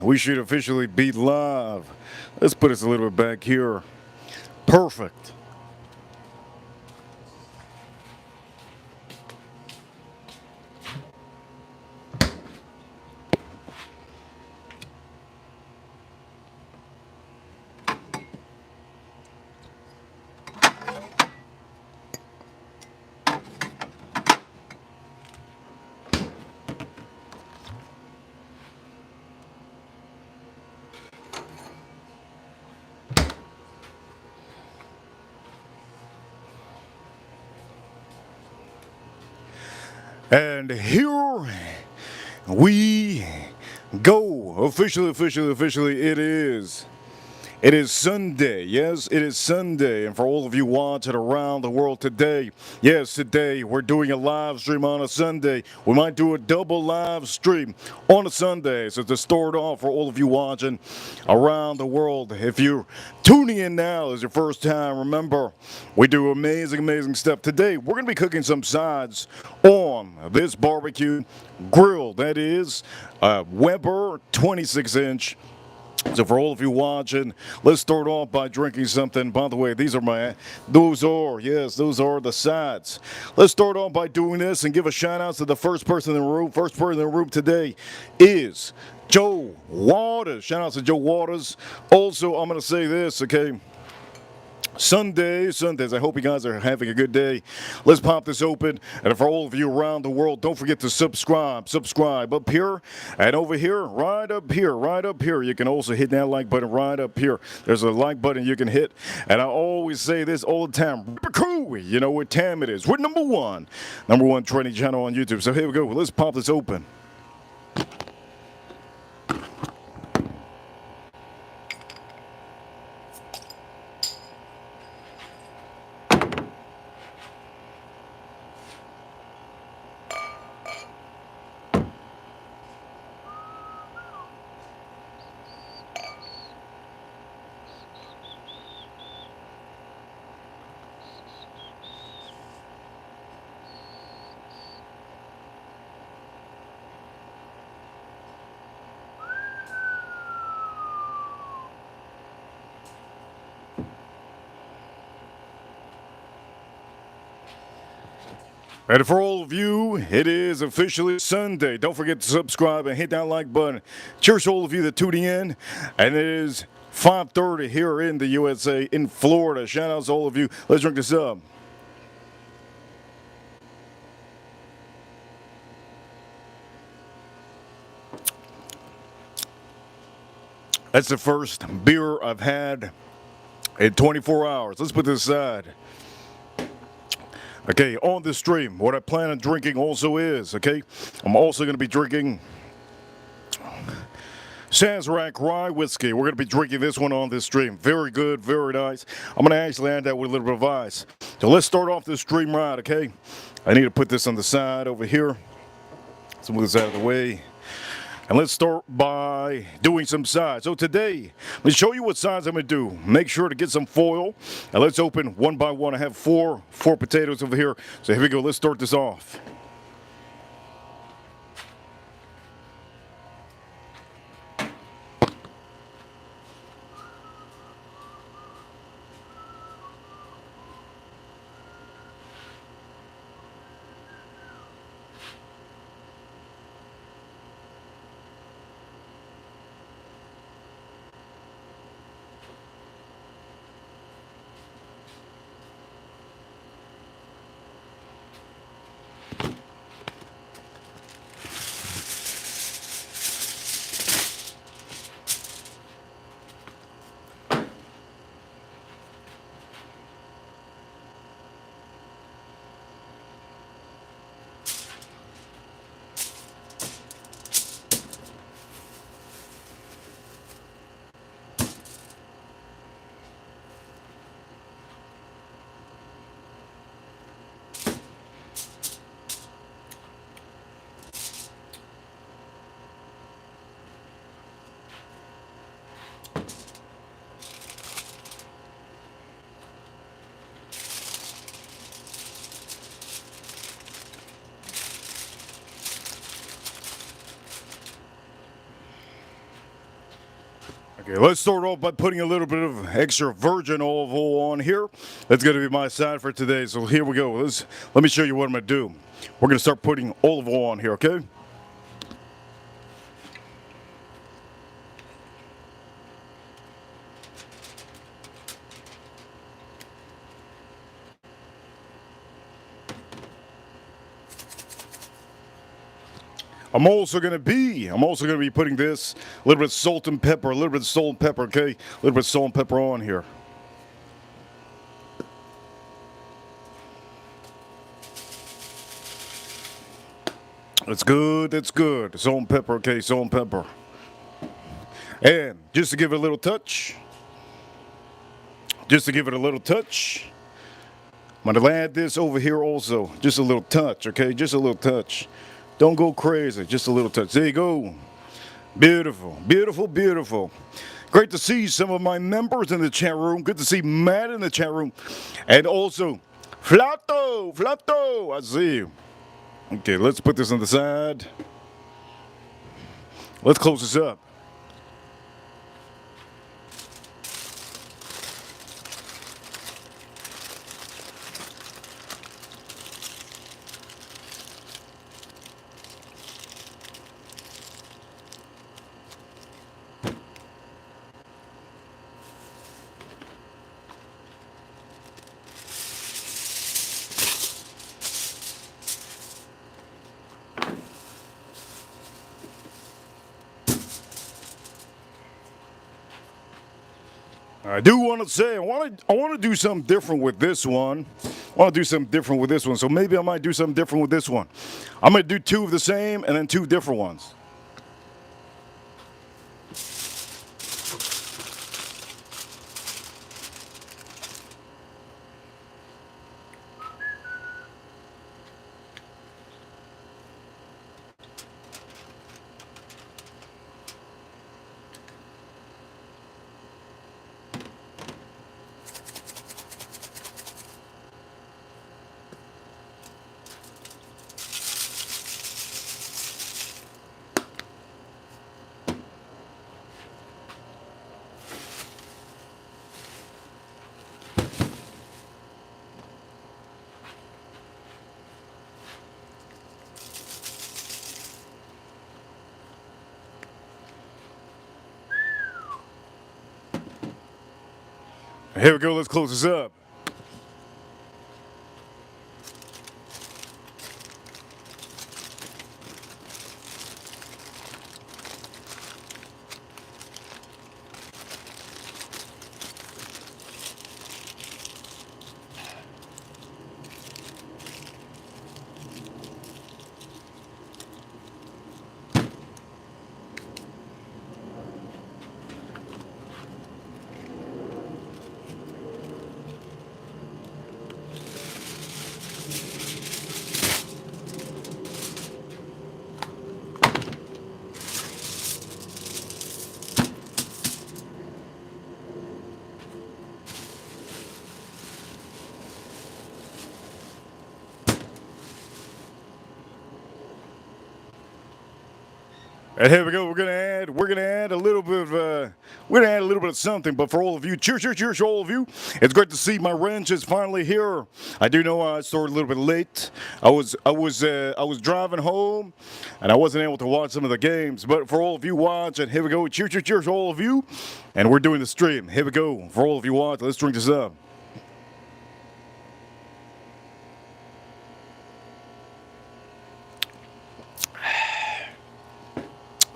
We should officially be live. Let's put us a little bit back here. Perfect. And here we go. Officially, it is. It is Sunday. Yes, it is Sunday. And for all of you watching around the world today, yes, today we're doing a live stream on a Sunday. We might do a double live stream on a Sunday. So to start off, for all of you watching around the world, if you're tuning in now as your first time, remember, we do amazing stuff. Today, we're going to be cooking some sides on this barbecue grill. That is a Weber 26-inch. So for all of you watching, let's start off by drinking something. By the way, those are the sides. Let's start off by doing this and give a shout out to the first person in the room. First person in the room today is Joe Waters. Shout out to Joe Waters. Also, I'm going to say this, okay? Sundays. I hope you guys are having a good day. Let's pop this open. And for all of you around the world, don't forget to subscribe. Subscribe up here and over here, right up here. You can also hit that like button right up here. There's a like button you can hit. And I always say this all the time. BBQ, you know what time it is. We're number one training channel on YouTube. So here we go. Let's pop this open. And for all of you, it is officially Sunday. Don't forget to subscribe and hit that like button. Cheers to all of you that tuning in. And it is 5:30 here in the USA, in Florida. Shout out to all of you. Let's drink this up. That's the first beer I've had in 24 hours. Let's put this aside. Okay, on this stream, what I plan on drinking also is, okay, I'm also going to be drinking Sazerac Rye Whiskey. We're going to be drinking this one on this stream. Very good, very nice. I'm going to actually add that with a little bit of ice. So let's start off this stream right, okay? I need to put this on the side over here. Let's move this out of the way. And let's start by doing some sides. So today, let me show you what sides I'm going to do. Make sure to get some foil. And let's open one by one. I have four potatoes over here. So here we go. Let's start this off. Okay, let's start off by putting a little bit of extra virgin olive oil on here. That's going to be my side for today. So here we go. Let me show you what I'm going to do. We're going to start putting olive oil on here, okay? I'm also going to be putting this, a little bit of salt and pepper, okay? A little bit of salt and pepper on here. That's good, that's good. Salt and pepper, okay, salt and pepper. And just to give it a little touch, I'm going to add this over here also. Just a little touch, okay? Just a little touch. Don't go crazy, just a little touch. There you go. Beautiful, beautiful, beautiful. Great to see some of my members in the chat room. Good to see Matt in the chat room. And also, Flato, I see you. Okay, let's put this on the side. Let's close this up. I do want to say I want to do something different with this one. So maybe I might do something different with this one. I'm going to do two of the same and then two different ones. Here we go, let's close this up. And here we go. We're gonna add a little bit of something. But for all of you, cheers to all of you. It's great to see my wrench is finally here. I do know I started a little bit late. I was driving home, and I wasn't able to watch some of the games. But for all of you watching, here we go. Cheers to all of you. And we're doing the stream. Here we go. For all of you watching, let's drink this up.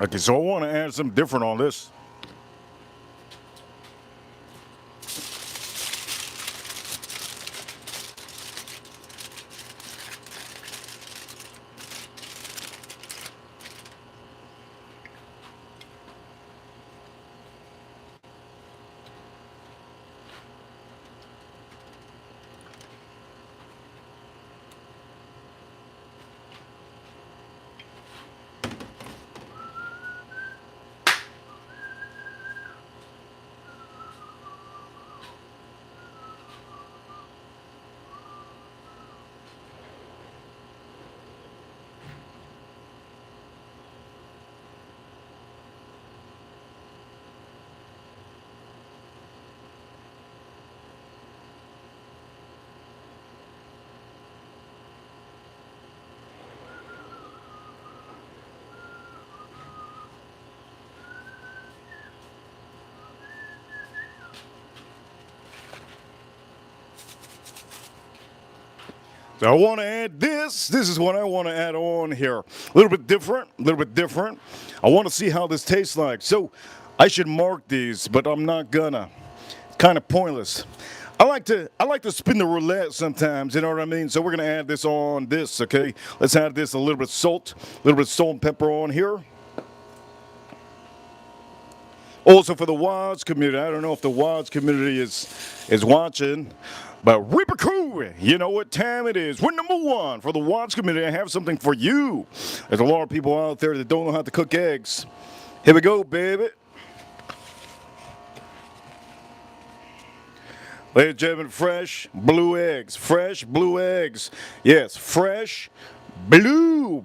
Okay, so I want to add something different on this. So I want to add this. This is what I want to add on here. A little bit different, a little bit different. I want to see how this tastes like. So I should mark these, but I'm not gonna. It's kind of pointless. I like to spin the roulette sometimes, you know what I mean? So we're gonna add this on this, okay? Let's add this a little bit of salt, a little bit of salt and pepper on here. Also for the WODs community, I don't know if the WODs community is watching, but BBQ, you know what time it is. We're number one for the WODs community. I have something for you. There's a lot of people out there that don't know how to cook eggs. Here we go, baby. Ladies and gentlemen, fresh blue eggs. Fresh blue eggs. Yes, fresh blue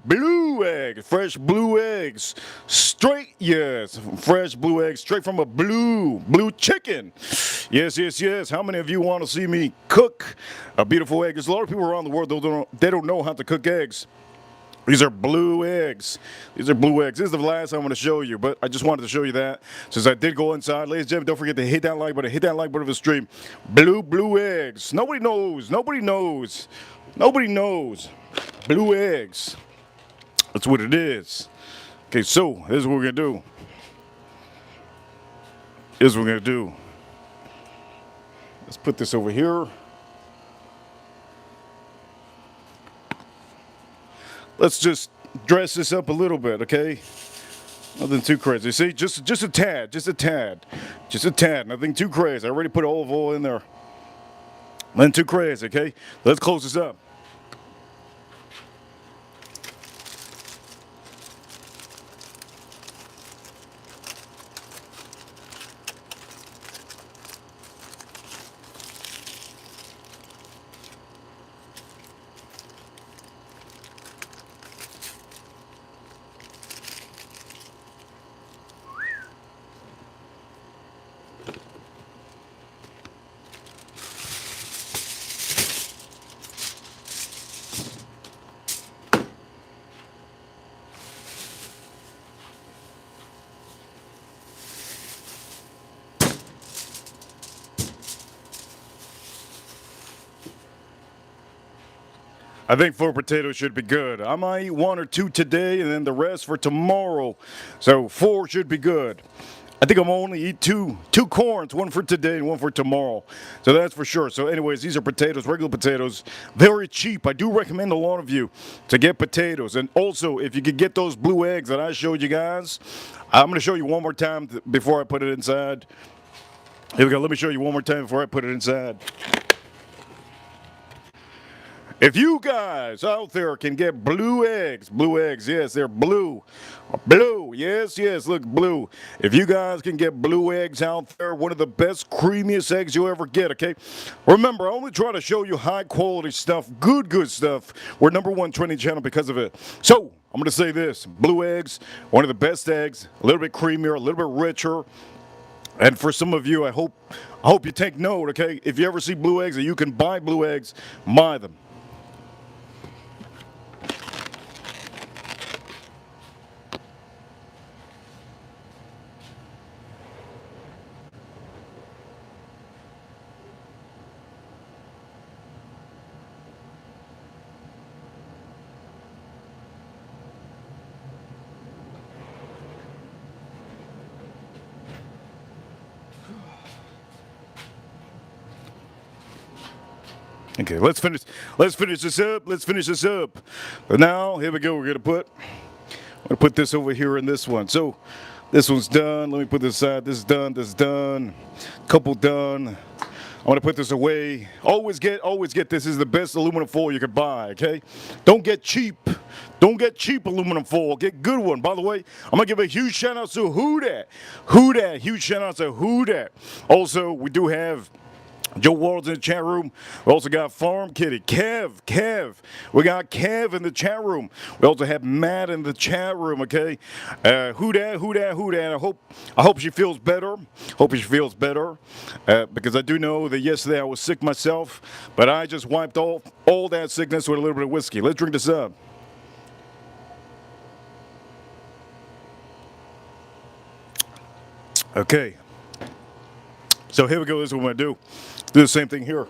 eggs. Fresh blue eggs. Straight, yes. Fresh blue eggs. Straight from a blue chicken. Yes, yes, yes. How many of you want to see me cook a beautiful egg? There's a lot of people around the world they don't know how to cook eggs. These are blue eggs. These are blue eggs. This is the last I'm going to show you, but I just wanted to show you that since I did go inside. Ladies and gentlemen, don't forget to hit that like button. Hit that like button of the stream. Blue eggs. Nobody knows. Nobody knows. Nobody knows. Blue eggs. That's what it is. Okay, so this is what we're going to do. This is what we're going to do. Let's put this over here. Let's just dress this up a little bit, okay? Nothing too crazy. See, just a tad, just a tad. Nothing too crazy. I already put olive oil in there. Nothing too crazy, okay? Let's close this up. I think 4 potatoes should be good. I might eat 1 or 2 today and then the rest for tomorrow. So 4 should be good. I think I'm only eat two corns, 1 for today and 1 for tomorrow. So that's for sure. So anyways, these are potatoes, regular potatoes, very cheap. I do recommend a lot of you to get potatoes. And also, if you could get those blue eggs that I showed you guys, I'm going to show you one more time before I put it inside. Here we go. Let me show you one more time before I put it inside. If you guys out there can get blue eggs, yes, they're blue, yes, look, blue. If you guys can get blue eggs out there, one of the best, creamiest eggs you'll ever get, okay? Remember, I only try to show you high quality stuff, good stuff. We're number one trending channel because of it. So, I'm going to say this, blue eggs, one of the best eggs, a little bit creamier, a little bit richer. And for some of you, I hope you take note, okay? If you ever see blue eggs and you can buy blue eggs, buy them. Okay, let's finish this up. But now, here we go. I'm gonna put this over here in this one. So this one's done. Let me put this aside. This is done. Couple done. I'm gonna put this away. Always get this. This is the best aluminum foil you could buy, okay? Don't get cheap. Don't get cheap aluminum foil. Get good one. By the way, I'm gonna give a huge shout out to Who Dat. Huge shout out to Who Dat. Also, we do have Joe Ward's in the chat room. We also got Farm Kitty, Kev. We got Kev in the chat room. We also have Matt in the chat room. Okay, who dat? I hope she feels better. Because I do know that yesterday I was sick myself, but I just wiped all that sickness with a little bit of whiskey. Let's drink this up. Okay. So here we go. This is what I'm gonna do. Do the same thing here.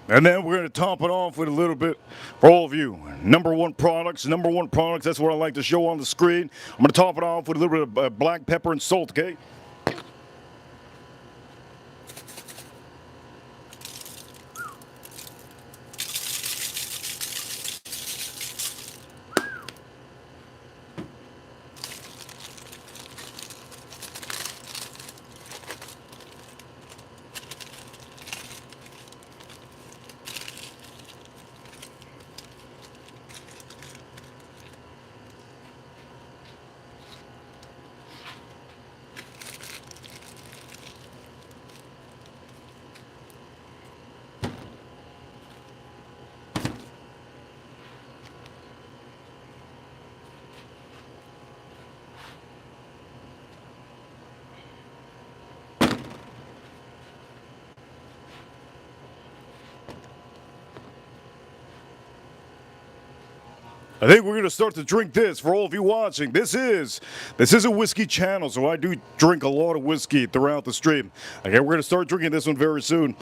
And then we're going to top it off with a little bit for all of you. Number one products, that's what I like to show on the screen. I'm going to top it off with a little bit of black pepper and salt, okay? I think we're going to start to drink this for all of you watching. This is a whiskey channel, so I do drink a lot of whiskey throughout the stream. Okay, we're going to start drinking this one very soon.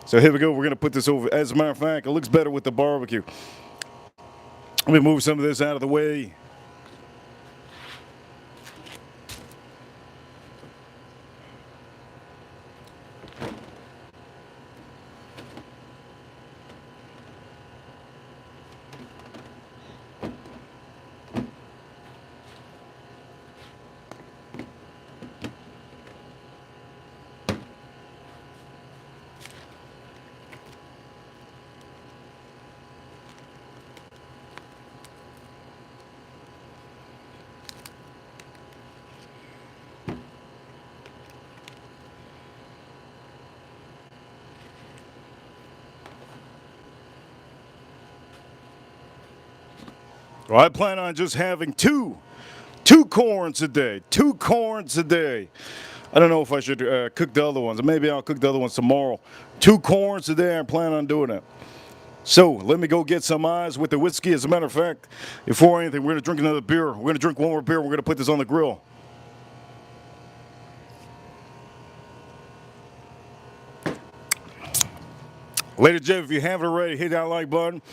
So here we go. We're going to put this over. As a matter of fact, it looks better with the barbecue. Let me move some of this out of the way. Well, I plan on just having two corns a day. 2 corns a day. I don't know if I should cook the other ones. Maybe I'll cook the other ones tomorrow. 2 corns a day. I plan on doing it. So let me go get some eyes with the whiskey. As a matter of fact, before anything, we're going to drink another beer. We're going to drink one more beer. We're going to put this on the grill. Ladies and gentlemen, if you haven't already, hit that like button.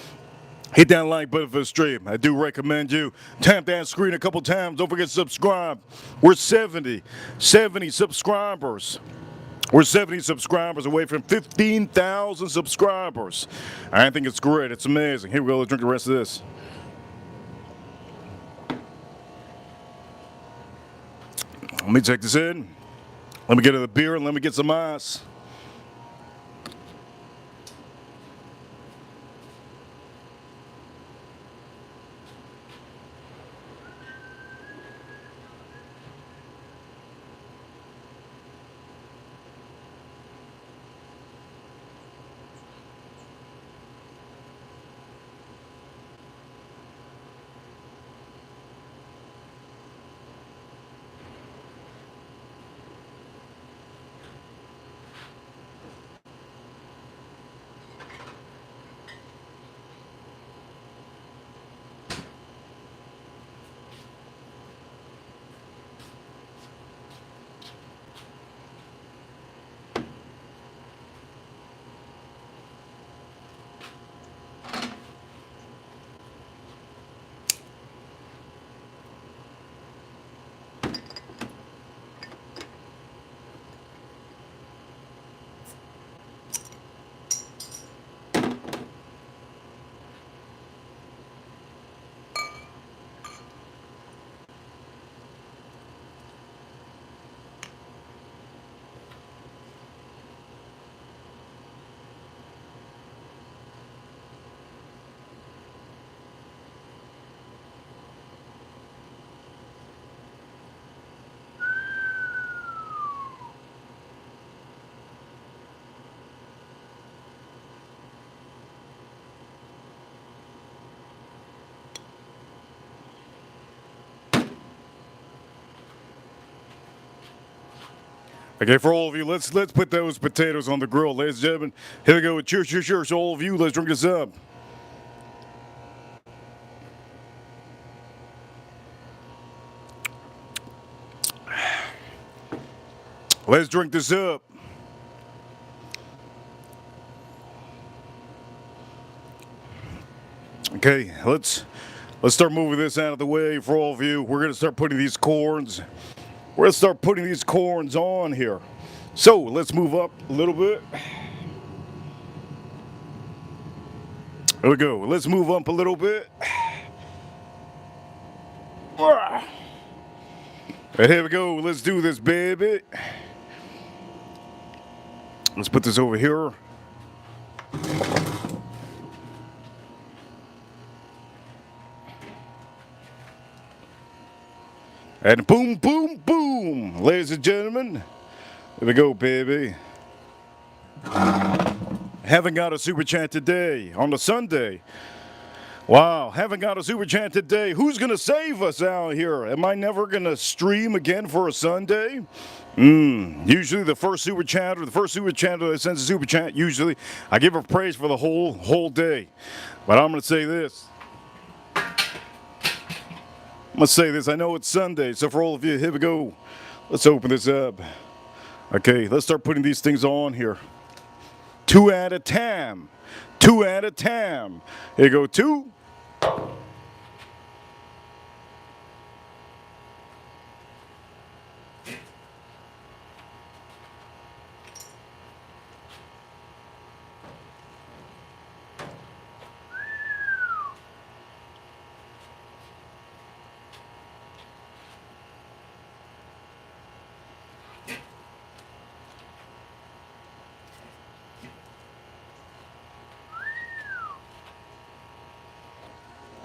Hit that like button for the stream. I do recommend you tap that screen a couple times. Don't forget to subscribe. We're 70 subscribers. We're 70 subscribers away from 15,000 subscribers. I think it's great. It's amazing. Here we go. Let's drink the rest of this. Let me take this in. Let me get another beer and let me get some ice. Okay, for all of you, let's put those potatoes on the grill, ladies and gentlemen. Here we go. Cheers, cheers, cheers. So all of you, let's drink this up. Let's drink this up. Okay, let's start moving this out of the way for all of you. We're gonna start putting these corns. We're gonna start putting these corns on here. So let's move up a little bit. There we go. Let's move up a little bit. And here we go. Let's do this, baby. Let's put this over here. And boom, boom, boom, ladies and gentlemen. Here we go, baby. Haven't got a super chat today on the Sunday. Wow, haven't got a super chat today. Who's gonna save us out here? Am I never gonna stream again for a Sunday? Usually the first super chat or the first super chatter that sends a super chat, usually I give her praise for the whole day. But I'm gonna say this. I know it's Sunday, so for all of you, here we go. Let's open this up. Okay, let's start putting these things on here. 2 at a time. 2 at a time. Here you go, 2.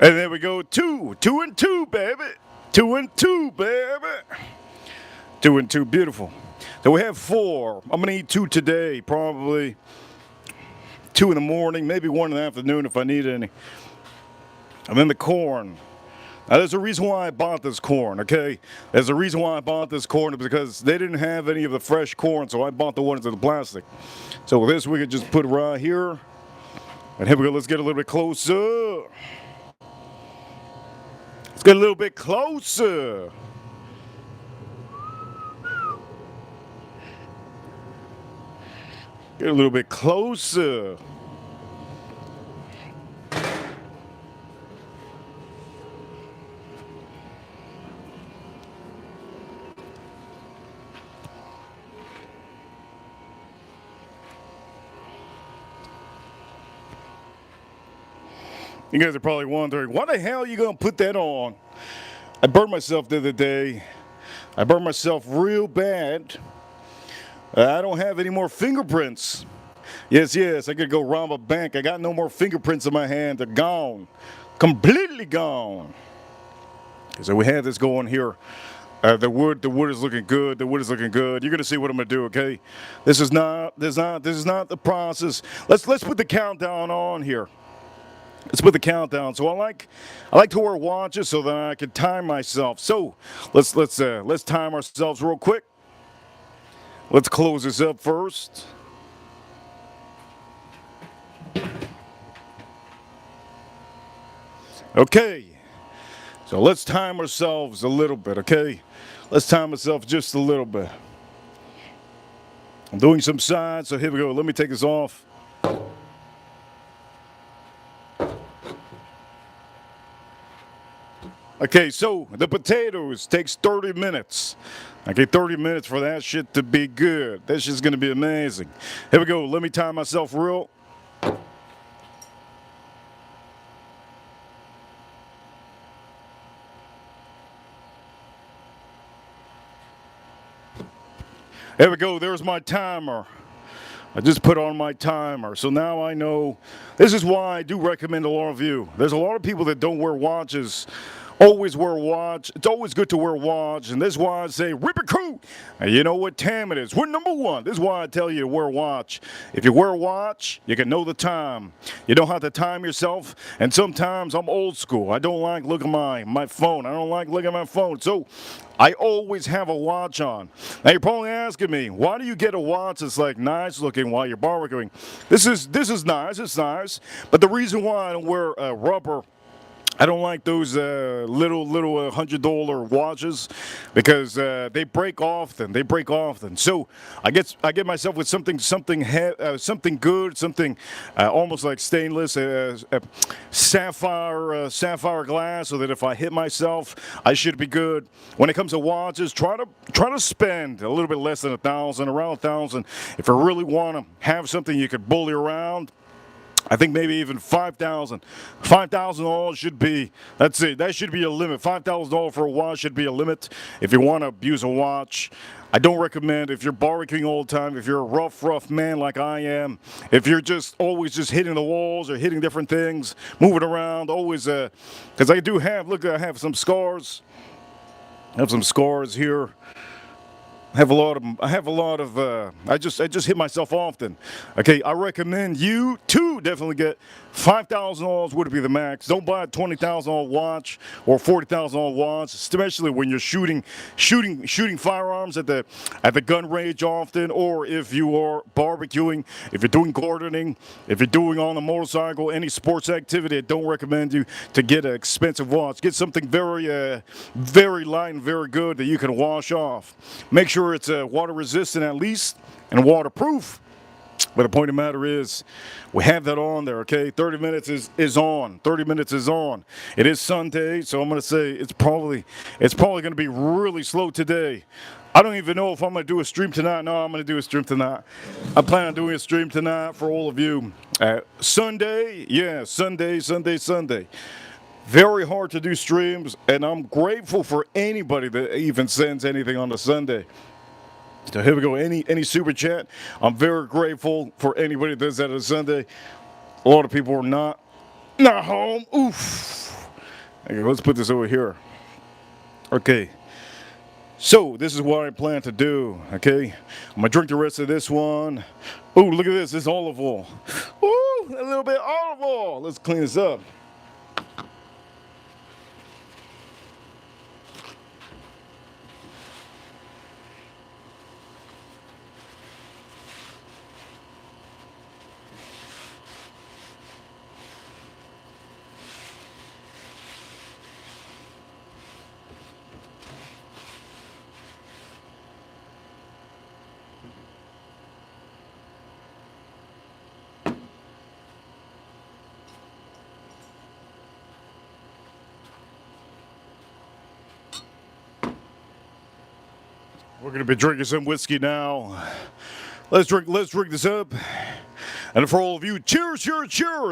And there we go, 2. 2 and 2, baby. 2 and 2, baby. 2 and 2, beautiful. So we have 4. I'm gonna eat 2 today, probably 2 in the morning, maybe 1 in the afternoon if I need any. And then the corn. Now there's a reason why I bought this corn, okay? There's a reason why I bought this corn because they didn't have any of the fresh corn, so I bought the ones in the plastic. So with this we could just put it right here. And here we go, let's get a little bit closer. Let's get a little bit closer. Get a little bit closer. You guys are probably wondering, why the hell are you going to put that on? I burned myself the other day. I burned myself real bad. I don't have any more fingerprints. Yes, I could go rob a bank. I got no more fingerprints in my hand. They're gone. Completely gone. So we have this going here. The wood is looking good. The wood is looking good. You're gonna see what I'm gonna do, okay? This is not the process. Let's put the countdown on here. Let's put the countdown. So I like to wear watches so that I can time myself. So let's time ourselves real quick. Let's close this up first. Okay. So let's time ourselves a little bit, okay? Let's time ourselves just a little bit. I'm doing some sides, so here we go. Let me take this off. Okay, so the potatoes takes 30 minutes. Okay, 30 minutes for that shit to be good. That shit's gonna be amazing. Here we go, let me time myself real. There we go, there's my timer. I just put on my timer, so now I know. This is why I do recommend a lot of you. There's a lot of people that don't wear watches. Always wear a watch. It's always good to wear a watch, and this is why I say recruit. And you know what time it is. We're number 1. This is why I tell you to wear a watch. If you wear a watch, you can know the time. You don't have to time yourself, and sometimes I'm old school. I don't like looking at my phone. I don't like looking at my phone, so I always have a watch on. Now you're probably asking me, why do you get a watch that's like nice looking while you're barbecuing? This is nice, it's nice, but the reason why I don't wear a rubber I don't like those little $100 watches because they break often. They break often. So I get myself with something good, something almost like stainless, sapphire glass, so that if I hit myself, I should be good. When it comes to watches, try to spend a little bit less than $1,000, around $1,000. If you really want to have something you could bully around, I think maybe even $5,000. $5,000 should be, that's it. That should be a limit. $5,000 for a watch should be a limit if you want to abuse a watch. I don't recommend if you're barbecuing all the time, if you're a rough man like I am, if you're just always just hitting the walls or hitting different things, moving around, always, because I do have, look, I have some scars. I have some scars here. I have a lot of, I just hit myself often. Okay, I recommend you to definitely get $5,000 would be the max. Don't buy a $20,000 watch or $40,000 watch, especially when you're shooting firearms at the gun range often, or if you are barbecuing, if you're doing gardening, if you're doing on a motorcycle, any sports activity. I don't recommend you to get an expensive watch. Get something very light and very good that you can wash off. Make sure it's water resistant at least and waterproof. But the point of the matter is, we have that on there, okay? 30 minutes is on. 30 minutes is on. It is Sunday, so I'm going to say it's probably going to be really slow today. I don't even know if I'm going to do a stream tonight. No, I'm going to do a stream tonight. I plan on doing a stream tonight for all of you. Sunday, yeah, Sunday. Very hard to do streams, and I'm grateful for anybody that even sends anything on a Sunday. So here we go. Any super chat. I'm very grateful for anybody that does that on a Sunday. A lot of people are not home. Oof. Okay, let's put this over here. Okay. So this is what I plan to do. Okay. I'm gonna drink the rest of this one. Ooh, look at this. This olive oil. Ooh, a little bit of olive oil. Let's clean this up. We're gonna be drinking some whiskey now. Let's drink this up. And for all of you, cheers.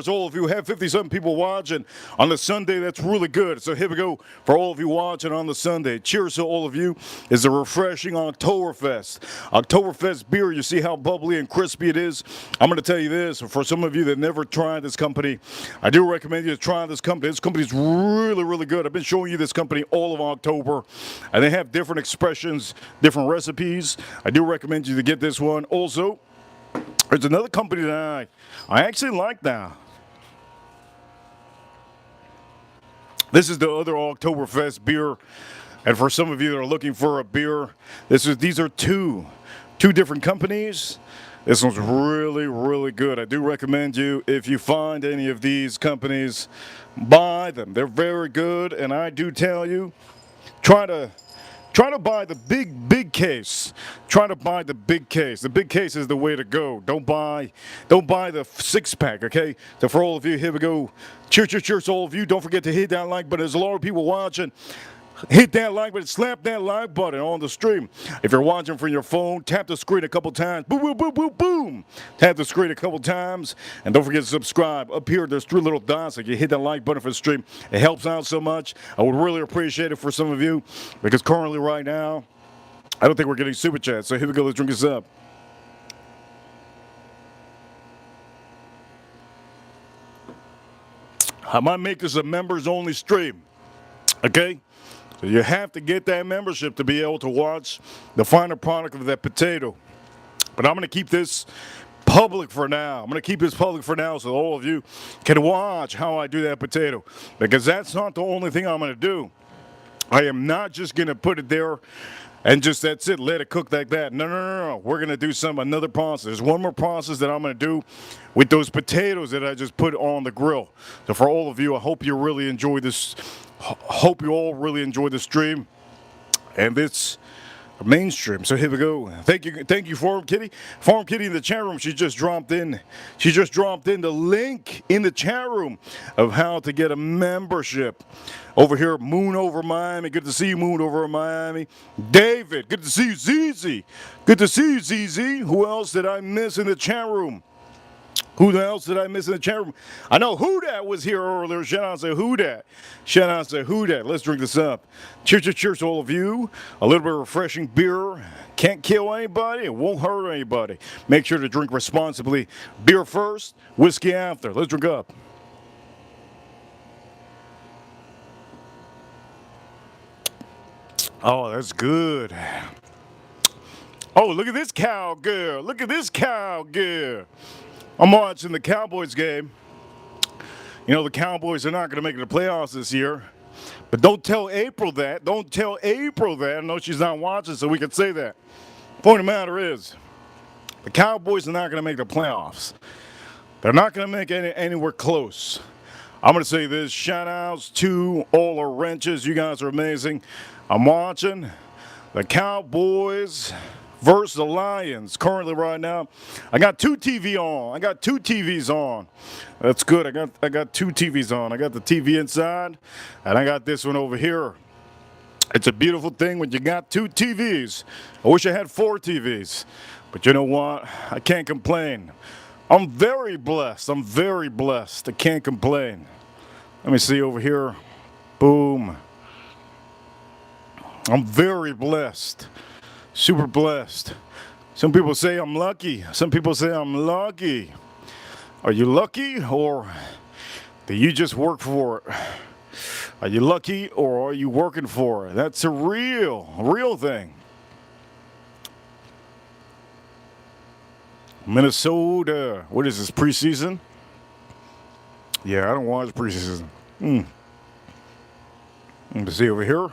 All of you have 50-something people watching on the Sunday. That's really good. So here we go for all of you watching on the Sunday. Cheers to all of you. It's a refreshing Oktoberfest. Oktoberfest beer, you see how bubbly and crispy it is? I'm going to tell you this. For some of you that never tried this company, I do recommend you to try this company. This company is really good. I've been showing you this company all of October. And they have different expressions, different recipes. I do recommend you to get this one. Also, there's another company that I actually like now. This is the other Oktoberfest beer. And for some of you that are looking for a beer, these are two different companies. This one's really good. I do recommend you, if you find any of these companies, buy them. They're very good, and I do tell you, try to buy the big case. Try to buy the big case. The big case is the way to go. Don't buy the 6-pack, okay? So for all of you, here we go. Cheers, all of you. Don't forget to hit that like button. There's a lot of people watching. Hit that like button. Slap that like button on the stream. If you're watching from your phone, tap the screen a couple times. Boom. Tap the screen a couple times. And don't forget to subscribe. Up here, there's 3 little dots. Like you hit that like button for the stream. It helps out so much. I would really appreciate it for some of you. Because currently right now, I don't think we're getting super chats. So here we go. Let's drink this up. I might make this a members only stream. Okay? So you have to get that membership to be able to watch the final product of that potato. But I'm going to keep this public for now. I'm going to keep this public for now so all of you can watch how I do that potato. Because that's not the only thing I'm going to do. I am not just going to put it there and just that's it, let it cook like that. No, no, no, no. We're gonna do another process. There's one more process that I'm gonna do with those potatoes that I just put on the grill. So for all of you, I hope you really enjoy this. Hope you all really enjoy the stream and this mainstream. So here we go. Thank you, Farm Kitty. Farm Kitty in the chat room. She just dropped in. She just dropped in the link in the chat room of how to get a membership. Over here, Moon over Miami. Good to see you, Moon over Miami. David, good to see you, ZZ. Good to see you, ZZ. Who else did I miss in the chat room? Who else did I miss in the chat room? I know Who Dat was here earlier. Shout out to Who Dat. Shout out to Who Dat. Let's drink this up. Cheers, cheers, cheers to all of you. A little bit of refreshing beer. Can't kill anybody. It won't hurt anybody. Make sure to drink responsibly. Beer first, whiskey after. Let's drink up. Oh, that's good. Oh, look at this cowgirl. Look at this cowgirl. I'm watching the Cowboys game. You know, the Cowboys are not going to make it to the playoffs this year. But don't tell April that. Don't tell April that. I know she's not watching, so we can say that. Point of the matter is, the Cowboys are not going to make the playoffs. They're not going to make anywhere close. I'm going to say this. Shout outs to all our wrenches. You guys are amazing. I'm watching the Cowboys versus the Lions currently right now. I got two TVs on. That's good. I got two TVs on. I got the TV inside, and I got this one over here. It's a beautiful thing when you got two TVs. I wish I had 4 TVs, but you know what? I can't complain. I'm very blessed. I'm very blessed. I can't complain. Let me see over here. Boom. I'm very blessed. Super blessed. Some people say I'm lucky. Some people say I'm lucky. Are you lucky, or do you just work for it? Are you lucky, or are you working for it? That's a real thing. Minnesota. What is this, preseason? Yeah, I don't watch preseason. Let me see over here.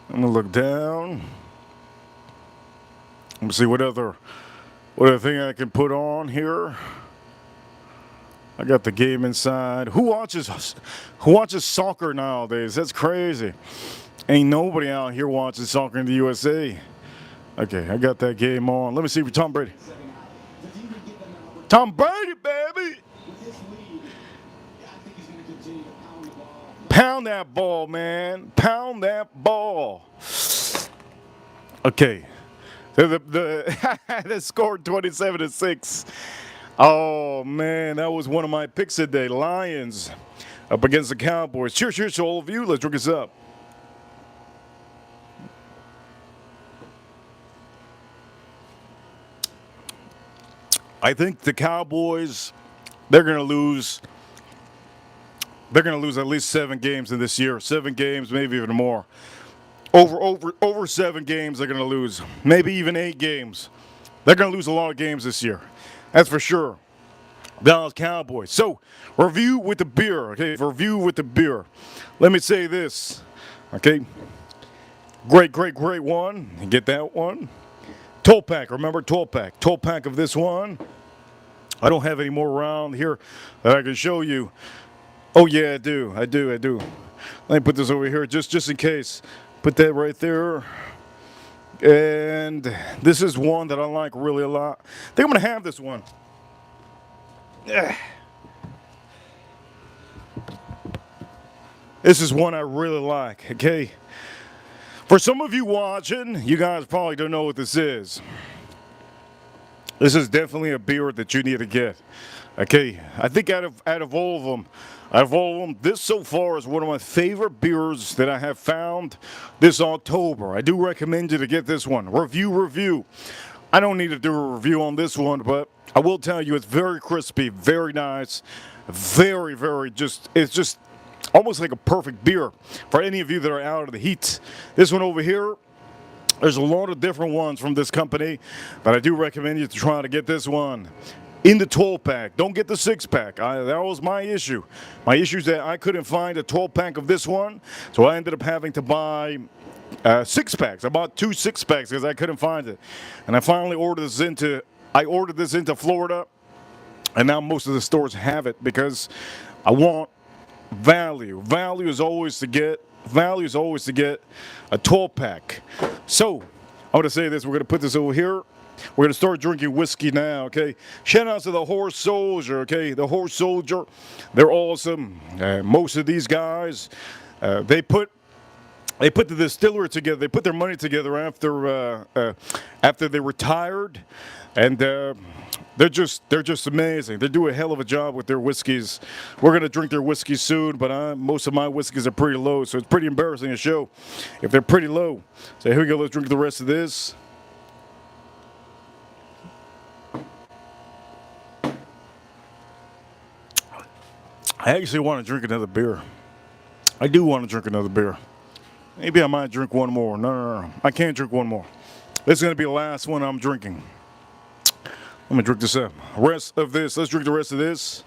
I'm gonna look down. Let me see what other thing I can put on here. I got the game inside. Who watches soccer nowadays? That's crazy. Ain't nobody out here watching soccer in the USA. Okay, I got that game on. Let me see for Tom Brady. Tom Brady, baby. Pound that ball, man. Pound that ball. Okay. They scored 27-6. Oh, man. That was one of my picks today. Lions up against the Cowboys. Cheers, cheers to all of you. Let's drink this up. I think the Cowboys, they're going to lose. They're going to lose at least 7 games in this year. 7 games, maybe even more. Over 7 games they're going to lose. Maybe even 8 games. They're going to lose a lot of games this year. That's for sure. Dallas Cowboys. So, review with the beer. Okay, review with the beer. Let me say this. Okay. Great one. Get that one. 12 pack. Remember 12 pack. 12 pack of this one. I don't have any more around here that I can show you. Oh yeah, I do. Let me put this over here just in case. Put that right there. And this is one that I like really a lot. I think I'm gonna have this one. This is one I really like, okay? For some of you watching, you guys probably don't know what this is. This is definitely a beer that you need to get. Okay, I think out of all of them, this so far is one of my favorite beers that I have found this October. I do recommend you to get this one. Review. I don't need to do a review on this one, but I will tell you it's very crispy, very nice, very, it's just almost like a perfect beer for any of you that are out of the heat. This one over here, there's a lot of different ones from this company, but I do recommend you to try to get this one in the 12-pack. Don't get the 6-pack. That was my issue. My issue is that I couldn't find a 12-pack of this one, so I ended up having to buy six packs. I bought 2 6-packs because I couldn't find it, and I finally ordered this into. I ordered this into Florida, and now most of the stores have it because I want value. Value is always to get. Value is always to get a 12-pack. So I'm gonna say this. We're gonna put this over here. We're gonna start drinking whiskey now, okay? Shout out to the Horse Soldier, okay? The Horse Soldier, they're awesome. Most of these guys, they put the distillery together. They put their money together after they retired, and they're just amazing. They do a hell of a job with their whiskeys. We're gonna drink their whiskey soon, but most of my whiskeys are pretty low, so it's pretty embarrassing to show if they're pretty low. So here we go. Let's drink the rest of this. I actually want to drink another beer. I do want to drink another beer. Maybe I might drink one more. No. I can't drink one more. This is going to be the last one I'm drinking. Let me drink this up. Rest of this. Let's drink the rest of this.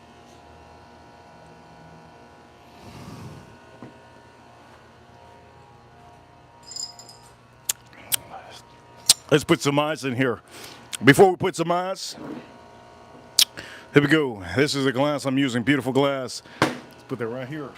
Let's put some ice in here. Before we put some ice, here we go. This is the glass I'm using. Beautiful glass. Let's put that right here.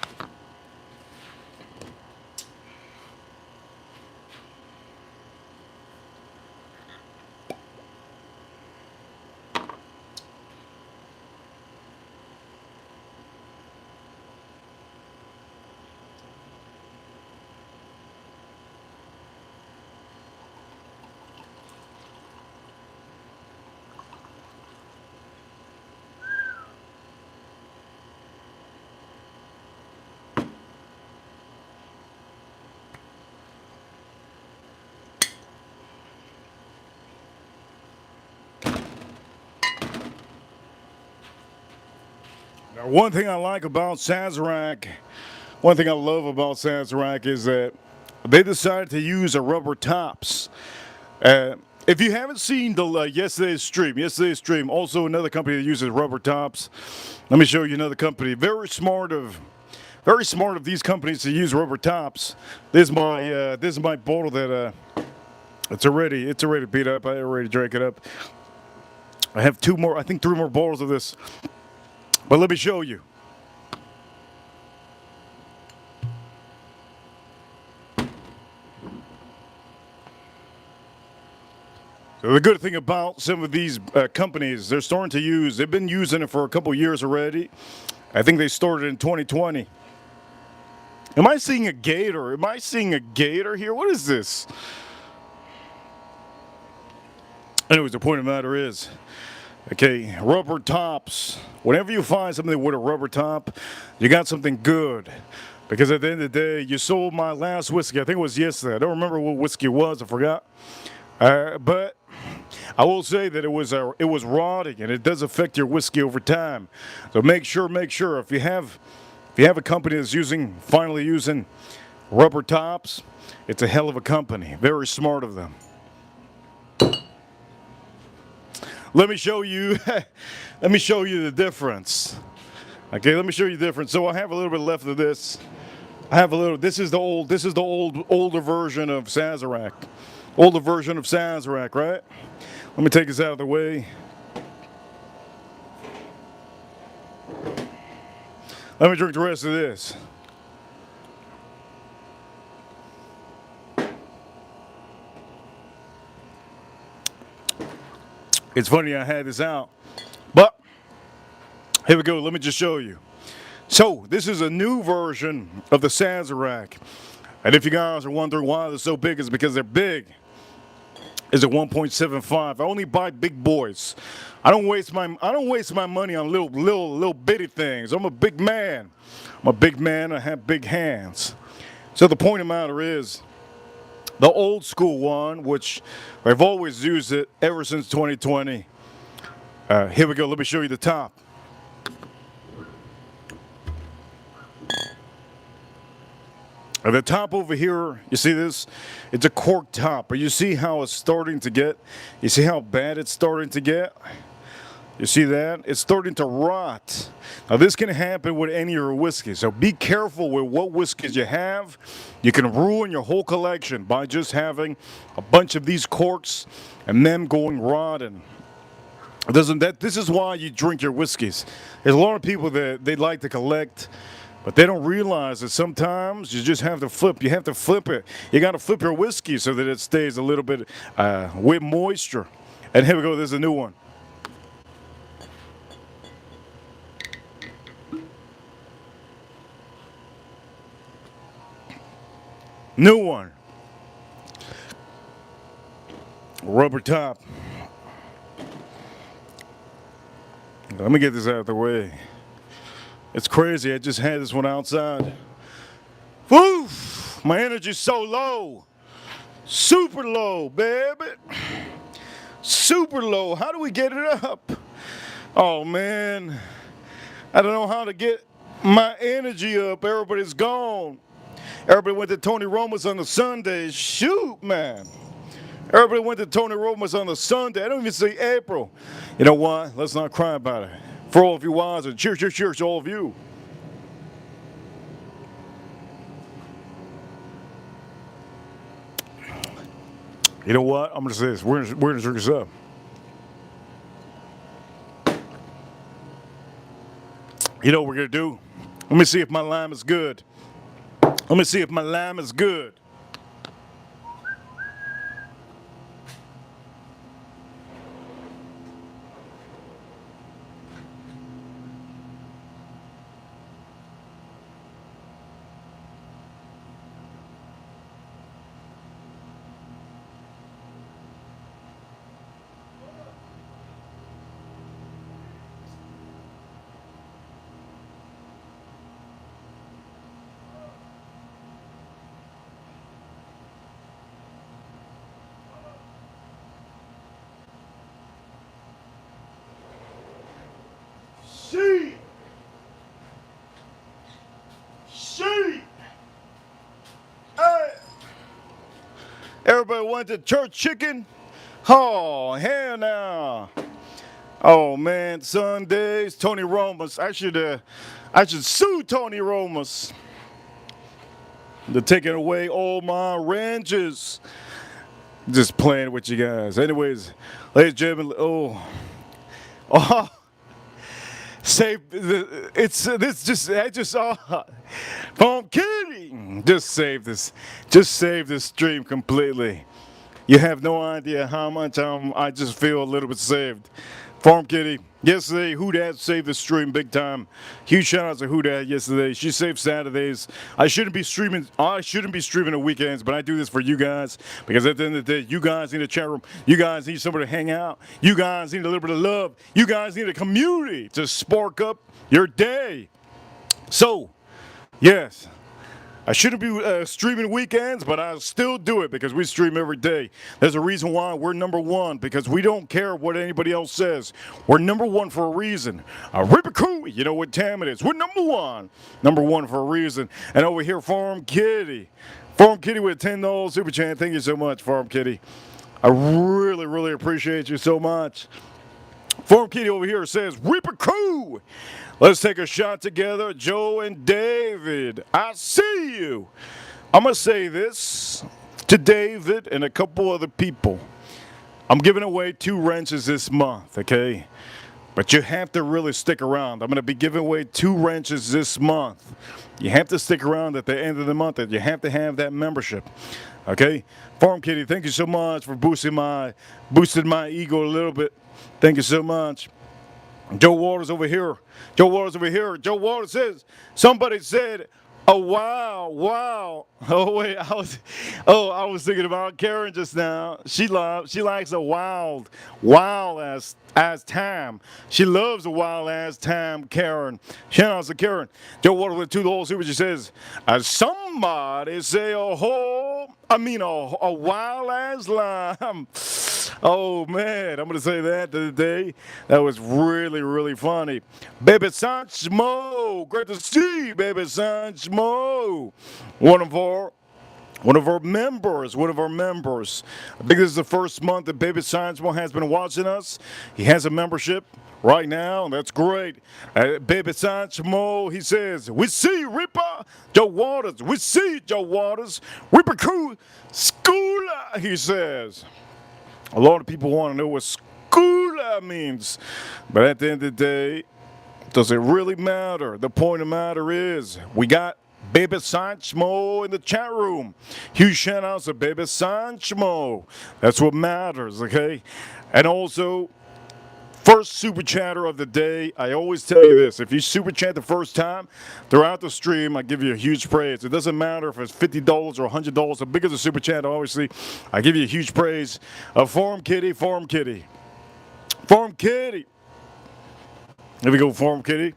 Now, one thing I like about Sazerac, one thing I love about Sazerac is that they decided to use a rubber tops. If you haven't seen the yesterday's stream, also another company that uses rubber tops. Let me show you another company. Very smart of these companies to use rubber tops. This is my bottle that it's already beat up. I already drank it up. I have 2 more, I think 3 more bottles of this. But let me show you. So the good thing about some of these companies, they're starting to use, they've been using it for a couple years already. I think they started in 2020. Am I seeing a gator? Am I seeing a gator here? What is this? Anyways, the point of the matter is, okay, rubber tops. Whenever you find something with a rubber top, you got something good. Because at the end of the day, you sold my last whiskey. I think it was yesterday. I don't remember what whiskey it was. I forgot. But I will say that it was rotting, and it does affect your whiskey over time. So make sure if you have a company that's finally using rubber tops, it's a hell of a company. Very smart of them. Let me show you the difference. Okay, let me show you the difference. So I have a little bit left of this. This is the older version of Sazerac. Older version of Sazerac, right? Let me take this out of the way. Let me drink the rest of this. It's funny I had this out, but here we go. Let me just show you. So this is a new version of the Sazerac, and if you guys are wondering why they're so big, it's because they're big. It's a 1.75. I only buy big boys. I don't waste my money on little bitty things. I'm a big man. I have big hands. So the point of the matter is, the old school one, which I've always used it ever since 2020. Here we go. Let me show you the top. At the top over here, you see this? It's a cork top. But you see how it's starting to get? You see how bad it's starting to get? You see that? It's starting to rot. Now, this can happen with any of your whiskeys, so be careful with what whiskeys you have. You can ruin your whole collection by just having a bunch of these corks and them going rotten. This is why you drink your whiskeys. There's a lot of people that they like to collect, but they don't realize that sometimes you just have to flip. You have to flip it. You got to flip your whiskey so that it stays a little bit with moisture. And here we go. There's a new one. New one. Rubber top. Let me get this out of the way. It's crazy. I just had this one outside. Woo! My energy's so low. Super low, baby. Super low. How do we get it up? Oh, man. I don't know how to get my energy up. Everybody's gone. Everybody went to Tony Roma's on the Sunday. Shoot, man. Everybody went to Tony Roma's on the Sunday. I don't even see April. You know what? Let's not cry about it. For all of you wise, and cheers, cheers, cheers to all of you. You know what? I'm going to say this. We're going to drink this up. You know what we're going to do? Let me see if my lime is good. Let me see if my lime is good. Sheep! Sheep! Hey! Everybody went to church chicken? Oh, hell no. Oh, man, Sundays, Tony Roma's. I should sue Tony Roma's. They're taking away all my ranches. Just playing with you guys. Anyways, ladies and gentlemen, oh. Save it's this just I just saw. I'm kidding. Just save this stream completely. You have no idea how much I just feel a little bit saved. Farm Kitty, yesterday, Who Dat saved the stream big time. Huge shout out to Who Dat yesterday. She saved Saturdays. I shouldn't be streaming on weekends, but I do this for you guys because at the end of the day, you guys need a chat room. You guys need somebody to hang out. You guys need a little bit of love. You guys need a community to spark up your day. So, yes. I shouldn't be streaming weekends, but I'll still do it because we stream every day. There's a reason why we're number one, because we don't care what anybody else says. We're number one for a reason. BBQ, you know what time it is. We're number one. Number one for a reason. And over here, Farm Kitty. Farm Kitty with $10 super chat. Thank you so much, Farm Kitty. I really, really appreciate you so much. Farm Kitty over here says, BBQ. Let's take a shot together, Joe and David. I see you. I'm going to say this to David and a couple other people. I'm giving away 2 wrenches this month, okay? But you have to really stick around. I'm going to be giving away 2 wrenches this month. You have to stick around at the end of the month, and you have to have that membership, okay? Farm Kitty, thank you so much for boosting my ego a little bit. Thank you so much. Joe Waters over here. Joe Waters says, somebody said, oh, wow. Oh, wait, I was thinking about Karen just now. She likes a wild ass time. She loves a wild ass time, Karen. Shout out to Karen. Joe Waters with $2. See what she says. Somebody say a wild ass lime. Oh, man, I'm going to say that today. That was really, really funny. Baby Sanchmo, great to see you, Baby Sanchmo. 1 and 4. One of our members. I think this is the first month that Baby Science Mo has been watching us. He has a membership right now, and that's great. Baby Science Mo, he says, we see Reaper Joe Waters. We see Joe Waters. Reaper Crew Schooler, he says. A lot of people want to know what schooler means. But at the end of the day, does it really matter? The point of the matter is, we got Baby Sanchmo in the chat room. Huge shout outs to Baby Sanchmo. That's what matters, okay? And also, first super chatter of the day. I always tell you this. If you super chat the first time, throughout the stream, I give you a huge praise. It doesn't matter if it's $50 or $100. The bigger the super chat, obviously, I give you a huge praise. Farm Kitty, Farm Kitty. Farm Kitty. Here we go, Farm Kitty.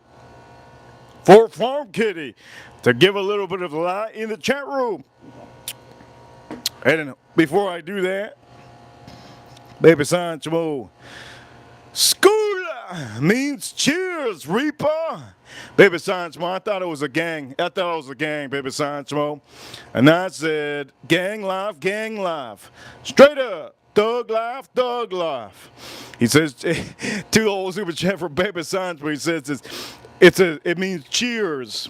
For Farm Kitty to give a little bit of light in the chat room. And before I do that, Baby Sancho, school means cheers, Reaper. Baby Sancho, I thought it was a gang. Baby Sancho. And I said, gang life, gang life. Straight up. Thug life, thug life. He says, two old super chat for Baby Sancho. He says, it means cheers.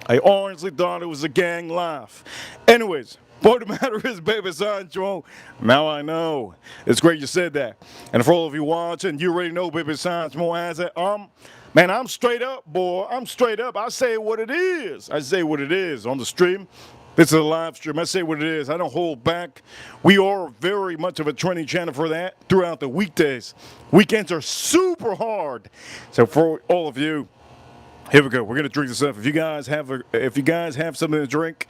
I honestly thought it was a gang laugh. Anyways, what the matter is, Baby Sancho, now I know. It's great you said that. And for all of you watching, you already know Baby Sancho has it. Man, I'm straight up, boy. I'm straight up. I say what it is. I say what it is on the stream. This is a live stream. I say what it is. I don't hold back. We are very much of a training channel for that throughout the weekdays. Weekends are super hard. So for all of you, here we go. We're gonna drink this up. If you guys have something to drink,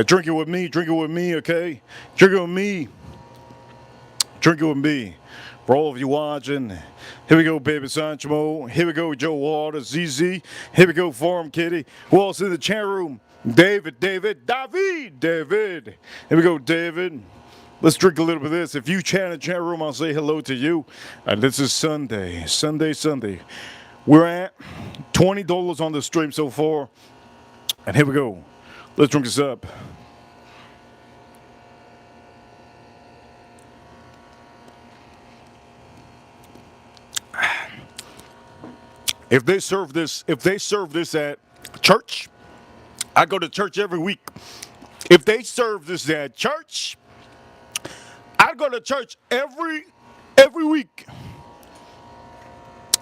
drink it with me. Drink it with me, okay? Drink it with me. Drink it with me. For all of you watching, here we go, Baby Sancho. Here we go, Joe Waters, ZZ. Here we go, Farm Kitty. Who else in the chat room? David. Here we go, David. Let's drink a little bit of this. If you chat in the chat room, I'll say hello to you. And this is Sunday. We're at $20 on the stream so far. And here we go. Let's drink this up. If they serve this at church, I go to church every week. If they serve this at church, I go to church every week.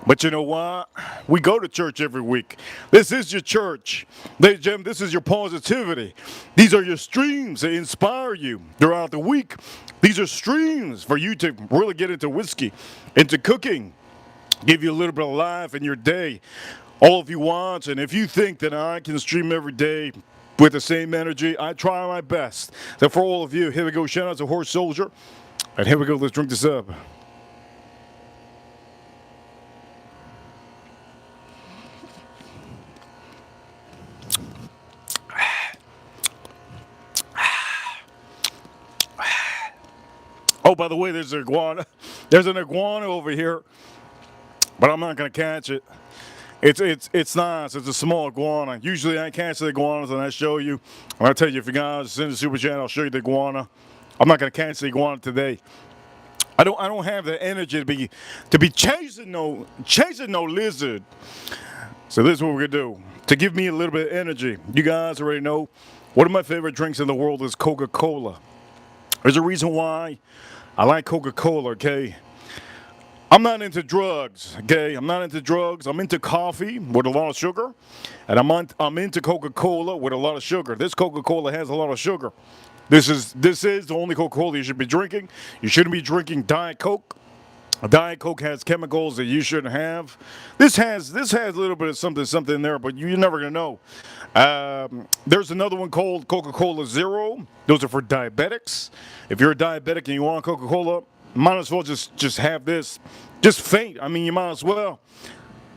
But you know what? We go to church every week. This is your church. Jim, this is your positivity. These are your streams that inspire you throughout the week. These are streams for you to really get into whiskey, into cooking, give you a little bit of life in your day. All of you want, and if you think that I can stream every day with the same energy, I try my best. So for all of you, here we go. Shout out to Horse Soldier. And here we go. Let's drink this up. Oh, by the way, there's an iguana. There's an iguana over here, but I'm not gonna catch it. It's nice. It's a small iguana. Usually I catch the iguanas and I show you. And I tell you, if you guys send the super chat, I'll show you the iguana. I'm not gonna catch the iguana today. I don't have the energy to be chasing no lizard. So this is what we're gonna do to give me a little bit of energy. You guys already know one of my favorite drinks in the world is Coca-Cola. There's a reason why I like Coca-Cola, okay? I'm not into drugs, okay? I'm not into drugs. I'm into coffee with a lot of sugar, and I'm into Coca-Cola with a lot of sugar. This Coca-Cola has a lot of sugar. This is the only Coca-Cola you should be drinking. You shouldn't be drinking Diet Coke. Diet Coke has chemicals that you shouldn't have. This has a little bit of something in there, but you're never gonna know. There's another one called Coca-Cola Zero. Those are for diabetics. If you're a diabetic and you want Coca-Cola, might as well just have this. Just faint. I mean, you might as well.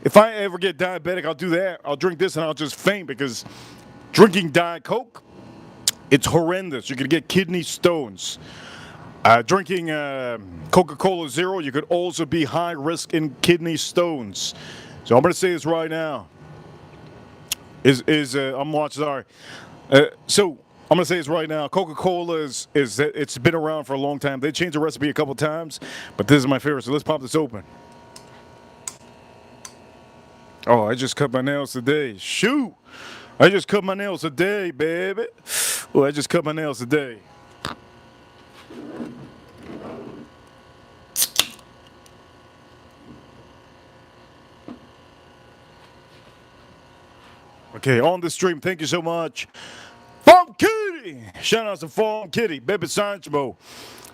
If I ever get diabetic, I'll do that. I'll drink this and I'll just faint because drinking Diet Coke, it's horrendous. You could get kidney stones. Drinking Coca-Cola Zero, you could also be high risk in kidney stones. So I'm going to say this right now. I'm watching. Sorry. So I'm gonna say this right now. Coca-Cola is it's been around for a long time. They changed the recipe a couple times, but this is my favorite. So let's pop this open. Oh, I just cut my nails today. Shoot! I just cut my nails today, baby. Oh, I just cut my nails today. Okay, on the stream, thank you so much. Farm Kitty! Shout out to Farm Kitty, Baby Sanchmo.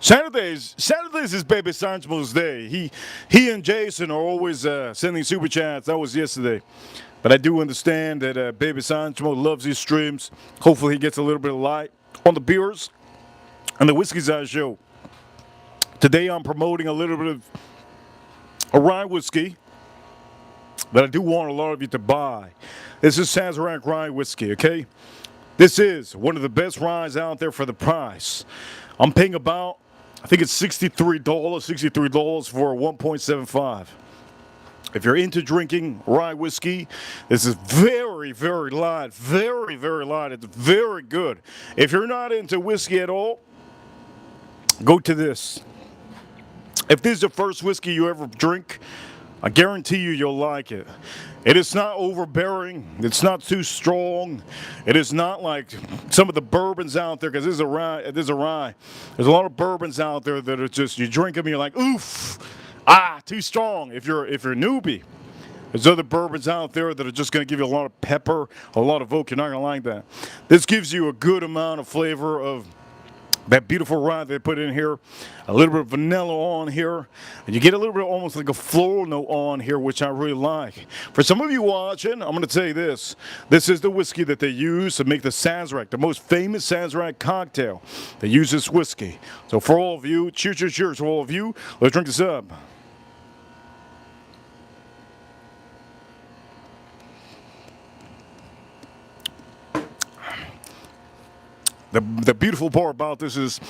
Saturdays is Baby Sanchmo's day. He and Jason are always sending super chats. That was yesterday. But I do understand that Baby Sanchmo loves his streams. Hopefully he gets a little bit of light on the beers and the Whiskey's Eye Show. Today I'm promoting a little bit of a rye whiskey that I do want a lot of you to buy. This is Sazerac rye whiskey, okay? This is one of the best ryes out there for the price. I'm paying about, I think it's $63 for a 1.75. If you're into drinking rye whiskey, this is very, very light. Very, very light. It's very good. If you're not into whiskey at all, go to this. If this is the first whiskey you ever drink, I guarantee you'll like it. It is not overbearing. It's not too strong. It is not like some of the bourbons out there, because this is a rye. There's a lot of bourbons out there that are just, you drink them and you're like, oof, too strong. If you're a newbie, there's other bourbons out there that are just going to give you a lot of pepper, a lot of oak. You're not going to like that. This gives you a good amount of flavor of that beautiful rye they put in here, a little bit of vanilla on here, and you get a little bit almost like a floral note on here, which I really like. For some of you watching, I'm going to tell you this. This is the whiskey that they use to make the Sazerac, the most famous Sazerac cocktail. They use this whiskey. So for all of you, cheers, cheers, cheers for all of you. Let's drink this up. The beautiful part about this is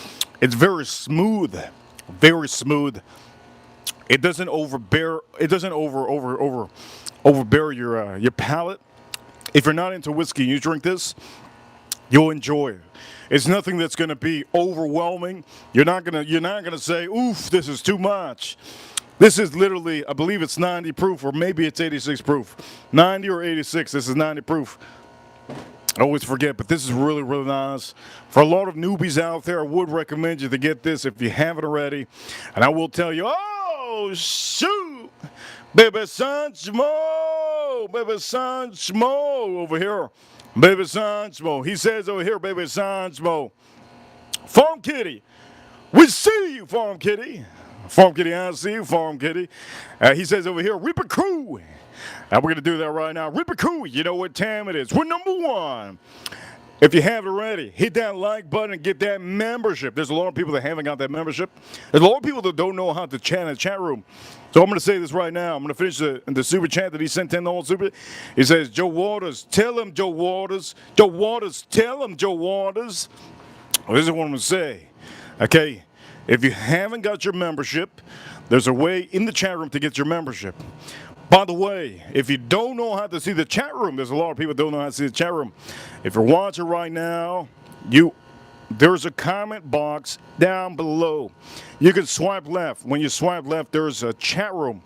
it's very smooth, very smooth. It doesn't overbear. It doesn't overbear your palate. If you're not into whiskey and you drink this, you'll enjoy it. It's nothing that's going to be overwhelming. You're not gonna say, "Oof, this is too much." This is literally, I believe it's 90 proof, or maybe it's 86 proof. 90 or 86. This is 90 proof. I always forget, but this is really, really nice. For a lot of newbies out there, I would recommend you to get this if you haven't already. And I will tell you, oh, shoot, Baby Sanchmo, Baby Sanchmo over here. Baby Sanchmo. He says over here, Baby Sanchmo. Farm Kitty, we see you, Farm Kitty. Farm Kitty, I see you, Farm Kitty. He says over here, Reaper Crew. And we're going to do that right now. Reaper Crew, you know what time it is. We're number one. If you haven't already, hit that like button and get that membership. There's a lot of people that haven't got that membership. There's a lot of people that don't know how to chat in the chat room. So I'm going to say this right now. I'm going to finish the super chat that he sent $10 super. He says, Joe Waters, tell him, Joe Waters. Joe Waters, tell him, Joe Waters. Well, this is what I'm going to say. Okay, if you haven't got your membership, there's a way in the chat room to get your membership. By the way, if you don't know how to see the chat room, there's a lot of people that don't know how to see the chat room. If you're watching right now, there's a comment box down below. You can swipe left. When you swipe left, there's a chat room.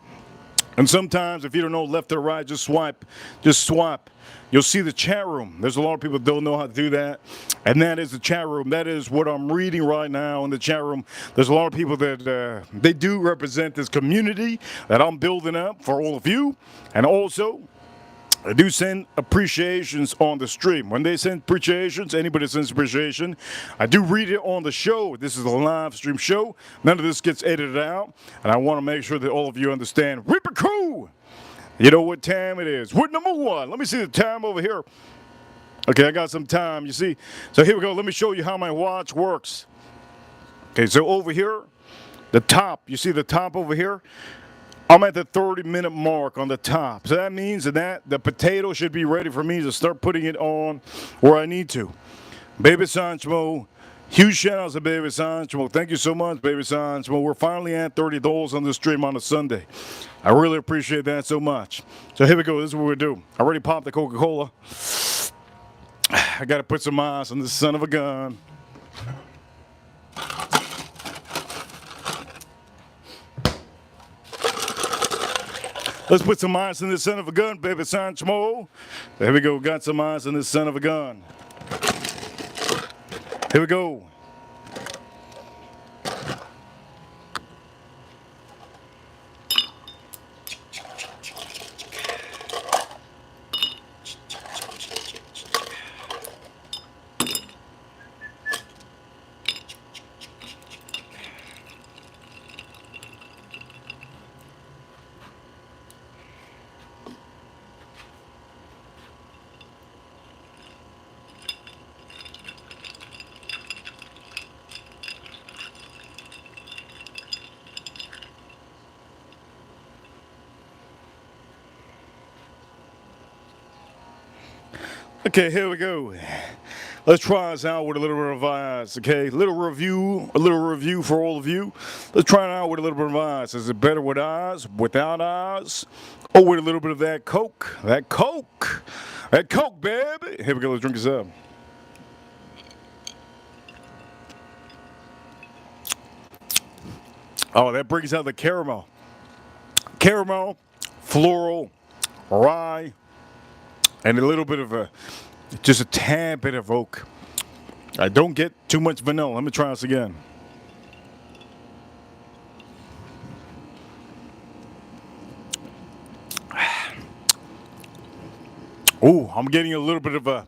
And sometimes, if you don't know left or right, just swipe. Just swipe. You'll see the chat room. There's a lot of people that don't know how to do that. And that is the chat room. That is what I'm reading right now in the chat room. There's a lot of people that they do represent this community that I'm building up for all of you. And also, I do send appreciations on the stream. When they send appreciations, anybody sends appreciation, I do read it on the show. This is a live stream show. None of this gets edited out. And I want to make sure that all of you understand. Reaper Crew! You know what time it is. We're number one. Let me see the time over here. Okay, I got some time, you see. So here we go. Let me show you how my watch works. Okay, so over here, the top. You see the top over here? I'm at the 30-minute mark on the top. So that means that the potato should be ready for me to start putting it on where I need to. Baby Sanchmo. Huge shout outs to Baby Sanchmo. Thank you so much, Baby Sanchmo. We're finally at $30 on the stream on a Sunday. I really appreciate that so much. So here we go. This is what we do. I already popped the Coca-Cola. I gotta put some ice on this son of a gun. Let's put some ice in this son of a gun, baby Sanchmo. There we go, got some ice in this son of a gun. Here we go. Okay, here we go. Let's try this out with a little bit of ice, okay? A little review for all of you. Let's try it out with a little bit of ice. Is it better with ice, without ice, or with a little bit of that Coke? That Coke, baby. Here we go, let's drink this up. Oh, that brings out the caramel. Caramel, floral, rye, and a little bit of just a tad bit of oak. I don't get too much vanilla. Let me try this again. Oh, I'm getting a little bit of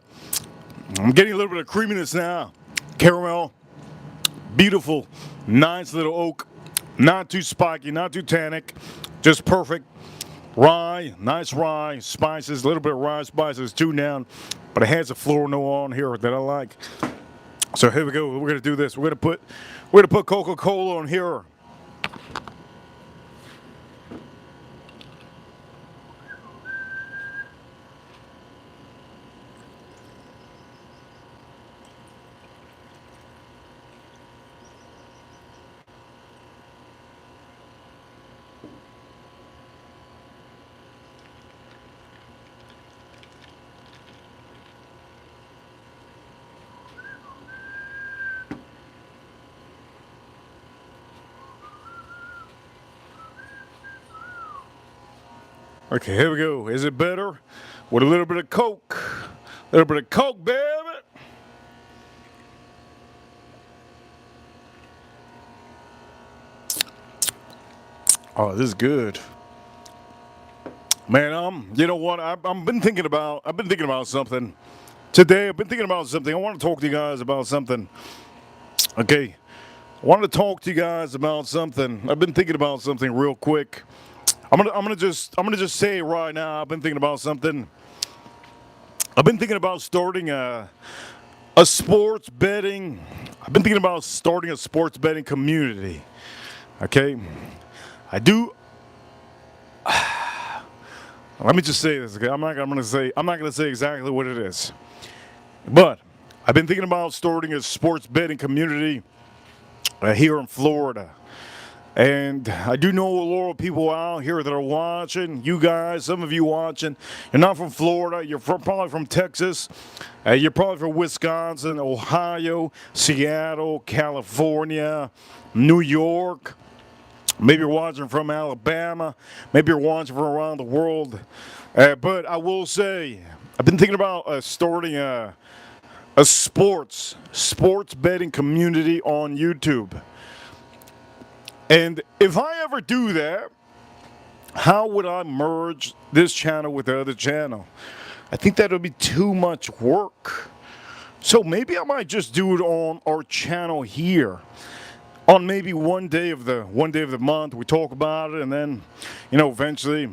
creaminess now. Caramel, beautiful, nice little oak, not too spiky, not too tannic, just perfect. Rye, nice rye, spices, a little bit of rye spices, too down, but it has a floral note on here that I like. So here we go. We're gonna do this. We're gonna put Coca-Cola on here. Okay, here we go. Is it better with a little bit of Coke? A little bit of Coke, baby. Oh, this is good. Man, you know what? I've been thinking about something today. I've been thinking about something. I want to talk to you guys about something. Okay, I wanted to talk to you guys about something. I've been thinking about something real quick. I'm gonna just say it right now. I've been thinking about something. I've been thinking about starting a sports betting. I've been thinking about starting a sports betting community. Okay, I do. Let me just say this. Okay, I'm not gonna say exactly what it is, but I've been thinking about starting a sports betting community here in Florida. And I do know a lot of people out here that are watching. You guys, some of you watching, you're not from Florida. You're probably from Texas. You're probably from Wisconsin, Ohio, Seattle, California, New York. Maybe you're watching from Alabama. Maybe you're watching from around the world. But I will say, I've been thinking about starting a sports betting community on YouTube. And if I ever do that, how would I merge this channel with the other channel? I think that would be too much work. So maybe I might just do it on our channel here. On maybe one day of the month, we talk about it, and then, eventually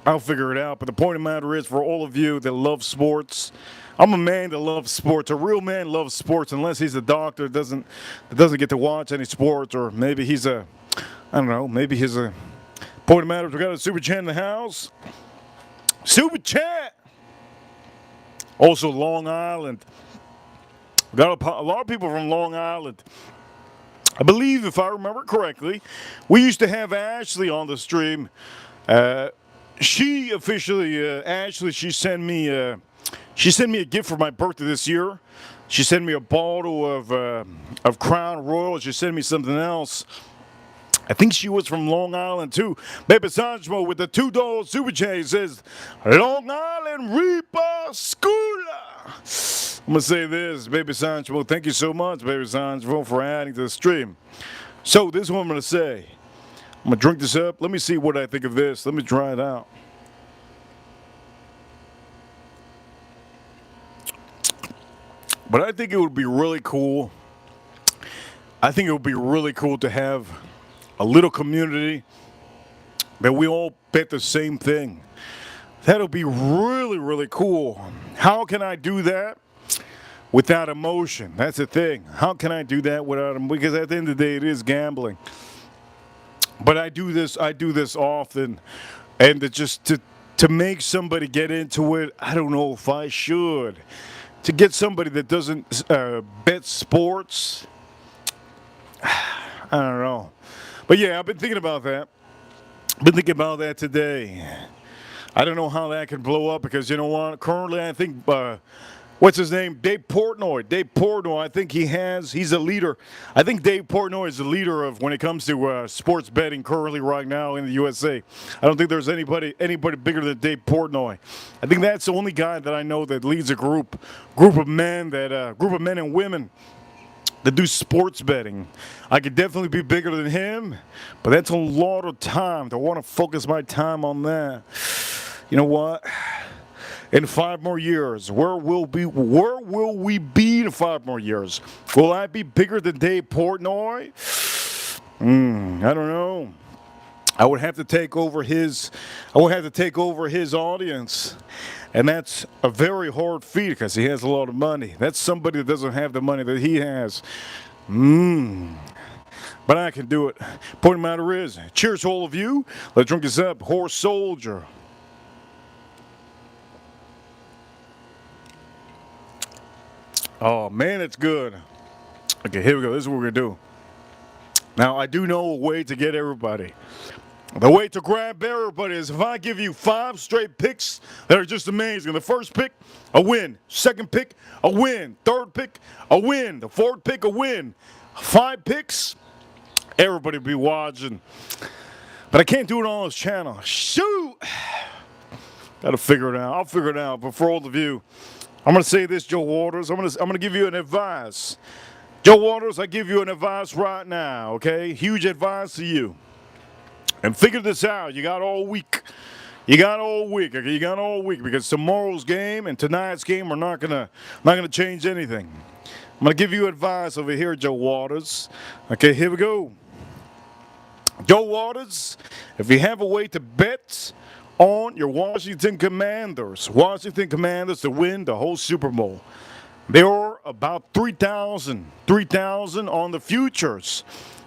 I'll figure it out. But the point of the matter is, for all of you that love sports, I'm a man that loves sports. A real man loves sports, unless he's a doctor that doesn't get to watch any sports, or maybe he's I don't know, maybe he's a. Point of the matter is, we got a super chat in the house. Super chat. Also, Long Island. We got a lot of people from Long Island. I believe, if I remember correctly, we used to have Ashley on the stream. She officially, Ashley, she sent me She sent me a gift for my birthday this year. She sent me a bottle of Crown Royal. She sent me something else. I think she was from Long Island too. Baby Sancho with the $2 super chat says, Long Island Reaper Schooler. I'm going to say this, Baby Sancho. Thank you so much, Baby Sancho, for adding to the stream. So this is what I'm going to say. I'm going to drink this up. Let me see what I think of this. Let me try it out. But I think it would be really cool. I think it would be really cool to have a little community that we all bet the same thing. That'll be really, really cool. How can I do that without emotion? That's the thing. How can I do that without emotion? Because at the end of the day, it is gambling. But I do this often, and to make somebody get into it, I don't know if I should. To get somebody that doesn't bet sports, I don't know. But yeah, I've been thinking about that. Been thinking about that today. I don't know how that can blow up because you know what? Currently, I think what's his name? Dave Portnoy. Dave Portnoy. I think he's a leader. I think Dave Portnoy is the leader of when it comes to sports betting currently right now in the USA. I don't think there's anybody bigger than Dave Portnoy. I think that's the only guy that I know that leads a group of men and women that do sports betting. I could definitely be bigger than him, but that's a lot of time to want to focus my time on that. You know what? In 5 more years, where will we be in 5 more years? Will I be bigger than Dave Portnoy? I don't know. I would have to take over his audience. And that's a very hard feat because he has a lot of money. That's somebody that doesn't have the money that he has. But I can do it. Point of the matter is, cheers to all of you. Let's drink this up. Horse Soldier. Oh, man, it's good. Okay, here we go. This is what we're going to do. Now, I do know a way to get everybody. The way to grab everybody is if I give you 5 straight picks that are just amazing. The first pick, a win. Second pick, a win. Third pick, a win. The fourth pick, a win. 5 picks, everybody be watching. But I can't do it on this channel. Shoot! Gotta figure it out. I'll figure it out. But for all of you, I'm gonna say this, Joe Waters. I'm gonna give you an advice. Joe Waters, I give you an advice right now, okay? Huge advice to you. And figure this out. You got all week. You got all week. Okay, you got all week because tomorrow's game and tonight's game are not gonna change anything. I'm gonna give you advice over here, Joe Waters. Okay, here we go. Joe Waters, if you have a way to bet on your Washington Commanders to win the whole Super Bowl, there are about 3,000 on the futures.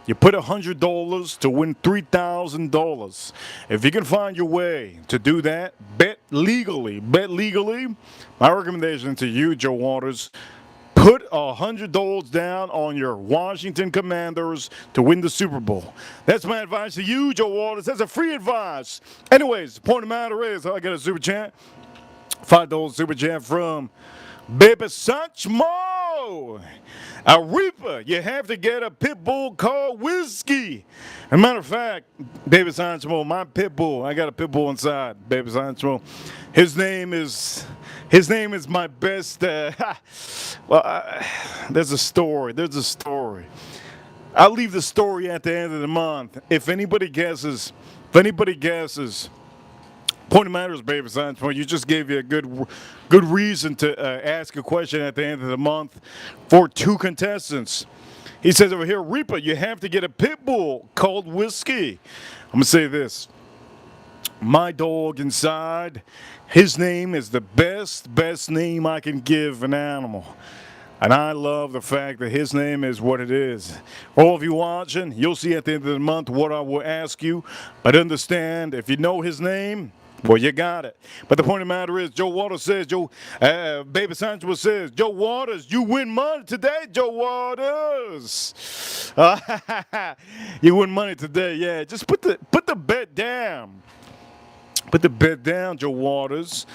You put $100 to win $3,000. If you can find your way to do that, bet legally. My recommendation to you, Joe Waters, put $100 down on your Washington Commanders to win the Super Bowl. That's my advice to you, Joe Waters. That's a free advice. Anyways, the point of the matter is, I got a super chat, $5 super chat from Baby Sancho. A Reaper, you have to get a pit bull called Whiskey. As a matter of fact, Baby Sancho, my pit bull, I got a pit bull inside, Baby Sancho. His name is my best, there's a story. I'll leave the story at the end of the month. If anybody guesses, point of the matter is, Baby Sancho, you just gave you a good reason to ask a question at the end of the month for 2 contestants. He says over here, Reaper, you have to get a pit bull called Whiskey. I'm going to say this. My dog inside, his name is the best name I can give an animal. And I love the fact that his name is what it is. All of you watching, you'll see at the end of the month what I will ask you. But understand, if you know his name, well, you got it. But the point of the matter is, Joe Waters says, Baby Sancho says, Joe Waters, you win money today, Joe Waters. You win money today, yeah. Just put the bet down. Put the bet down, Joe Waters.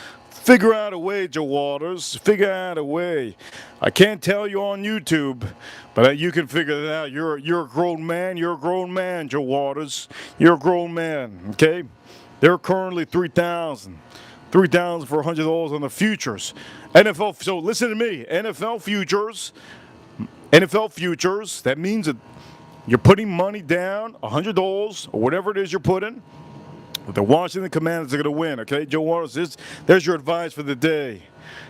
Figure out a way, Joe Waters. Figure out a way. I can't tell you on YouTube, but you can figure that out. You're a grown man. You're a grown man, Joe Waters. You're a grown man. Okay. They're currently 3,000. 3,000 for $100 on the futures. NFL. So listen to me. NFL futures. NFL futures. That means that you're putting money down, $100 or whatever it is you're putting. But the Washington Commanders are going to win, okay? Joe Waters, there's your advice for the day.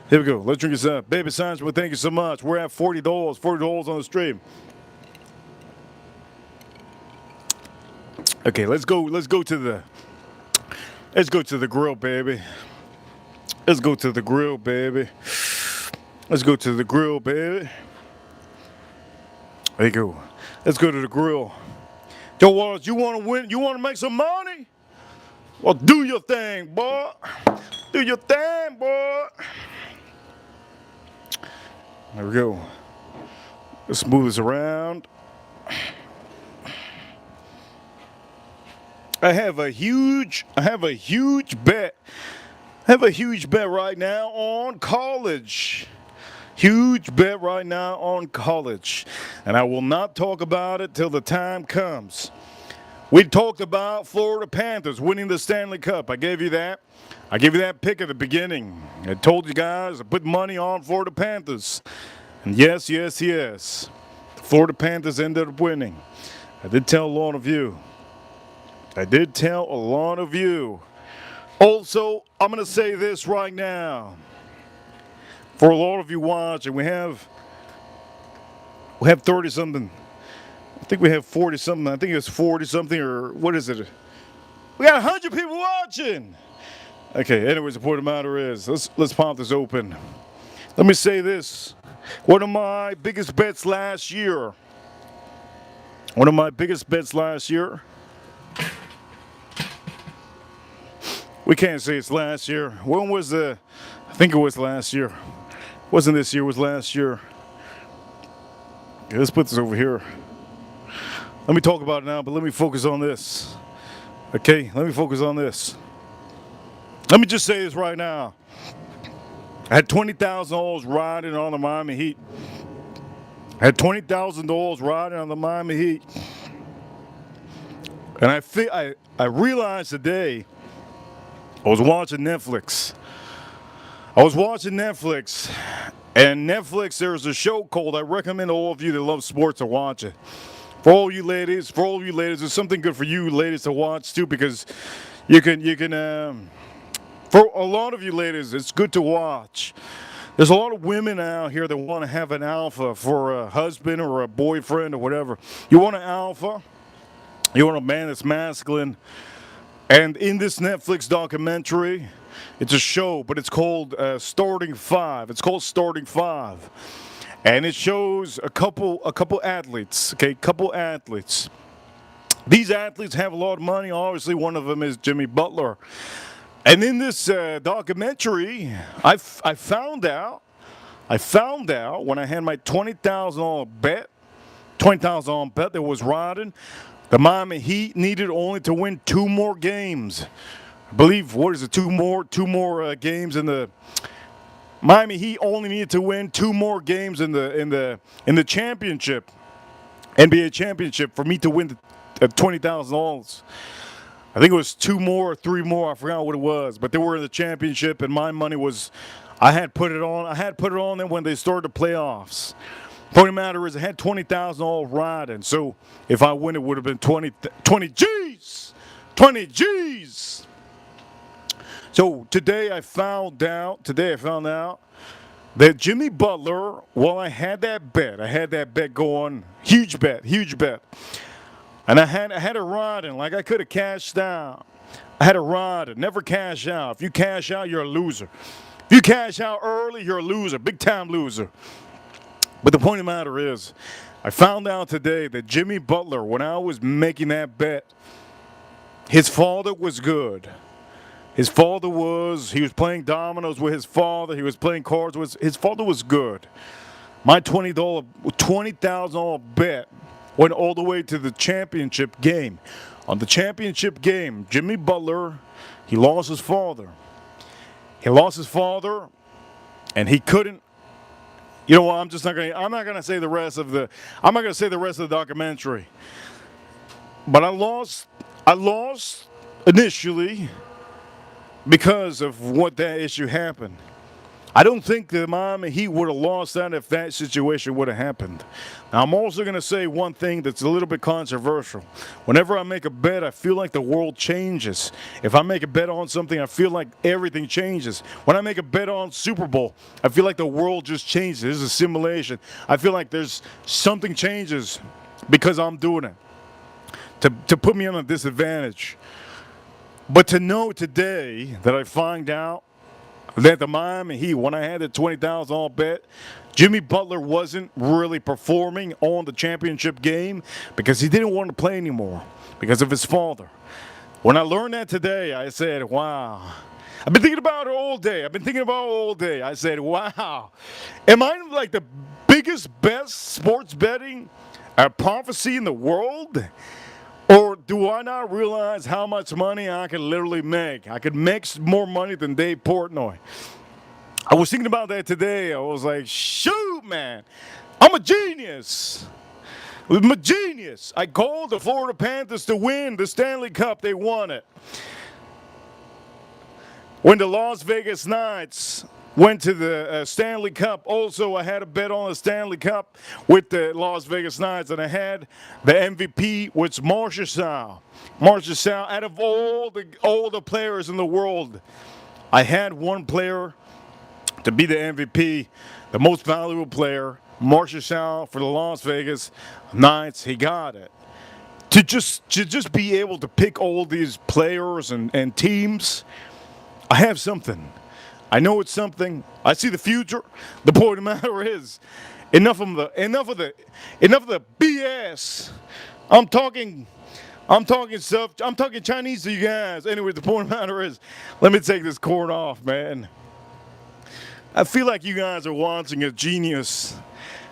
Here we go. Let's drink this up. Baby Science, well, thank you so much. We're at $40, $40 on the stream. Okay, let's go to the grill, baby. Let's go to the grill, baby. Let's go to the grill, baby. There you go. Let's go to the grill. Joe Waters, you want to win? You want to make some money? Well, do your thing, boy. Do your thing, boy. There we go. Let's move this around. I have a huge bet. I have a huge bet right now on college. Huge bet right now on college. And I will not talk about it till the time comes. We talked about Florida Panthers winning the Stanley Cup. I gave you that. I gave you that pick at the beginning. I told you guys to put money on Florida Panthers. And yes. The Florida Panthers ended up winning. I did tell a lot of you. Also, I'm going to say this right now. For a lot of you watching, we have 30-something. I think we have 40-something. I think it's 40-something, or what is it? We got 100 people watching. Okay, anyways, the point of the matter is, let's pop this open. Let me say this. One of my biggest bets last year. We can't say it's last year. When was I think it was last year. Wasn't this year, it was last year. Okay, let's put this over here. Let me talk about it now, but let me focus on this. Okay, let me focus on this. Let me just say this right now. I had $20,000 riding on the Miami Heat. And I realized today, I was watching Netflix. And Netflix, there's a show called, I recommend all of you that love sports to watch it. For all you ladies, there's something good for you ladies to watch too, because you can, for a lot of you ladies, it's good to watch. There's a lot of women out here that want to have an alpha for a husband or a boyfriend or whatever. You want an alpha, you want a man that's masculine. And in this Netflix documentary, it's a show, but it's called Starting Five. It's called Starting Five. And it shows a couple athletes, okay, couple athletes. These athletes have a lot of money. Obviously, one of them is Jimmy Butler. And in this documentary, I found out when I had my $20,000 bet that was riding, the Miami Heat needed only to win 2 more games. I believe, what is it, two more games in the Miami Heat only needed to win 2 more games in the championship, NBA championship, for me to win the $20,000. I think it was 2 more or 3 more. I forgot what it was, but they were in the championship, and my money was, I had put it on them when they started the playoffs. Point of the matter is, I had $20,000 riding, so if I win, it would have been 20 G's. 20 G's. So today I found out that Jimmy Butler, well, I had that bet going, huge bet. And I had a riding, like I could have cashed out. I had a riding, never cash out. If you cash out, you're a loser. If you cash out early, you're a loser, big time loser. But the point of the matter is, I found out today that Jimmy Butler, when I was making that bet, his father was good. He was playing dominoes with his father. He was playing cards with his father was good. My $20,000 bet went all the way to the championship game. On the championship game, Jimmy Butler, he lost his father. He lost his father, and he couldn't. You know what? I'm not gonna say the rest of the. I'm not gonna say the rest of the documentary. But I lost. I lost initially because of what that issue happened. I don't think the Miami Heat would have lost that if that situation would have happened. Now, I'm also going to say one thing that's a little bit controversial. Whenever I make a bet, I feel like the world changes. If I make a bet on something, I feel like everything changes. When I make a bet on Super Bowl, I feel like the world just changes. This is a simulation. I feel like there's something changes because I'm doing it to put me on a disadvantage. But to know today that I find out that the Miami Heat, when I had the $20,000 bet, Jimmy Butler wasn't really performing on the championship game because he didn't want to play anymore because of his father. When I learned that today, I said, wow. I've been thinking about it all day. I said, wow. Am I like the biggest, best sports betting prophecy in the world? Or do I not realize how much money I could literally make? I could make more money than Dave Portnoy. I was thinking about that today. I was like, shoot, man, I'm a genius. I'm a genius. I called the Florida Panthers to win the Stanley Cup. They won it. When the Las Vegas Knights went to the Stanley Cup. Also, I had a bet on the Stanley Cup with the Las Vegas Knights, and I had the MVP, which Marshall Sal. Marshall Sal, out of all the players in the world, I had one player to be the MVP, the most valuable player, Marshall Sal for the Las Vegas Knights. He got it. To just be able to pick all these players and teams, I have something. I know it's something. I see the future. The point of the matter is, enough of the BS. I'm talking stuff. I'm talking Chinese to you guys. Anyway, the point of the matter is, let me take this cord off, man. I feel like you guys are watching a genius.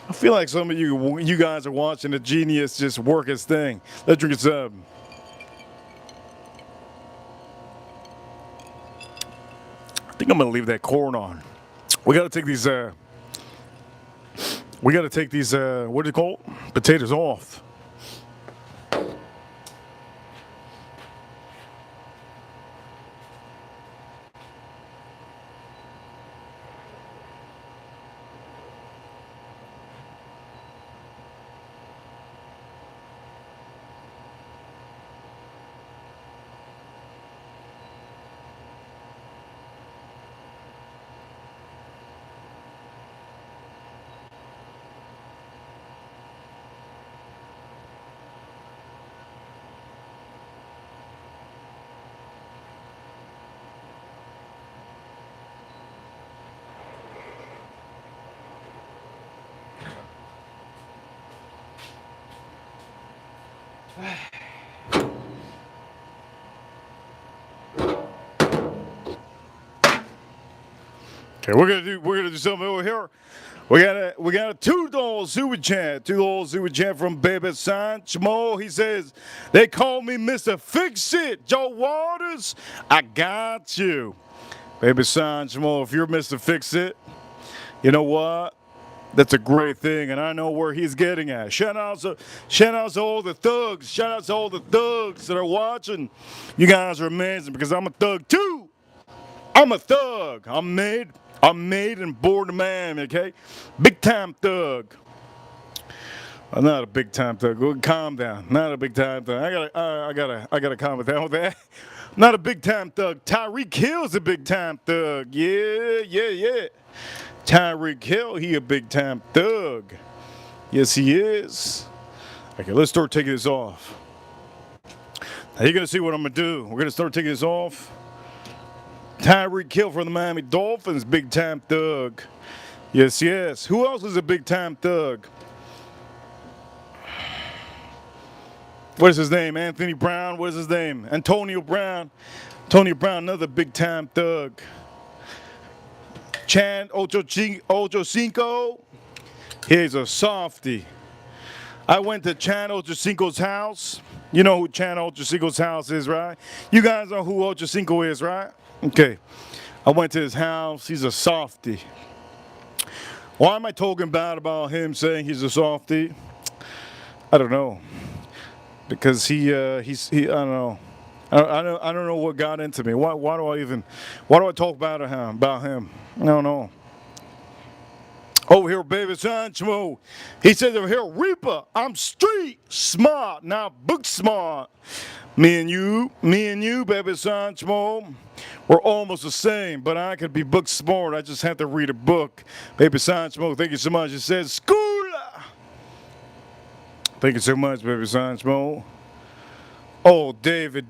I feel like some of you guys are watching a genius just work his thing. Let's drink some. I think I'm gonna leave that corn on. We gotta take these what do you call it? Potatoes off. Okay, we're gonna do something over here. We got a $2 super chat. $2 super chat from Baby Sanchmo. He says, they call me Mr. Fix It, Joe Waters. I got you. Baby Sanchmo, if you're Mr. Fix It, you know what? That's a great thing, and I know where he's getting at. Shout out to all the thugs. Shout out to all the thugs that are watching. You guys are amazing because I'm a thug too. I'm a thug. I'm made and born a man, okay? Big time thug. I'm not a big time thug. Go calm down. Not a big time thug. I gotta calm down with that. Not a big time thug. Tyreek Hill's a big time thug. Yeah. Tyreek Hill, he a big time thug. Yes, he is. Okay, let's start taking this off. Now you're gonna see what I'm gonna do. We're gonna start taking this off. Tyreek Hill from the Miami Dolphins, big time thug. Yes. Who else is a big time thug? What is his name? Anthony Brown. What is his name? Antonio Brown. Antonio Brown, another big time thug. Chan Ochocinco. He's a softie. I went to Chan Ochocinco's house. You know who Chan Ochocinco's house is, right? You guys know who Ochocinco is, right? Okay. I went to his house. He's a softie. Why am I talking bad about him saying he's a softie? I don't know. Because he I don't know. I don't know what got into me. Why do I talk bad about him? I don't know. Over here, baby Sancho. He says over here, Reaper, I'm street smart, not book smart. Me and you, baby Sancho, we're almost the same, but I could be book smart. I just have to read a book. Baby Sancho, thank you so much. It says, school. Thank you so much, baby Sancho. Oh, David.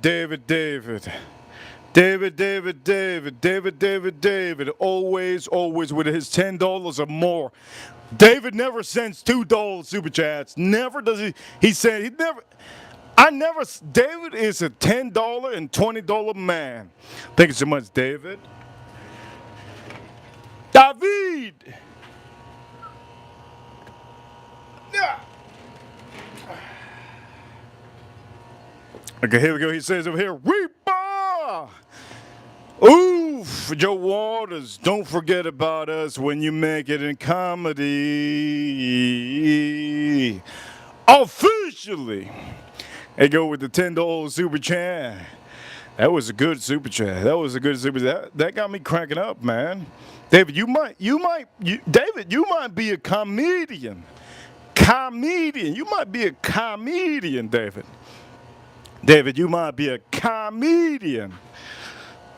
Always with his $10 or more. David never sends $2 super chats. Never does he. He said he never. David is a $10 and $20 man. Thank you so much, David. David. Yeah. Okay, here we go. He says over here, Reaper! Oof, Joe Waters, don't forget about us when you make it in comedy. Officially. Hey, go with the $10 super chat. That was a good super chat. That got me cracking up, man. David, you might be a comedian. You might be a comedian, David. David, you might be a comedian.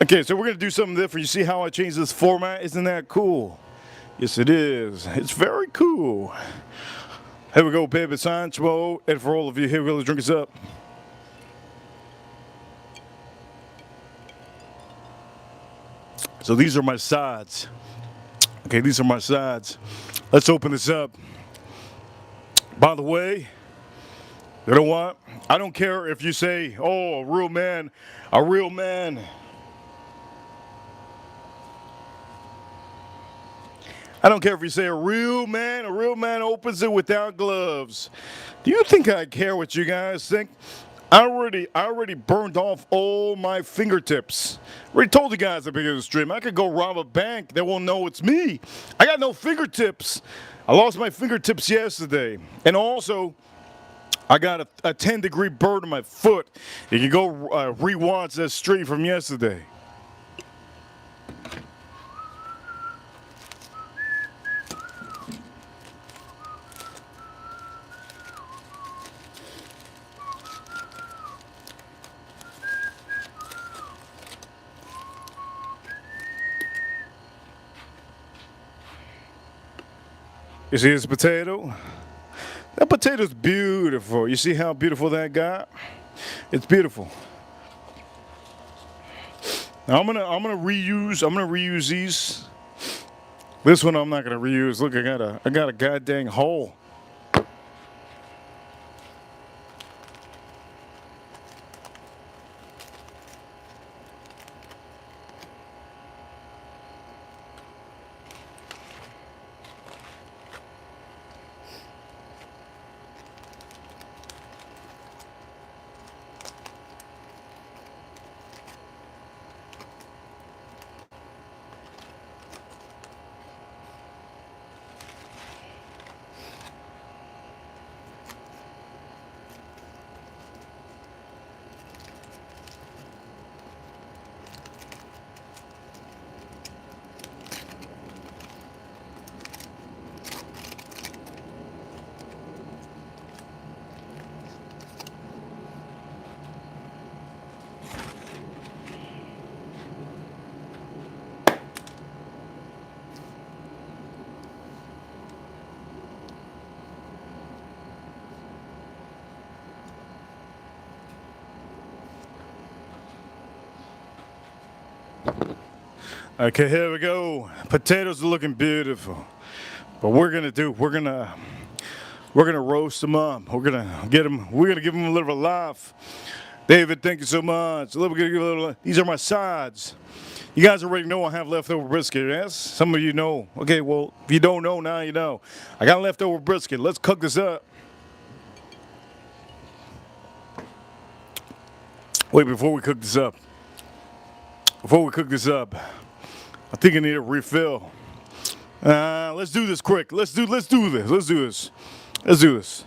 Okay, so we're going to do something different. You see how I changed this format? Isn't that cool? Yes, it is. It's very cool. Here we go, baby Sancho. And for all of you, here we go. Let's drink us up. So these are my sides. Okay, these are my sides. Let's open this up. By the way, you know what? I don't care if you say, oh, a real man. I don't care if you say a real man opens it without gloves. Do you think I care what you guys think? I already burned off all my fingertips. Already told you guys at the beginning of the stream, I could go rob a bank. They won't know it's me. I got no fingertips. I lost my fingertips yesterday. And also, I got a 10-degree burn on my foot. You can go rewatch that stream from yesterday. You see this potato? That potato's beautiful. You see how beautiful that got? It's beautiful. Now I'm gonna reuse these. This one I'm not gonna reuse. Look, I got a goddamn hole. Okay, here we go. Potatoes are looking beautiful. But we're gonna roast them up. We're gonna give them a little laugh. David, thank you so much. These are my sides. You guys already know I have leftover brisket, yes? Some of you know. Okay, well, if you don't know, now you know. I got leftover brisket. Let's cook this up. Wait, before we cook this up, I think I need a refill. Let's do this quick. Let's do this. Let's do this.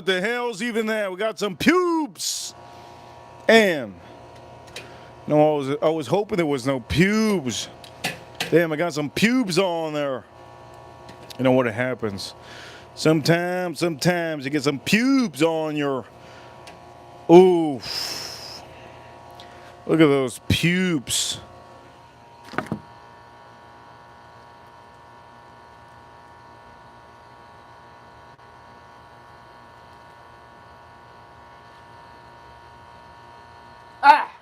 what the hell's even that? We got some pubes. And no, I was hoping there was no pubes. Damn, I got some pubes on there. You know what happens? Sometimes you get some pubes on your. Ooh. Look at those pubes. Ah!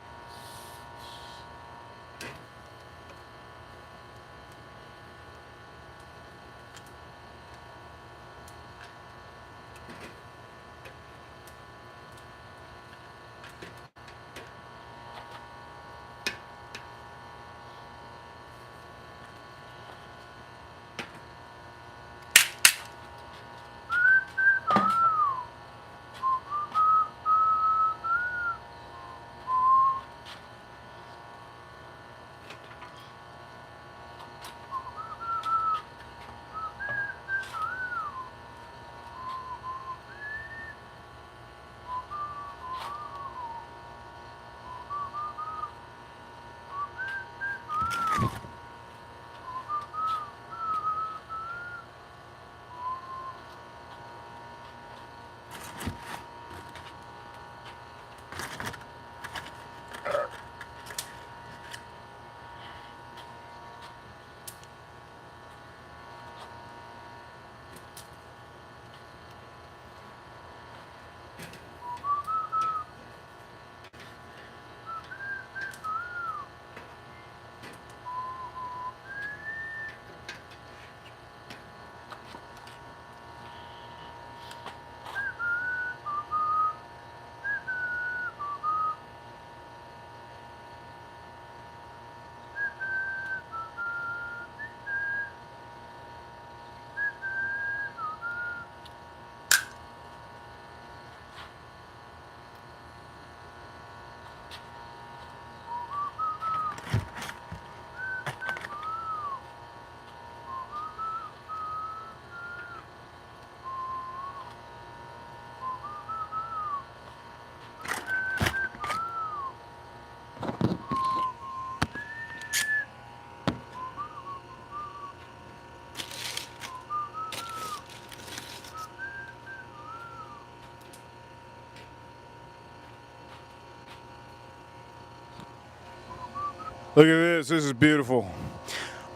Look at this. This is beautiful.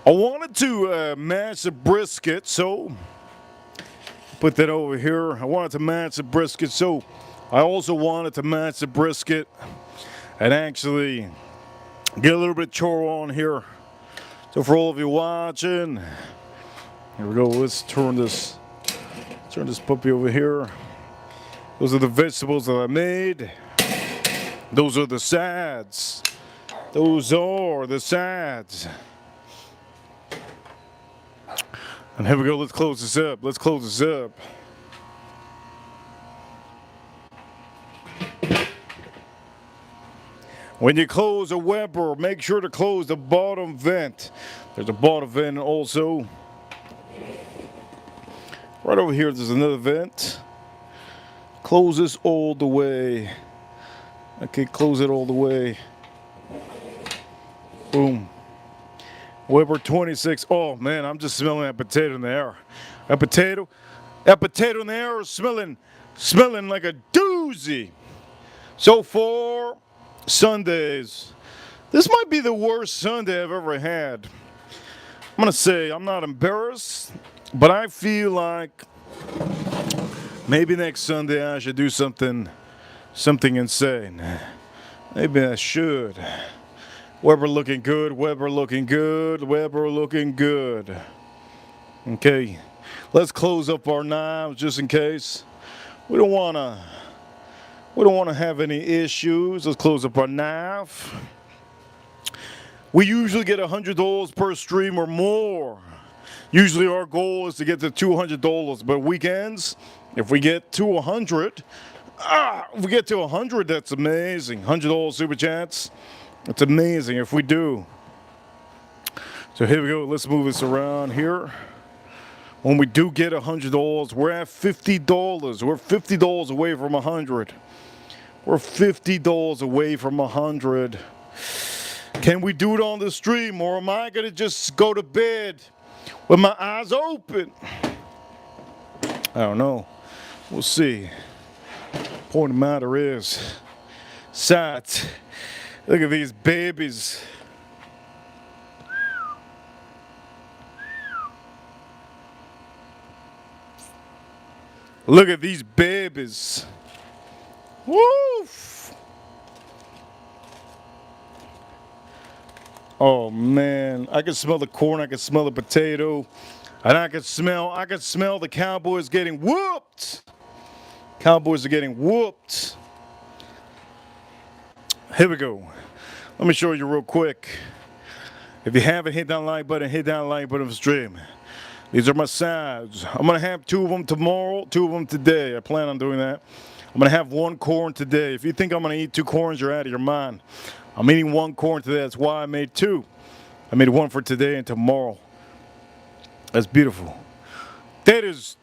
I wanted to match the brisket, so put that over here. I wanted to match the brisket, so I also wanted to match the brisket and actually get a little bit of choro on here. So for all of you watching, here we go. Let's turn this puppy over here. Those are the vegetables that I made. Those are the sides. Those are the sides. And here we go. Let's close this up. Let's close this up. When you close a Weber, make sure to close the bottom vent. There's a bottom vent also. Right over here, there's another vent. Close this all the way. Okay, close it all the way. Boom. Weber 26. Oh man, I'm just smelling that potato in the air. That potato in the air is smelling like a doozy. So for Sundays, this might be the worst Sunday I've ever had. I'm gonna say I'm not embarrassed, but I feel like maybe next Sunday I should do something insane. Maybe I should. Weber looking good, Weber looking good, Weber looking good. Okay, let's close up our knives just in case. We don't wanna have any issues. Let's close up our knife. We usually get $100 per stream or more. Usually our goal is to get to $200, but weekends, if we get to 100, if we get to 100, that's amazing. $100 super chats. It's amazing if we do. So here we go. Let's move this around here. when we do get $100, we're at $50. We're $50 away from 100. We're $50 away from 100. Can we do it on the stream, or am I gonna just go to bed with my eyes open? I don't know. We'll see. Point of the matter is, sight. Look at these babies. Look at these babies. Woof. Oh man, I can smell the corn, I can smell the potato, and I can smell the Cowboys getting whooped. Cowboys are getting whooped. Here we go. Let me show you real quick. If you haven't hit that like button, hit that like button for stream. These are my sides. I'm gonna have 2 of them tomorrow, 2 of them today. I plan on doing that. I'm gonna have 1 corn today. If you think I'm gonna eat 2 corns, you're out of your mind. I'm eating 1 corn today. That's why I made 2. I made 1 for today and tomorrow. That's beautiful. That is,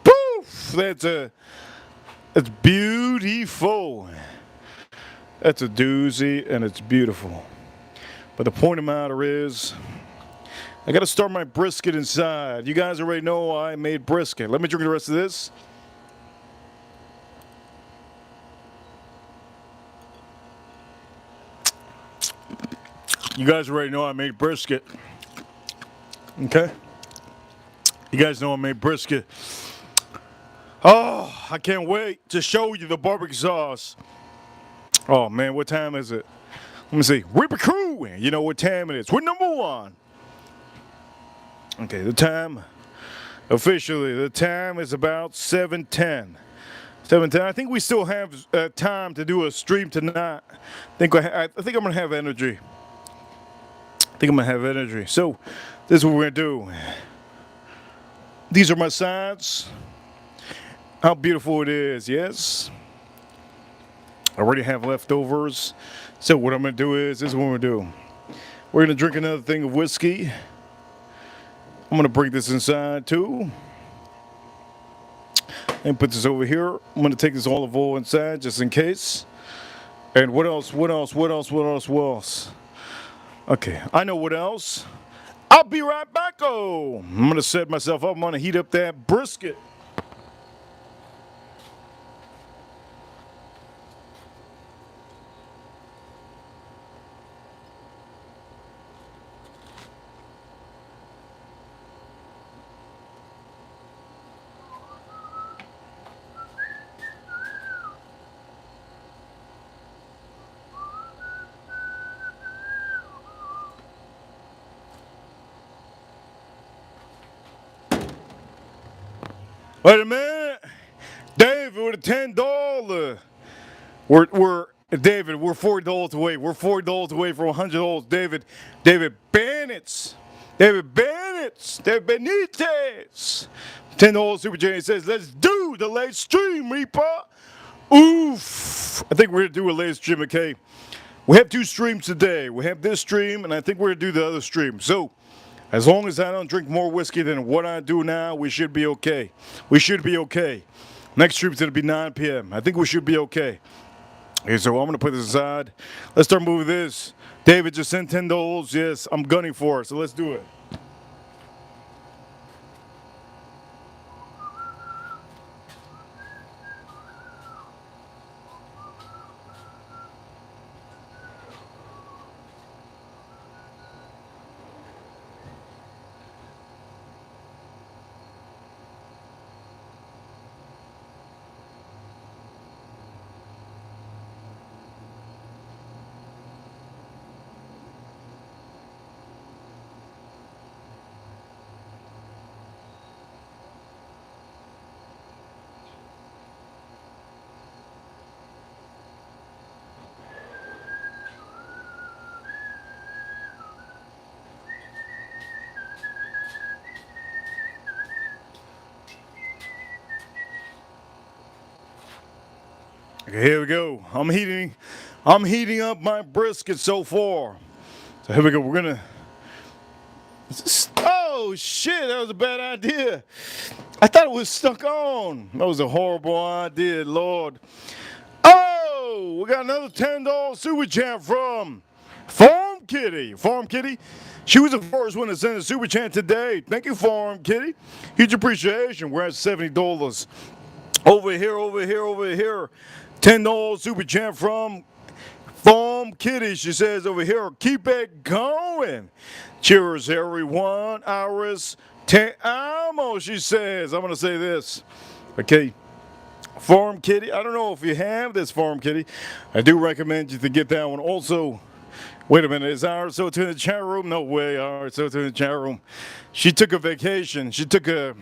poof! That's beautiful. That's a doozy and it's beautiful. But the point of the matter is, I gotta start my brisket inside. You guys already know I made brisket. Let me drink the rest of this. You guys already know I made brisket. Okay? You guys know I made brisket. Oh, I can't wait to show you the barbecue sauce. Oh man, what time is it? Let me see. BBQ. You know what time it is. We're number 1. Okay, the time, officially, the time is about 7:10. 7:10. I think we still have time to do a stream tonight. I think I'm gonna have energy. So, this is what we're gonna do. These are my sides. How beautiful it is, yes? I already have leftovers. So what I'm gonna do is, this is what we're gonna do. We're gonna drink another thing of whiskey. I'm gonna bring this inside too. And put this over here. I'm gonna take this olive oil inside just in case. And what else? Okay, I know what else. I'll be right back. Oh, I'm gonna set myself up. I'm gonna heat up that brisket. Wait a minute, David, with a $10. We're David. We're $40 away. We're $40 away from $100. David Benitez, David Benitez. $10 Super J says, "Let's do the late stream, Reaper." Oof! I think we're gonna do a late stream. Okay, we have 2 streams today. We have this stream, and I think we're gonna do the other stream. So, as long as I don't drink more whiskey than what I do now, we should be okay. Next stream's gonna be 9 p.m. I think we should be okay. Okay, so I'm gonna put this aside. Let's start moving this. David just sent $10. Yes, I'm gunning for it, so let's do it. Okay, here we go. I'm heating up my brisket so far. So here we go. We're gonna. Oh, Oh, shit, that was a bad idea. I thought it was stuck on. That was a horrible idea, Lord. Oh, we got another $10 super chat from Farm Kitty. Farm Kitty, she was the first one to send a super chat today. Thank you, Farm Kitty. Huge appreciation. We're at $70. Over here. $10 super chat from Farm Kitty. She says over here, keep it going. Cheers, everyone. Iris te amo, she says. I'm going to say this. Okay. Farm Kitty, I don't know if you have this, Farm Kitty. I do recommend you to get that one. Also, wait a minute, is our Soto in the chat room? No way, our Soto in the chat room. She took a vacation. She took a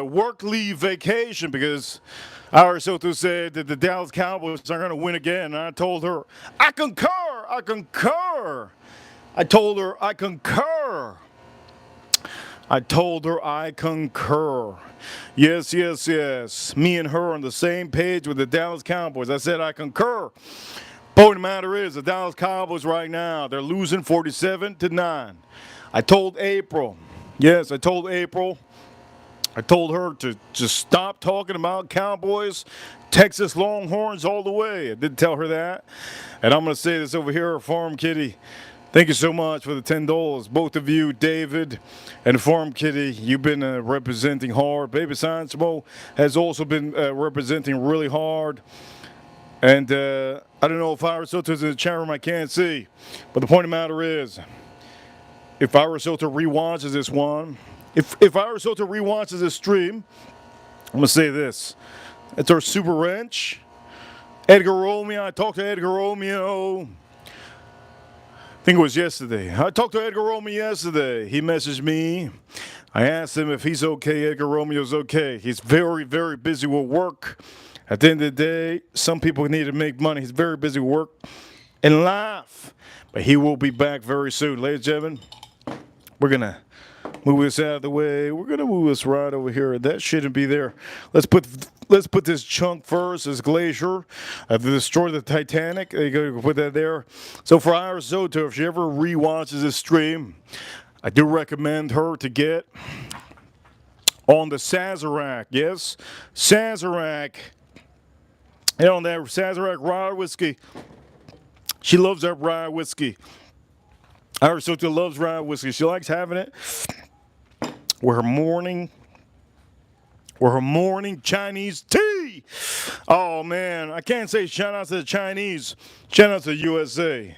work leave vacation because our Soto said that the Dallas Cowboys are going to win again. And I told her, I concur. I told her, I concur. Yes. Me and her on the same page with the Dallas Cowboys. I said I concur. Point of the matter is, the Dallas Cowboys right now, they're losing 47-9. I told April. I told her to just stop talking about Cowboys, Texas Longhorns all the way. I did tell her that. And I'm going to say this over here, Farm Kitty. Thank you so much for the $10. Both of you, David and Farm Kitty, you've been representing hard. Baby Science Mo has also been representing really hard. And I don't know if Ira Soto's in the chat room, I can't see. But the point of the matter is, if Ira Soto rewatches this one, if Ira Soto rewatches this stream, I'm going to say this. It's our Super Wrench. Edgar Romeo, I talked to Edgar Romeo. I think it was yesterday. I talked to Edgar Romeo yesterday. He messaged me. I asked him if he's okay. Edgar Romeo's okay. He's very, very busy with work. At the end of the day, some people need to make money. He's very busy with work and life. But he will be back very soon. Ladies and gentlemen, we're going to move this out of the way. We're going to move this right over here. That shouldn't be there. Let's put this chunk first, this glacier, to destroy the Titanic. You got to put that there. So for Ira Soto, if she ever rewatches this stream, I do recommend her to get on the Sazerac. Yes, Sazerac. And on that Sazerac rye whiskey. She loves that rye whiskey. Ira Soto loves rye whiskey. She likes having it with her morning Chinese tea. Oh, man. I can't say shout out to the Chinese. Shout out to the USA.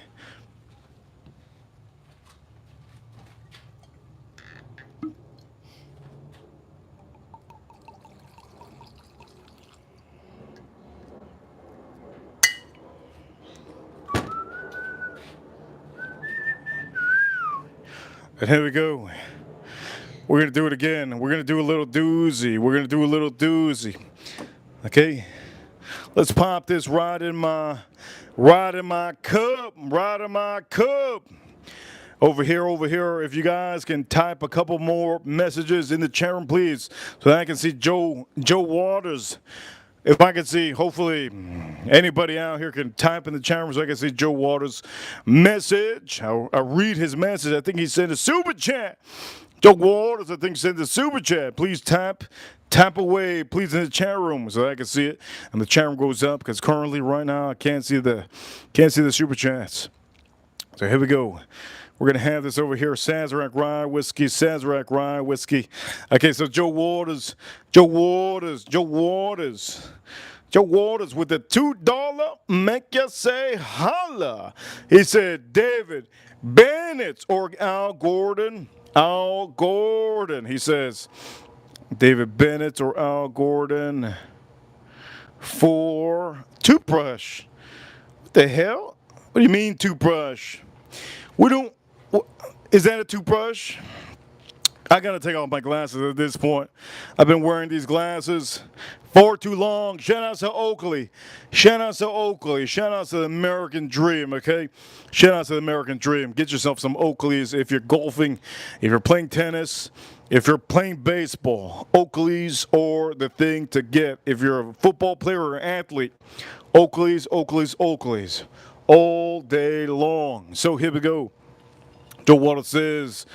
And here we go. We're going to do it again. We're going to do a little doozy. Okay? Let's pop this right in my cup. Over here. If you guys can type a couple more messages in the chat room, please, so that I can see Joe Waters. If I can see, hopefully, anybody out here can type in the chat room so I can see Joe Waters' message. I'll read his message. I think he sent a super chat. Joe Waters, I think, sent a super chat. Please tap away, please, in the chat room so I can see it. And the chat room goes up because currently, right now, I can't see the super chats. So here we go. We're going to have this over here, Sazerac Rye Whiskey. Okay, so Joe Waters with the $2 make you say holla. He said, David Bennett or Al Gordon. He says, David Bennett or Al Gordon for toothbrush. What the hell? What do you mean toothbrush? Is that a toothbrush? I gotta take off my glasses at this point. I've been wearing these glasses for too long. Shout out to Oakley. Shout out to the American Dream, okay? Shout out to the American Dream. Get yourself some Oakleys if you're golfing, if you're playing tennis, if you're playing baseball. Oakleys are the thing to get. If you're a football player or an athlete, Oakleys. All day long. So here we go. Joe Waters says,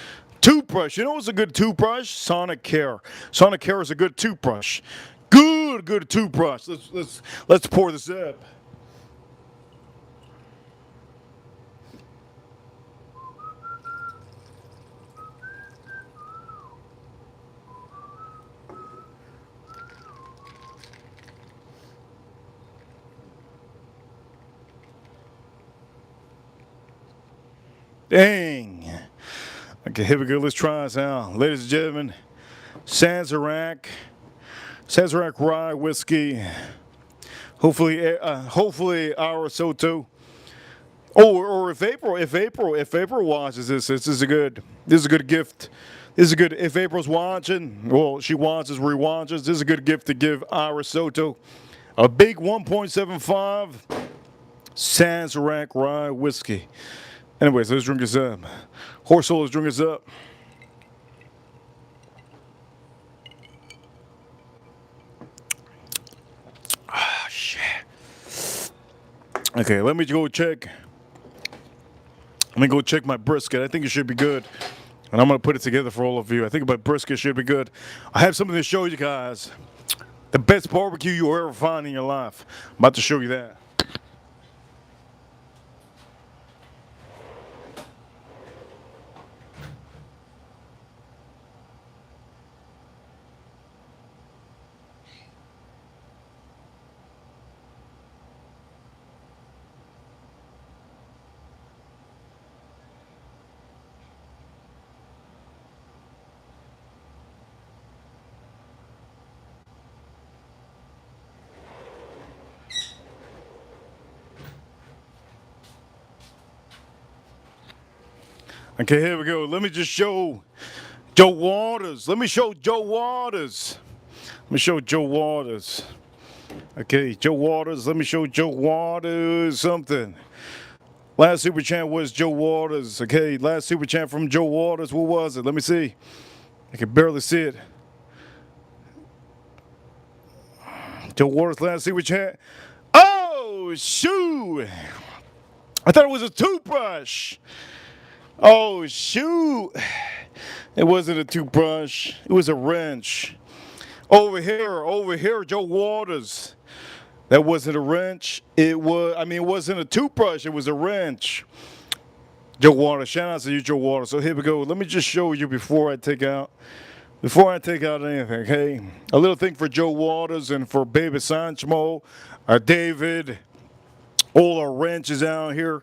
Toothbrush. You know what's a good toothbrush? Sonic Care. Sonic Care is a good toothbrush. Good toothbrush. Let's pour this up. Dang. Okay, here we go. Let's try this out. Ladies and gentlemen, Sazerac rye whiskey. Hopefully our Soto. Oh, or if April watches this is a good gift. This is a good, if April's watching, well, she watches, re-watches, this is a good gift to give Ira Soto. A big 1.75 Sazerac rye whiskey. Anyways, let's drink this up. Horse Soul, let's drink this up. Ah, shit. Okay, let me go check. Let me go check my brisket. I think it should be good. And I'm going to put it together for all of you. I think my brisket should be good. I have something to show you guys. The best barbecue you'll ever find in your life. I'm about to show you that. Okay, here we go. Let me just show Joe Waters. Let me show Joe Waters. Let me show Joe Waters. Okay, Joe Waters. Let me show Joe Waters something. Last Super Champ was Joe Waters. Okay, last Super Champ from Joe Waters. What was it? Let me see. I can barely see it. Joe Waters, last Super Champ. Oh, shoot. I thought it was a toothbrush. Oh, shoot. It wasn't a toothbrush. It was a wrench. Over here, Joe Waters. That wasn't a wrench. It wasn't a toothbrush. It was a wrench. Joe Waters. Shout out to you, Joe Waters. So here we go. Let me just show you before I take out anything, okay? A little thing for Joe Waters and for Baby Sanchmo, David, all our wrenches out here.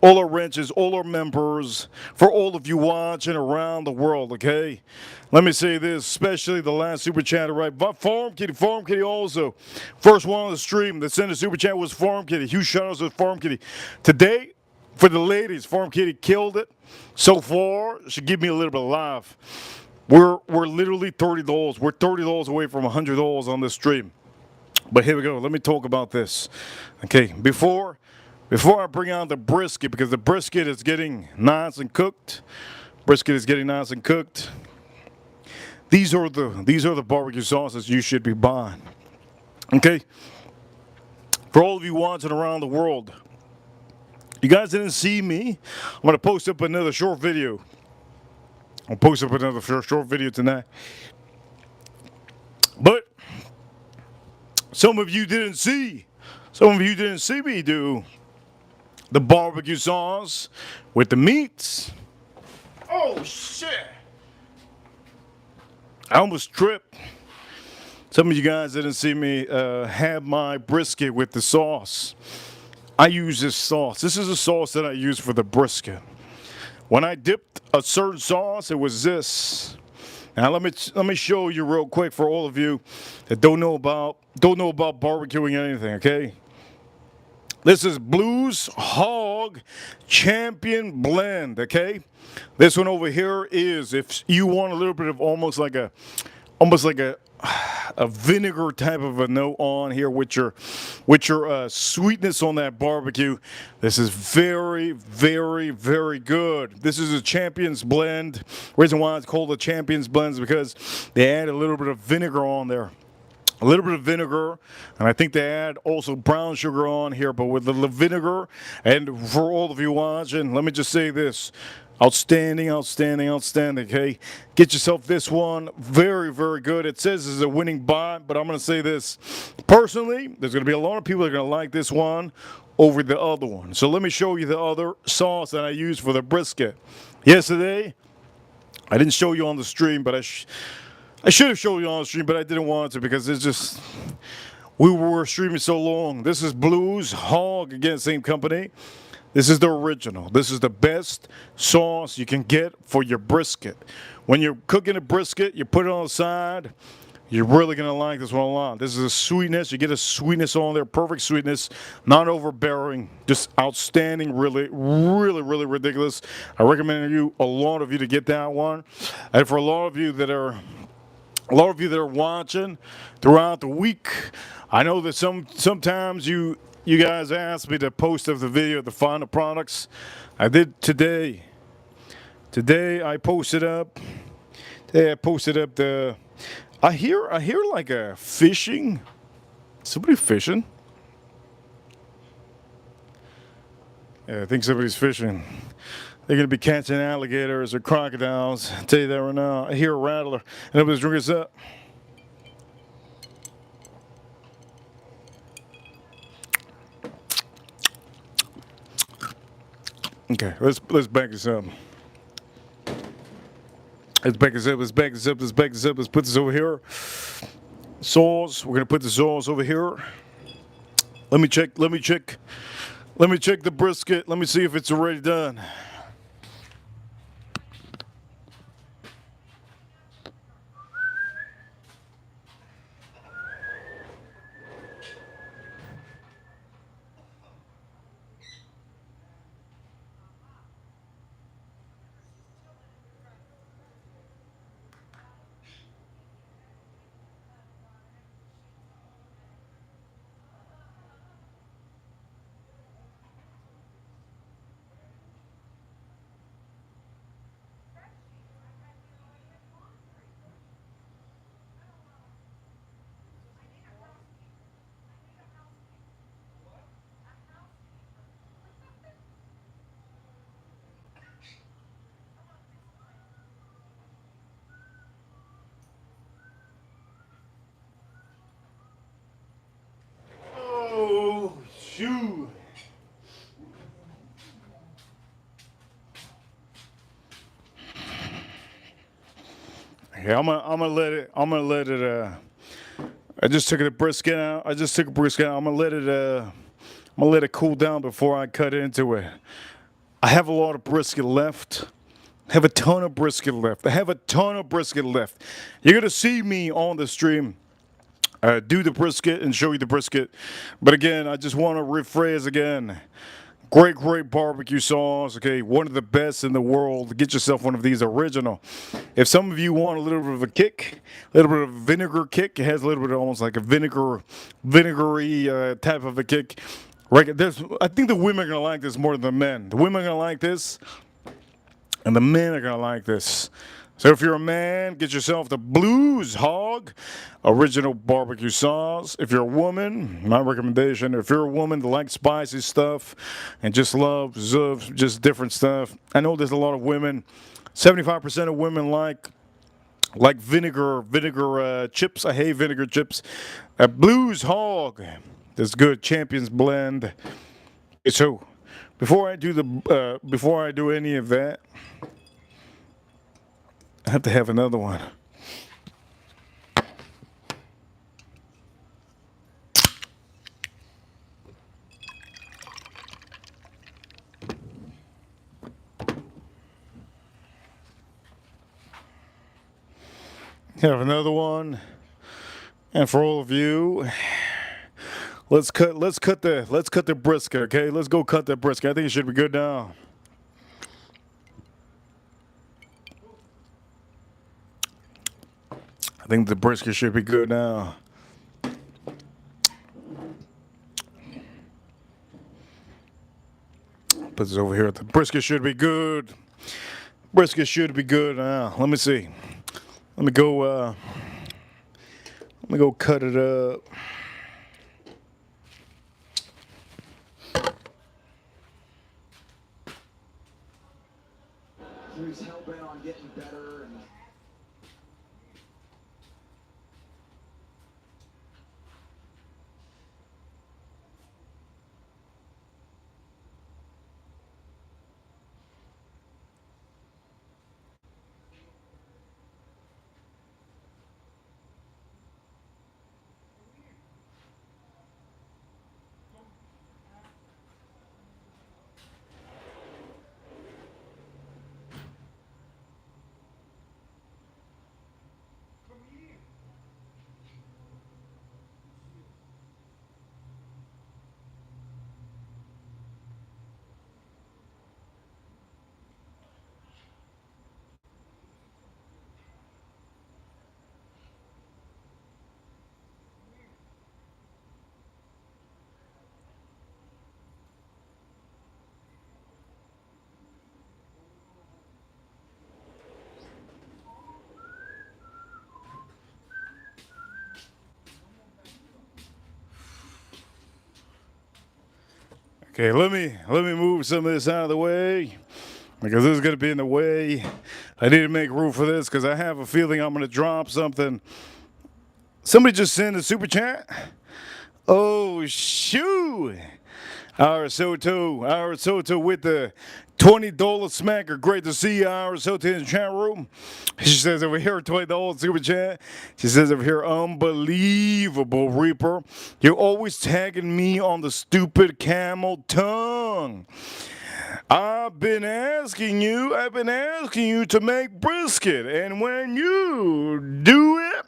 All our wrenches, all our members, for all of you watching around the world, okay? Let me say this, especially the last Super Chat, right? Farm Kitty also. First one on the stream that sent a Super Chat was Farm Kitty. Huge shout outs to Farm Kitty. Today, for the ladies, Farm Kitty killed it. So far, she give me a little bit of laugh. We're literally $30. We're $30 away from $100 on this stream. But here we go. Let me talk about this. Okay, before I bring out the brisket, because the brisket is getting nice and cooked. These are the barbecue sauces you should be buying. Okay? For all of you watching around the world, you guys didn't see me. I'm going to post up another short video. I'll post up another short video tonight. But some of you didn't see me do the barbecue sauce with the meats. Oh, shit. I almost tripped. Some of you guys didn't see me have my brisket with the sauce. I use this sauce. This is a sauce that I use for the brisket. When I dipped a certain sauce, it was this. Now let me show you real quick for all of you that don't know about barbecuing anything, okay? This is Blues Hog Champion Blend, okay? This one over here is, if you want a little bit of almost like a vinegar type of a note on here with your sweetness on that barbecue. This is very, very, very good. This is a Champion's Blend. Reason why it's called a Champion's Blend is because they add a little bit of vinegar on there. a little bit of vinegar, and I think they add also brown sugar on here, but with the vinegar, and for all of you watching, let me just say this. Outstanding, outstanding, outstanding, okay? Get yourself this one. Very, very good. It says it's a winning bot, but I'm going to say this. Personally, there's going to be a lot of people that are going to like this one over the other one. So let me show you the other sauce that I use for the brisket. Yesterday, I didn't show you on the stream, but I should have shown you on the stream, but I didn't want to because it's just, we were streaming so long. This is Blues Hog, again, same company. This is the original. This is the best sauce you can get for your brisket. When you're cooking a brisket, you put it on the side. You're really going to like this one a lot. This is a sweetness. You get a sweetness on there, perfect sweetness, not overbearing, just outstanding, really, really, really ridiculous. I recommend a lot of you to get that one. And for a lot of you that are watching throughout the week, I know that sometimes you guys asked me to post of the video of the final products. I did today. Today I posted up. Today I posted up the. I hear like a fishing. Somebody fishing. Yeah, I think somebody's fishing. They're gonna be catching alligators or crocodiles. I'll tell you that right now. I hear a rattler, and everybody's drinking us up. Okay, let's back this up. Let's back this up. Let's back this up. Let's back this up. Let's put this over here. Sauce. We're gonna put the sauce over here. Let me check. Let me check the brisket. Let me see if it's already done. Oh, shoot. Yeah, I'm gonna let it. I just took the brisket out. I'm gonna let it cool down before I cut into it. I have a lot of brisket left. I have a ton of brisket left. You're gonna see me on the stream. Do the brisket and show you the brisket. But again, I just want to rephrase again. Great, great barbecue sauce. Okay, one of the best in the world. Get yourself one of these original. If some of you want a little bit of a kick, a little bit of vinegar kick, it has a little bit of almost like a vinegary type of a kick. Right? I think the women are gonna like this more than the men. The women are gonna like this, and the men are gonna like this. So if you're a man, get yourself the Blues Hog original barbecue sauce. If you're a woman, my recommendation, if you're a woman that likes spicy stuff and just loves just different stuff, I know there's a lot of women, 75% of women like vinegar chips. I hate vinegar chips. Blues Hog, that's good, Champions Blend. So before I do any of that, I have to have another one. Have another one. And for all of you, let's cut the brisket, okay? Let's go cut the brisket. I think it should be good now. I think the brisket should be good now. Put this over here. The brisket should be good. Brisket should be good now. Let me see. Let me me go cut it up. He was hell bent on getting better and Okay, let me move some of this out of the way because this is gonna be in the way. I need to make room for this because I have a feeling I'm gonna drop something. Somebody just sent a super chat. Oh shoot! Our Soto with the $20 smacker. Great to see you, our Soto in the chat room. She says over here, $20 super chat. She says over here, unbelievable, Reaper. You're always tagging me on the stupid camel tongue. I've been asking you to make brisket, and when you do it,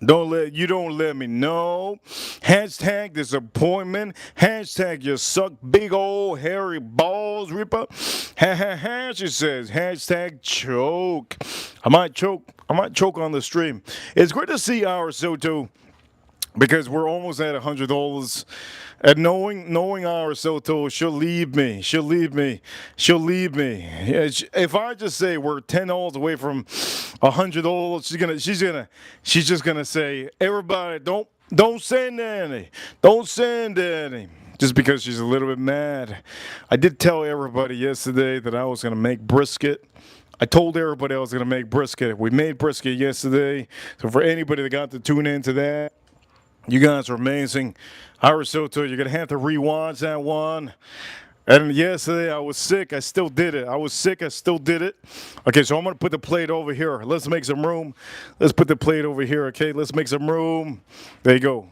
don't let me know. Hashtag disappointment. Hashtag you suck big old hairy balls, Ripper. Ha ha ha. She says hashtag choke. I might choke on the stream. It's great to see our Soto because we're almost at $100. And knowing our Soto, she'll leave me. She'll leave me. Yeah, if I just say we're $10 away from $100, she's just gonna say, everybody, don't send any, don't send any. Just because she's a little bit mad. I did tell everybody yesterday that I was gonna make brisket. I told everybody I was gonna make brisket. We made brisket yesterday. So for anybody that got to tune into that, you guys are amazing. Soto, you're going to have to rewatch that one. And yesterday I was sick. I still did it. I was sick. I still did it. Okay, so I'm going to put the plate over here. Let's make some room. Let's put the plate over here, okay? Let's make some room. There you go.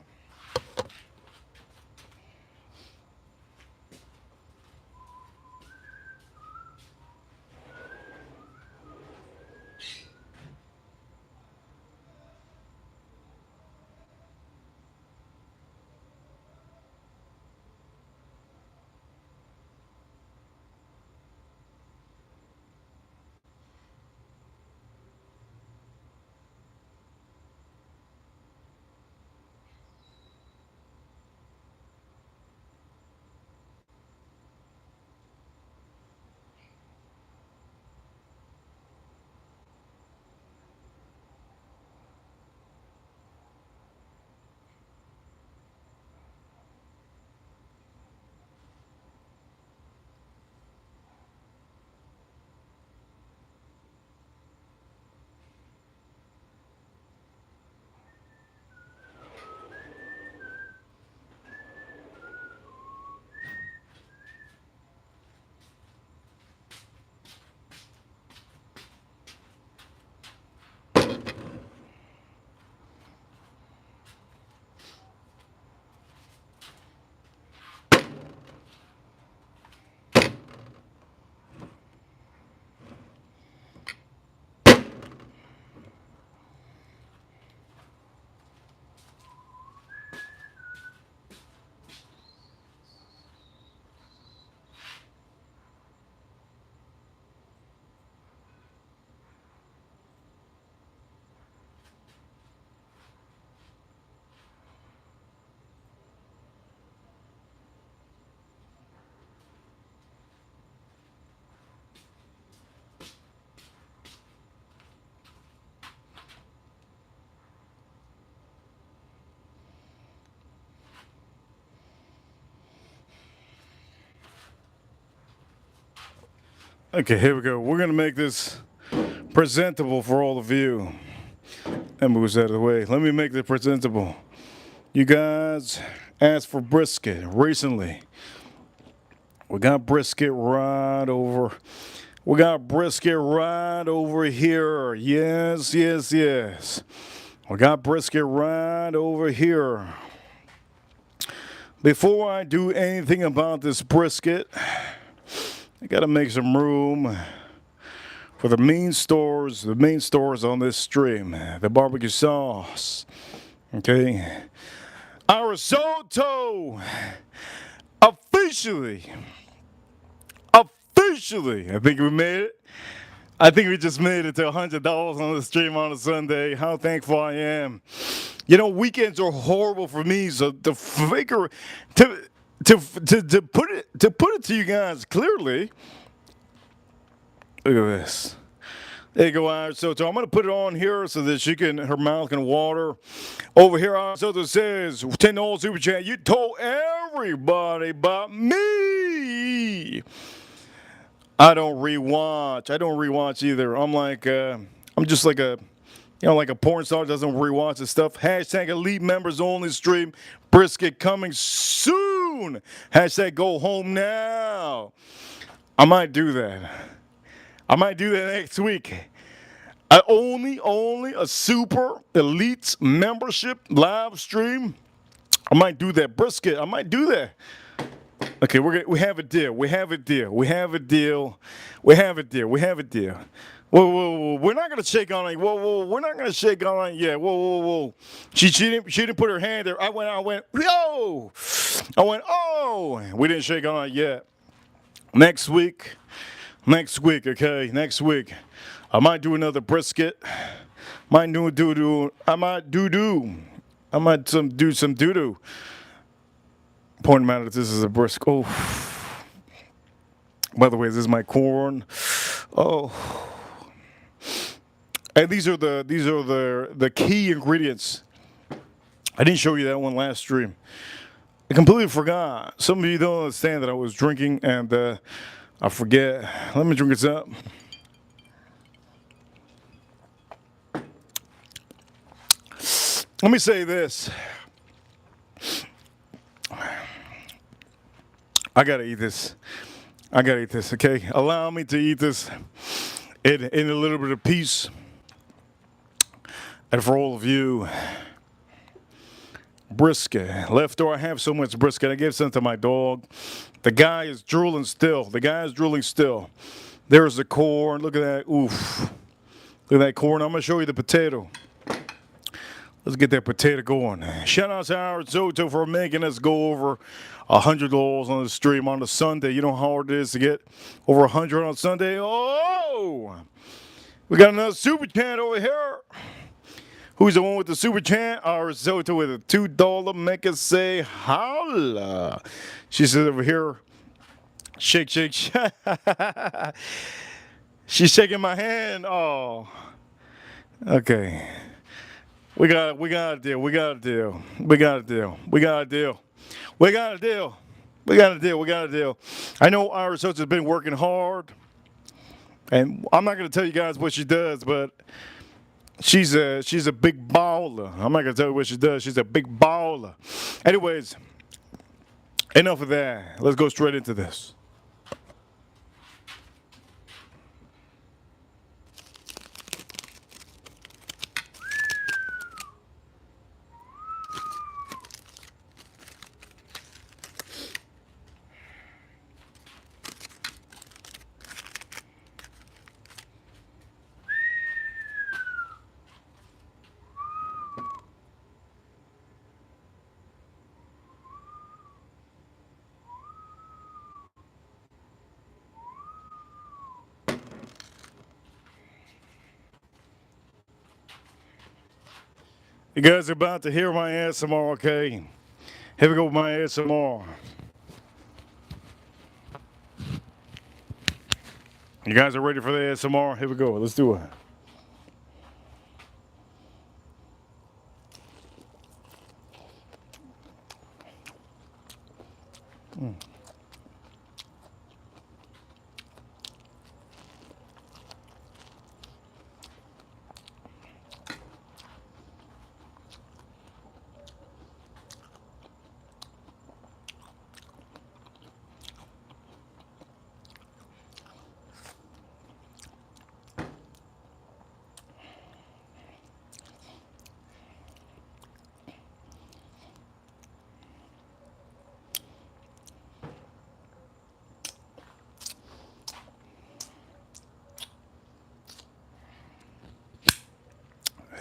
Okay, here we go. We're gonna make this presentable for all of you. That moves out of the way. Let me make this presentable. You guys asked for brisket recently. We got brisket right over. We got brisket right over here. Yes, yes, yes. We got brisket right over here. Before I do anything about this brisket, I gotta make some room for the main stores on this stream. The barbecue sauce. Okay. Our risotto officially, I think we made it. I think we just made it to $100 on the stream on a Sunday. How thankful I am. You know, weekends are horrible for me, so to figure to put it to you guys clearly. Look at this. There you go, Irish Soto. I'm going to put it on here so that her mouth can water. Over here, Irish Soto says, $10 super chat. You told everybody about me. I don't rewatch either. I'm just like a, like a porn star doesn't rewatch the stuff. Hashtag elite members only stream. Brisket coming soon. Hashtag go home now. I might do that. Next week. Only a super elite membership live stream. I might do that. Brisket. I might do that. Okay, we have a deal. We have a deal. Whoa. We're not gonna shake on it. Whoa. We're not gonna shake on it yet. Whoa. She didn't put her hand there. I went, yo. Oh. We didn't shake on it yet. Next week, okay? Next week. I might do another brisket. I might do some doo-doo. Point matter, this is a brisket. Oh. By the way, this is my corn. Oh. And these are the key ingredients. I didn't show you that one last stream. I completely forgot. Some of you don't understand that I was drinking and I forget. Let me drink this up. Let me say this. I gotta eat this, okay? Allow me to eat this in a little bit of peace. And for all of you, brisket. Leftover, I have so much brisket. I gave some to my dog. The guy is drooling still. There's the corn. Look at that. Oof. Look at that corn. I'm gonna show you the potato. Let's get that potato going. Shout out to our Zoto for making us go over $100 on the stream on a Sunday. You know how hard it is to get over 100 on Sunday? Oh! We got another super chat over here. Who's the one with the super chat? Our Zoto with a $2. Make us say holla. She says over here, shake. She's shaking my hand. Oh. Okay. We got a deal. I know Irish Host has been working hard, and I'm not going to tell you guys what she does, but she's a big baller. I'm not going to tell you what she does. She's a big baller. Anyways, enough of that. Let's go straight into this. You guys are about to hear my ASMR, okay? Here we go with my ASMR. You guys are ready for the ASMR? Here we go. Let's do it.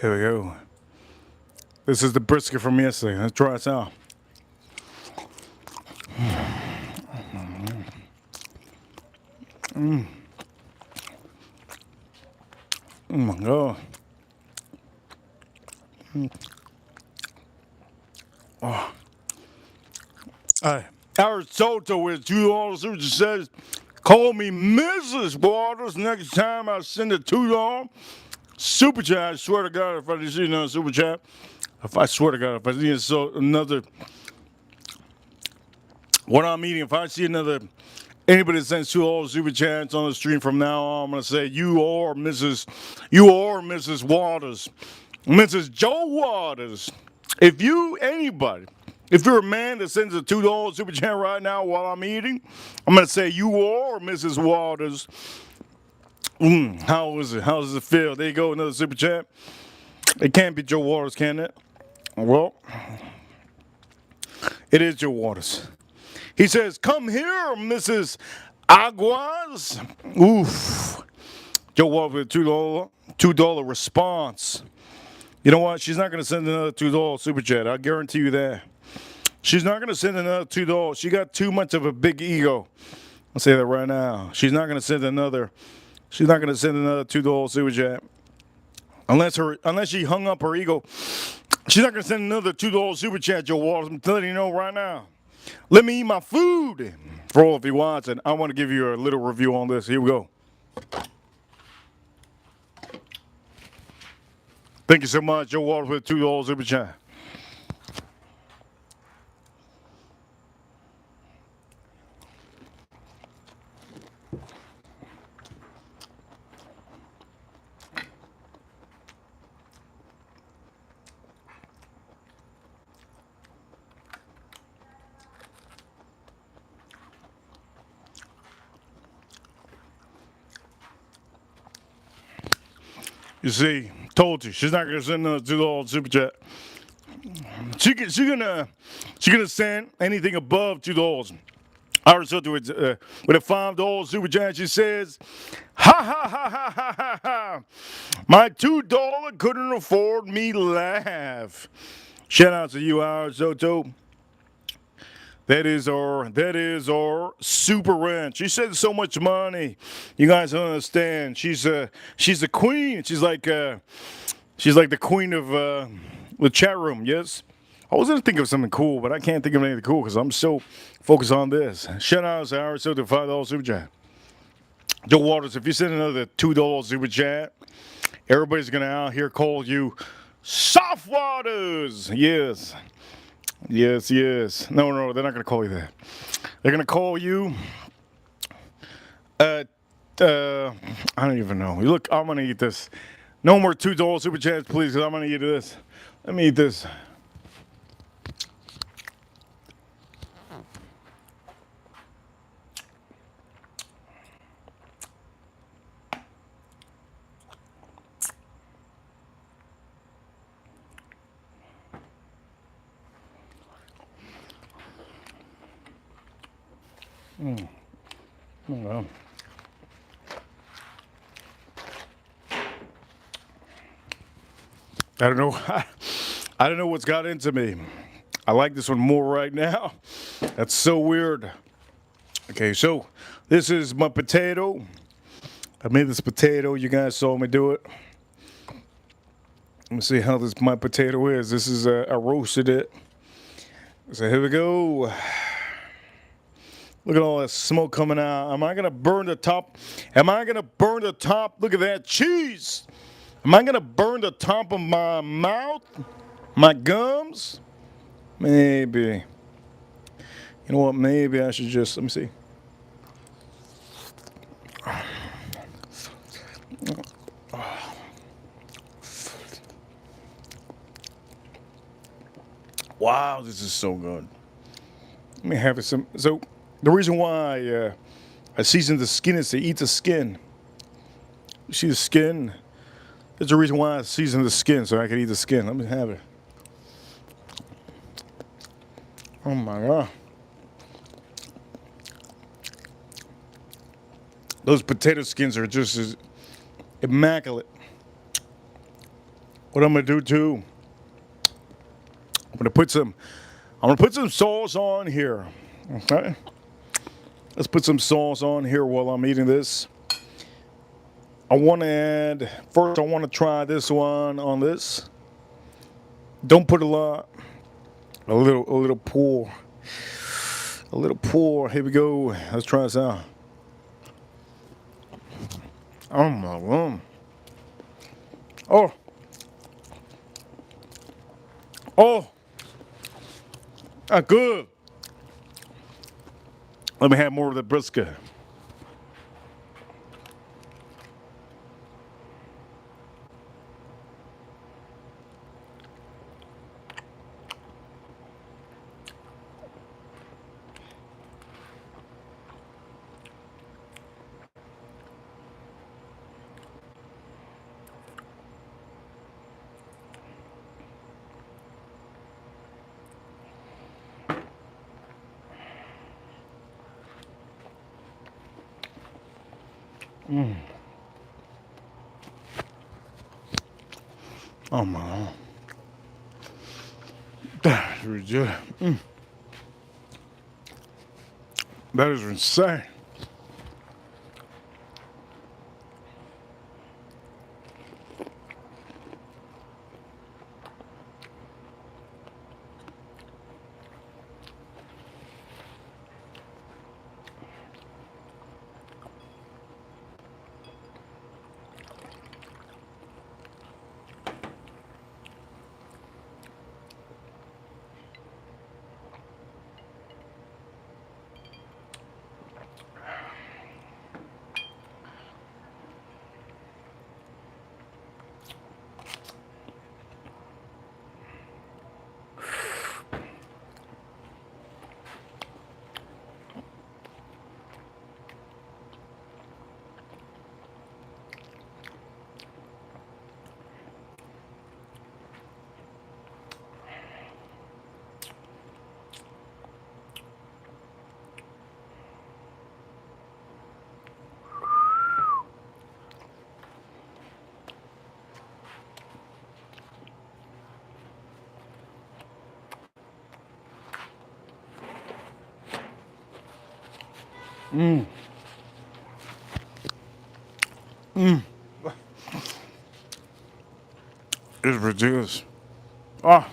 Here we go. This is the brisket from yesterday. Let's try this out. Oh my God. Oh. Aristotle with $2 super says, call me Mrs. Waters next time I send a $2 super chat. I swear to God, if I see another super chat, if I see another, what I'm eating, if I see another, anybody that sends $2 super chats on the stream from now on, I'm going to say, you are Mrs. Waters. Mrs. Joe Waters. If you're a man that sends a $2 super chat right now while I'm eating, I'm going to say, you are Mrs. Waters. How is it? How does it feel? There you go, another super chat. It can't be Joe Waters, can it? Well, it is Joe Waters. He says, come here, Mrs. Aguas. Oof. Joe Waters with a $2 response. You know what? She's not going to send another $2 super chat. I guarantee you that. She's not going to send another $2. She got too much of a big ego. I'll say that right now. She's not going to send another $2 super chat. Unless she hung up her ego. She's not going to send another $2 super chat, Joe Waters. I'm telling you right now. Let me eat my food. For all of you watching, I want to give you a little review on this. Here we go. Thank you so much, Joe Waters, with $2 super chat. You see, told you, she's not gonna send another $2 super chat. She's gonna send anything above $2. I resort to it with a $5 super chat. She says, ha ha ha ha ha ha ha. My $2 couldn't afford me laugh. Shout out to you, Aristotle. That is our super rent. She said so much money. You guys don't understand. She's a queen. She's like the queen of the chat room. Yes. I was gonna think of something cool, but I can't think of anything cool because I'm so focused on this. Shout out to Aristotle, $5 super chat. Joe Waters, if you send another $2 super chat, everybody's gonna out here call you Soft Waters. Yes. Yes, yes. No, they're not going to call you that. They're going to call you, I don't even know. Look, I'm going to eat this. No more $2 super chats, please, because I'm going to eat this. Let me eat this. Well. I don't know. I don't know what's got into me. I like this one more right now. That's so weird. Okay, so this is my potato. I made this potato. You guys saw me do it. Let me see how my potato is. This is I roasted it. So here we go. Look at all that smoke coming out. Am I gonna burn the top? Am I gonna burn the top? Look at that cheese. Am I gonna burn the top of my mouth? My gums? Maybe. You know what? Maybe I should just, let me see. Wow, this is so good. Let me have it some. So the reason why I season the skin is to eat the skin. You see the skin? There's a reason why I season the skin so I can eat the skin. Let me have it. Oh my God. Those potato skins are just as immaculate. what I'm gonna do too, I'm gonna put some sauce on here. Okay. Let's put some sauce on here while I'm eating this. I want to add, first I want to try this one on this. Don't put a lot. A little pour. A little pour. Here we go. Let's try this out. Oh my god. Oh. Oh. That's good. Let me have more of the brisket. Oh my god. That's really good. That is insane. It's ridiculous. Ah.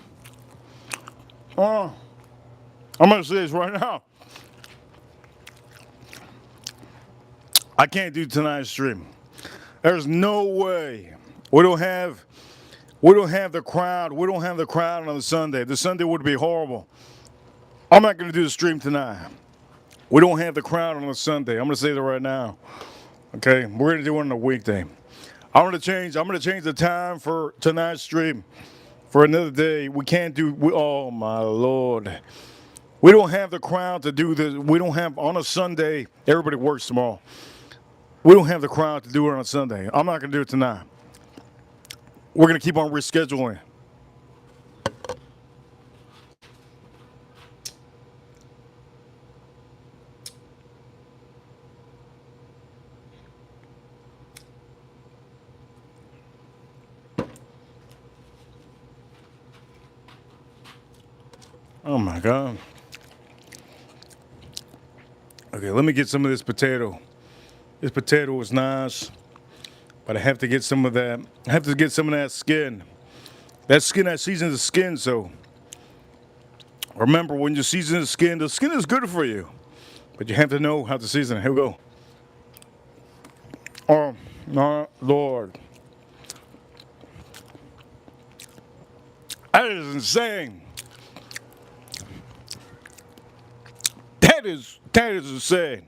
Oh. I'm gonna say this right now. I can't do tonight's stream. There's no way. We don't have the crowd. We don't have the crowd on the Sunday. The Sunday would be horrible. I'm not gonna do the stream tonight. We don't have the crowd on a Sunday. I'm gonna say that right now. Okay, we're gonna do it on a weekday. I'm gonna change the time for tonight's stream for another day. We can't do. Oh my Lord, we don't have the crowd to do this. We don't have on a Sunday. Everybody works tomorrow. We don't have the crowd to do it on a Sunday. I'm not gonna do it tonight. We're gonna keep on rescheduling. Oh my God. Okay, let me get some of this potato. This potato is nice, but I have to get some of that. I have to get some of that skin. That skin that seasons the skin, so remember when you season the skin is good for you. But you have to know how to season it. Here we go. Oh my Lord. That is insane. That is insane.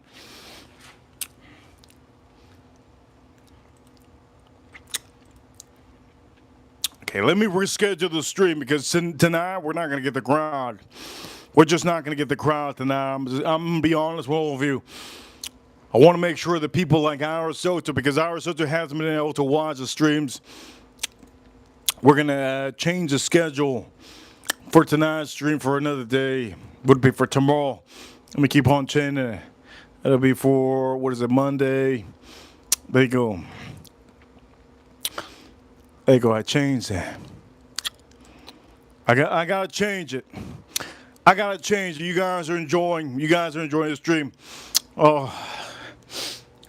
Okay, let me reschedule the stream because tonight we're not going to get the crowd. We're just not going to get the crowd tonight. I'm going to be honest with all of you. I want to make sure that people like our Soto, because our Soto hasn't been able to watch the streams, we're going to change the schedule for tonight's stream for another day. Would be for tomorrow. Let me keep on changing it. That'll be for, what is it, Monday? There you go. There you go. I changed that. I gotta change it. I gotta change it. You guys are enjoying. You guys are enjoying the stream. Oh,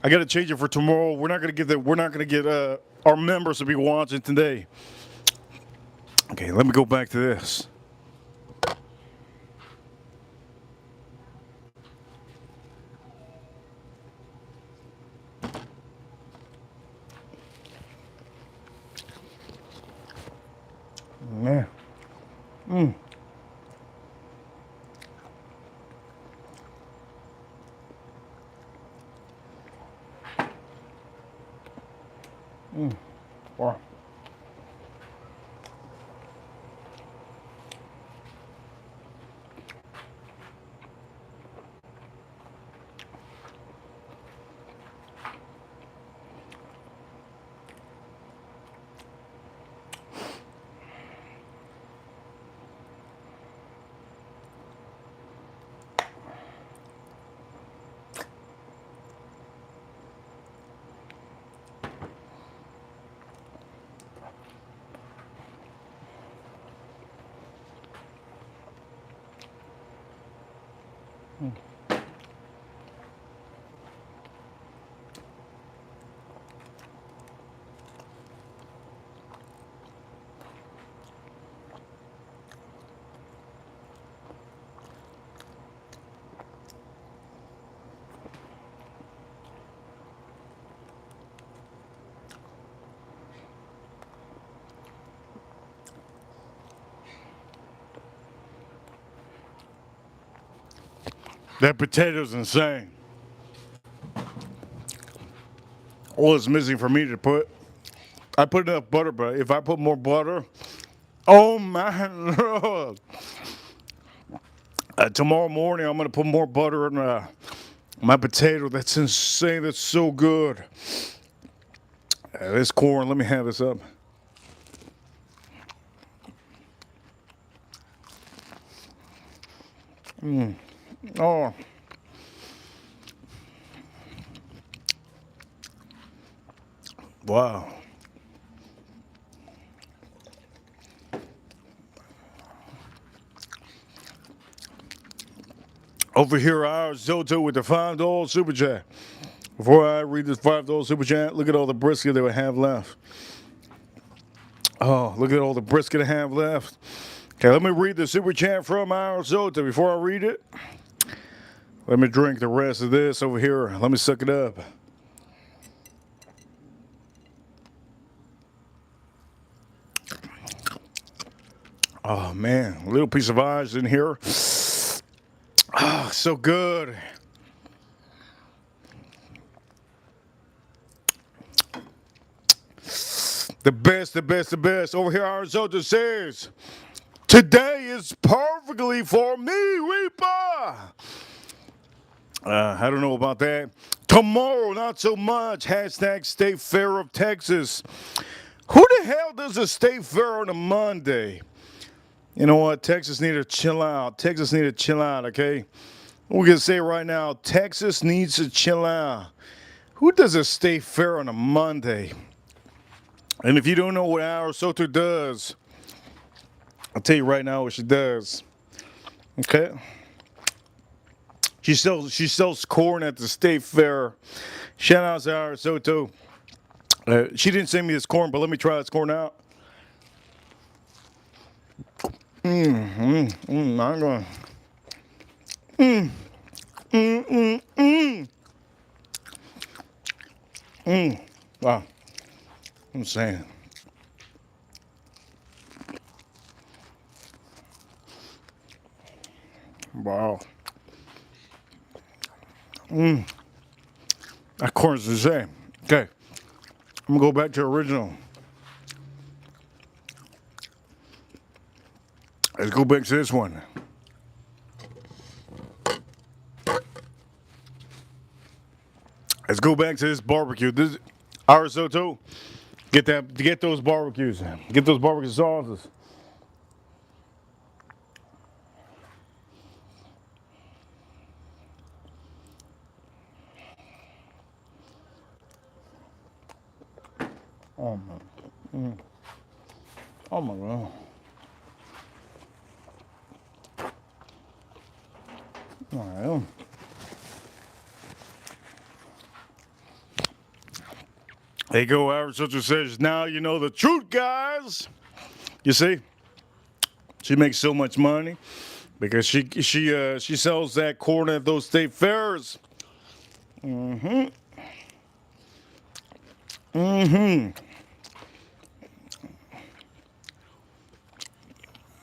I gotta change it for tomorrow. We're not gonna get that. We're not gonna get our members to be watching today. Okay, let me go back to this. Man. Wow. That potato's insane. All it's missing for me to put, I put enough butter, but if I put more butter, oh my lord. Tomorrow morning, I'm gonna put more butter on my potato. That's insane. That's so good. This corn, let me have this up. Oh. Wow. Over here, our Zoto with the $5 super chat. Before I read this $5 super chat, look at all the brisket that we have left. Oh, look at all the brisket I have left. Okay, let me read the super chat from our Zoto. Before I read it, let me drink the rest of this over here. Let me suck it up. Oh man, a little piece of ice in here. Oh, so good. The best, the best, the best. Over here, Arizona says, today is perfectly for me, Reaper. I don't know about that. Tomorrow, not so much. Hashtag State Fair of Texas. Who the hell does a State Fair on a Monday? You know what? Texas need to chill out. Texas need to chill out, okay? We're going to say right now, Texas needs to chill out. Who does a State Fair on a Monday? And if you don't know what our Soto does, I'll tell you right now what she does. Okay? She sells corn at the State Fair. Shout out to our Soto. She didn't send me this corn, but let me try this corn out. I'm going. Wow. I'm saying. Wow. That corn's the same. Okay. I'm going to go back to original. Let's go back to this one. Let's go back to this barbecue. This our Soto. Get those barbecues. Get those barbecue sauces. Oh man. Oh my God. All right. There you go, average social says, now you know the truth, guys. You see, she makes so much money because she sells that corn at those state fairs. Mm-hmm. Mm-hmm.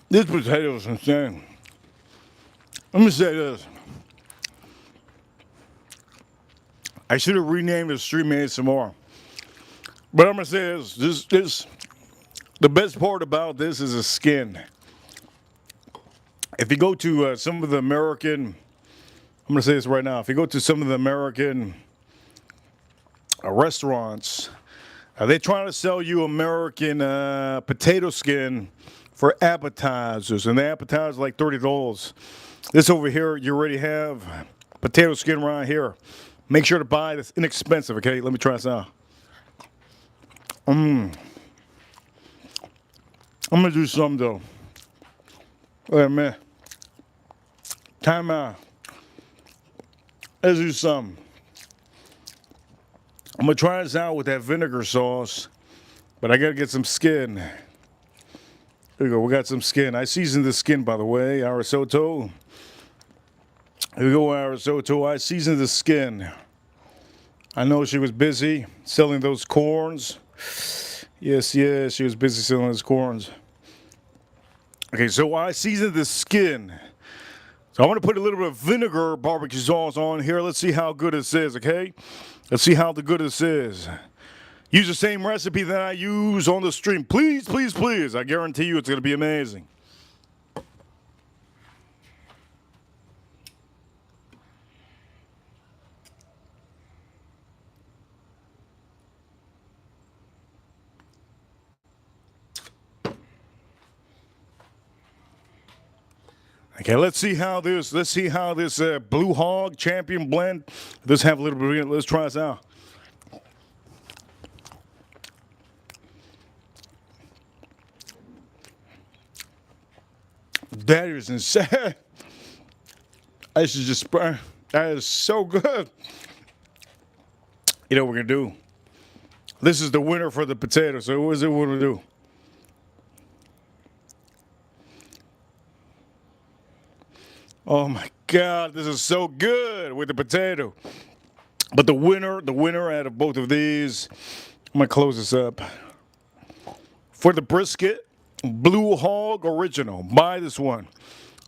This potato is insane. Let me say this. I should have renamed the stream ASMR. But I'm gonna say this. The best part about this is the skin. If you go to some of the American, I'm gonna say this right now. If you go to some of the American restaurants, they're trying to sell you American potato skin for appetizers, and the appetizers like $30. This over here, you already have potato skin right here. Make sure to buy this inexpensive. Okay, let me try this out. I'm gonna do some though. Wait a minute. Time out. Let's do some. I'm gonna try this out with that vinegar sauce, but I gotta get some skin. There we go. We got some skin. I seasoned the skin, by the way. Arisoto. Here we go, Arisoto. I seasoned the skin. I know she was busy selling those corns. Yes, she was busy selling those corns. Okay, so I seasoned the skin. So I'm gonna put a little bit of vinegar barbecue sauce on here. Let's see how good this is, okay? Let's see how good this is. Use the same recipe that I use on the stream. Please, please, please. I guarantee you it's gonna be amazing. Okay, let's see how this Blue Hog Champion blend. Let's have a little bit. Let's try this out. That is insane. I should just spray. That is so good. You know what we're gonna do? This is the winner for the potato. So what is it we're gonna do? Oh my God, this is so good with the potato. But the winner out of both of these, I'm gonna close this up. For the brisket, Blue Hog Original. Buy this one.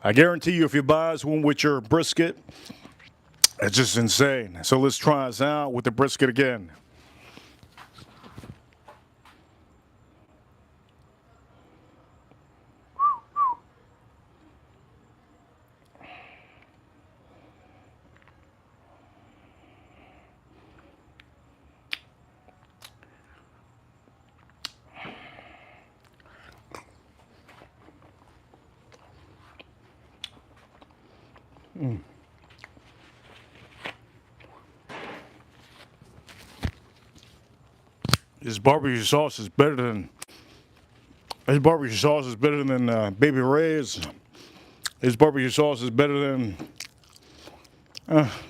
I guarantee you if you buy this one with your brisket, it's just insane. So let's try this out with the brisket again. This barbecue sauce is better than Baby Ray's. This barbecue sauce is better than.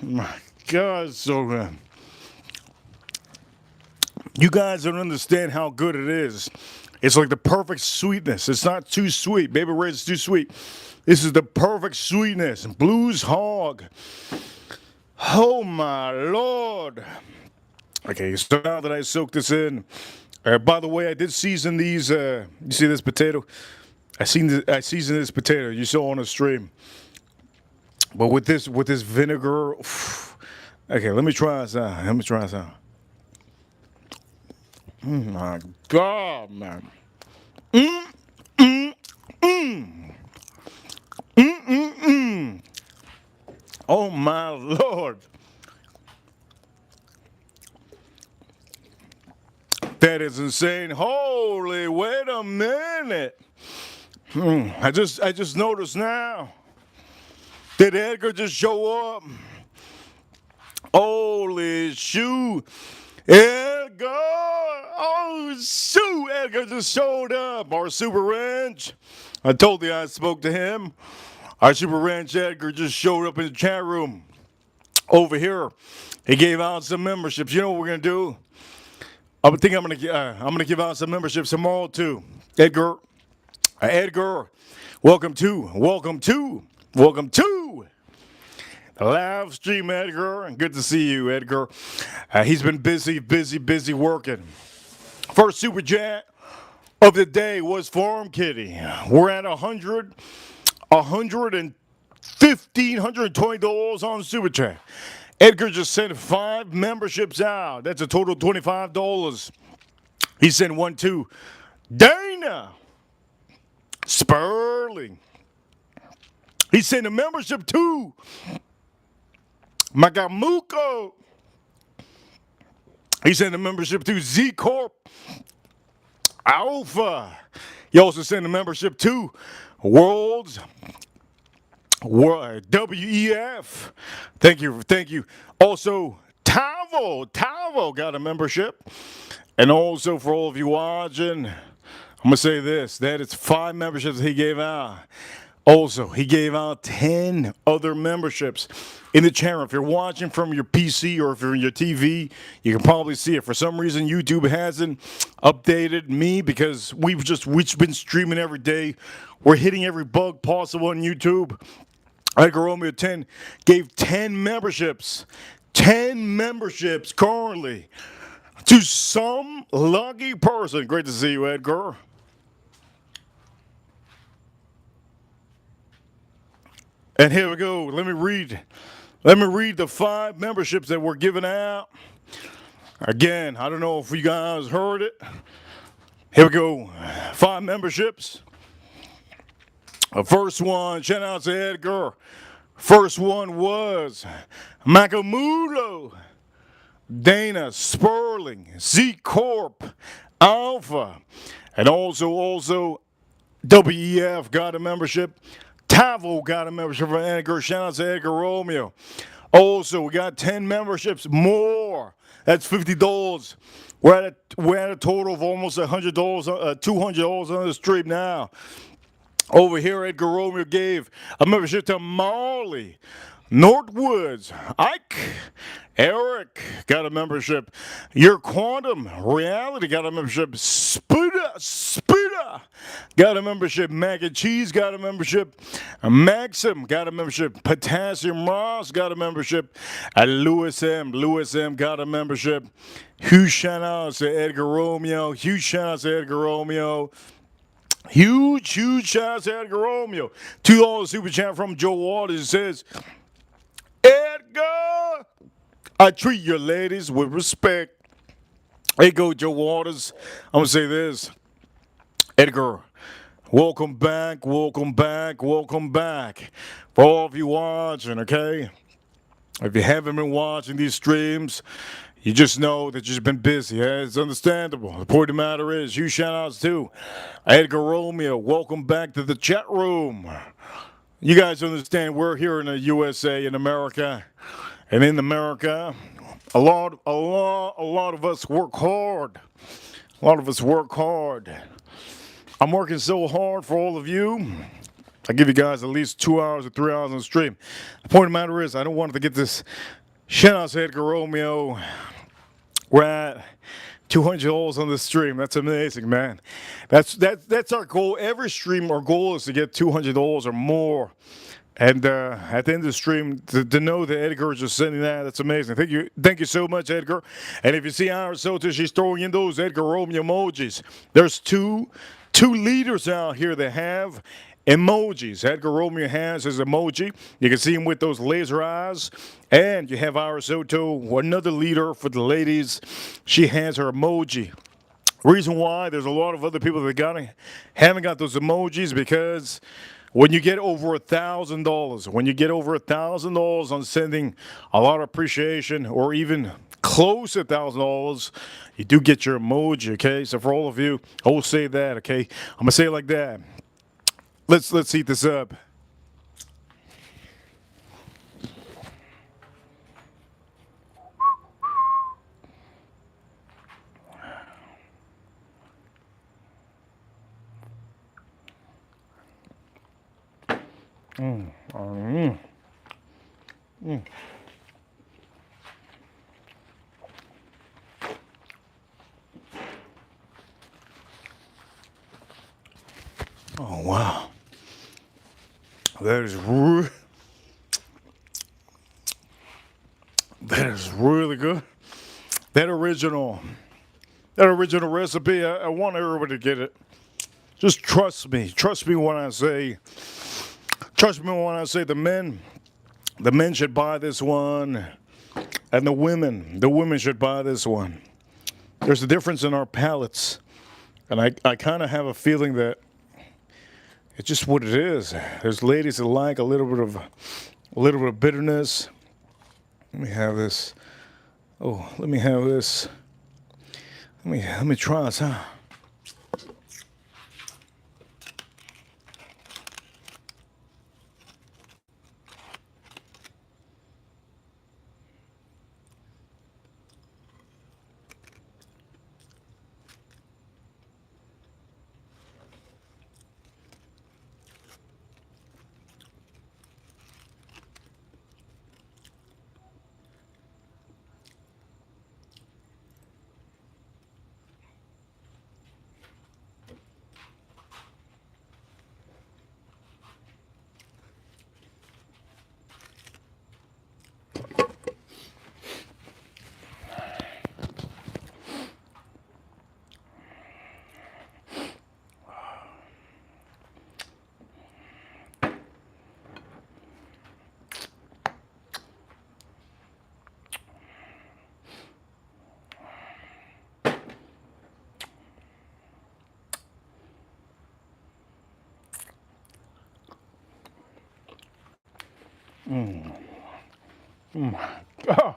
My God, it's so good. You guys don't understand how good it is. It's like the perfect sweetness. It's not too sweet. Baby Ray's is too sweet. This is the perfect sweetness. Blues Hog. Oh my Lord. Okay, so now that I soaked this in, by the way, I did season these. You see this potato? I seasoned this potato. You saw on the stream. But with this vinegar, okay, let me try this out. Oh my God, man. Oh my Lord. That is insane. Holy, wait a minute. I just noticed now. Did Edgar just show up? Holy shoot. Edgar! Oh Edgar just showed up. Our Super Ranch. I told you I spoke to him. Our Super Ranch Edgar just showed up in the chat room over here. He gave out some memberships. You know what we're gonna do? I think I'm gonna give out some memberships tomorrow too. Edgar, welcome to the live stream, Edgar. Good to see you, Edgar. He's been busy working. First super chat of the day was Farm Kitty. We're at $120 on super chat. Edgar just sent 5 memberships out. That's a total of $25. He sent one to Dana Sperling. He sent a membership to Magamuko. He sent a membership to Z Corp Alpha. He also sent a membership to Worlds WEF. Thank you. Also, Tavo got a membership. And also for all of you watching, I'm gonna say this: that it's 5 memberships he gave out. Also, he gave out 10 other memberships in the channel. If you're watching from your PC or if you're in your TV, you can probably see it. For some reason, YouTube hasn't updated me because we've been streaming every day. We're hitting every bug possible on YouTube. Edgar Romeo 10 gave 10 memberships currently to some lucky person. Great to see you, Edgar. And here we go. Let me read the 5 memberships that we're giving out. Again, I don't know if you guys heard it. Here we go. 5 memberships. The first one, shout out to Edgar. First one was Makamudo, Dana Sperling, Z Corp Alpha, and also WEF got a membership. Tavo got a membership from Edgar. Shout out to Edgar Romeo. Also, we got 10 memberships more. That's $50. We're at a total of almost $100, $200 on the stream now. Over here, Edgar Romeo gave a membership to Marley, Northwoods, Ike, Eric got a membership. Your Quantum Reality got a membership. Spuda got a membership. Mac and Cheese got a membership. Maxim got a membership. Potassium Ross got a membership. Louis M got a membership. Huge shout out to Edgar Romeo. Huge shout out to Edgar Romeo. Huge shout out to Edgar Romeo. $2 super chat from Joe Waters. It says, Edgar, I treat your ladies with respect. Hey, go Joe Waters. I'm going to say this. Edgar, welcome back. For all of you watching, okay? If you haven't been watching these streams, you just know that you've been busy. It's understandable. The point of the matter is, huge shout outs to Edgar Romeo. Welcome back to the chat room. You guys understand we're here in the USA, in America. And in America, a lot of us work hard. I'm working so hard for all of you. I give you guys at least 2 hours or 3 hours on the stream. The point of the matter is, I don't want to get this shout out to Edgar Romeo. We're at $200 on the stream. That's amazing, man. That's our goal. Every stream, our goal is to get $200 or more. And at the end of the stream, to know that Edgar is just sending that's amazing. Thank you so much, Edgar. And if you see our Sota, she's throwing in those Edgar Romeo emojis. There's two leaders out here that have emojis. Edgar Romeo has his emoji. You can see him with those laser eyes. And you have Iris Soto, another leader for the ladies. She has her emoji. Reason why there's a lot of other people that haven't got those emojis because when you get over $1,000, on sending a lot of appreciation or even close to $1,000, you do get your emoji, okay? So for all of you, I will say that, okay? I'm going to say it like that. Let's heat this up. Oh wow, that is really good. That original, that original recipe. I want everybody to get it. Just trust me. Trust me when I say. Trust me when I say the men should buy this one, and the women should buy this one. There's a difference in our palates, and I kind of have a feeling that it's just what it is. There's ladies that like a little bit of bitterness. Let me have this. Oh, let me have this. Let me try this, huh? Ah,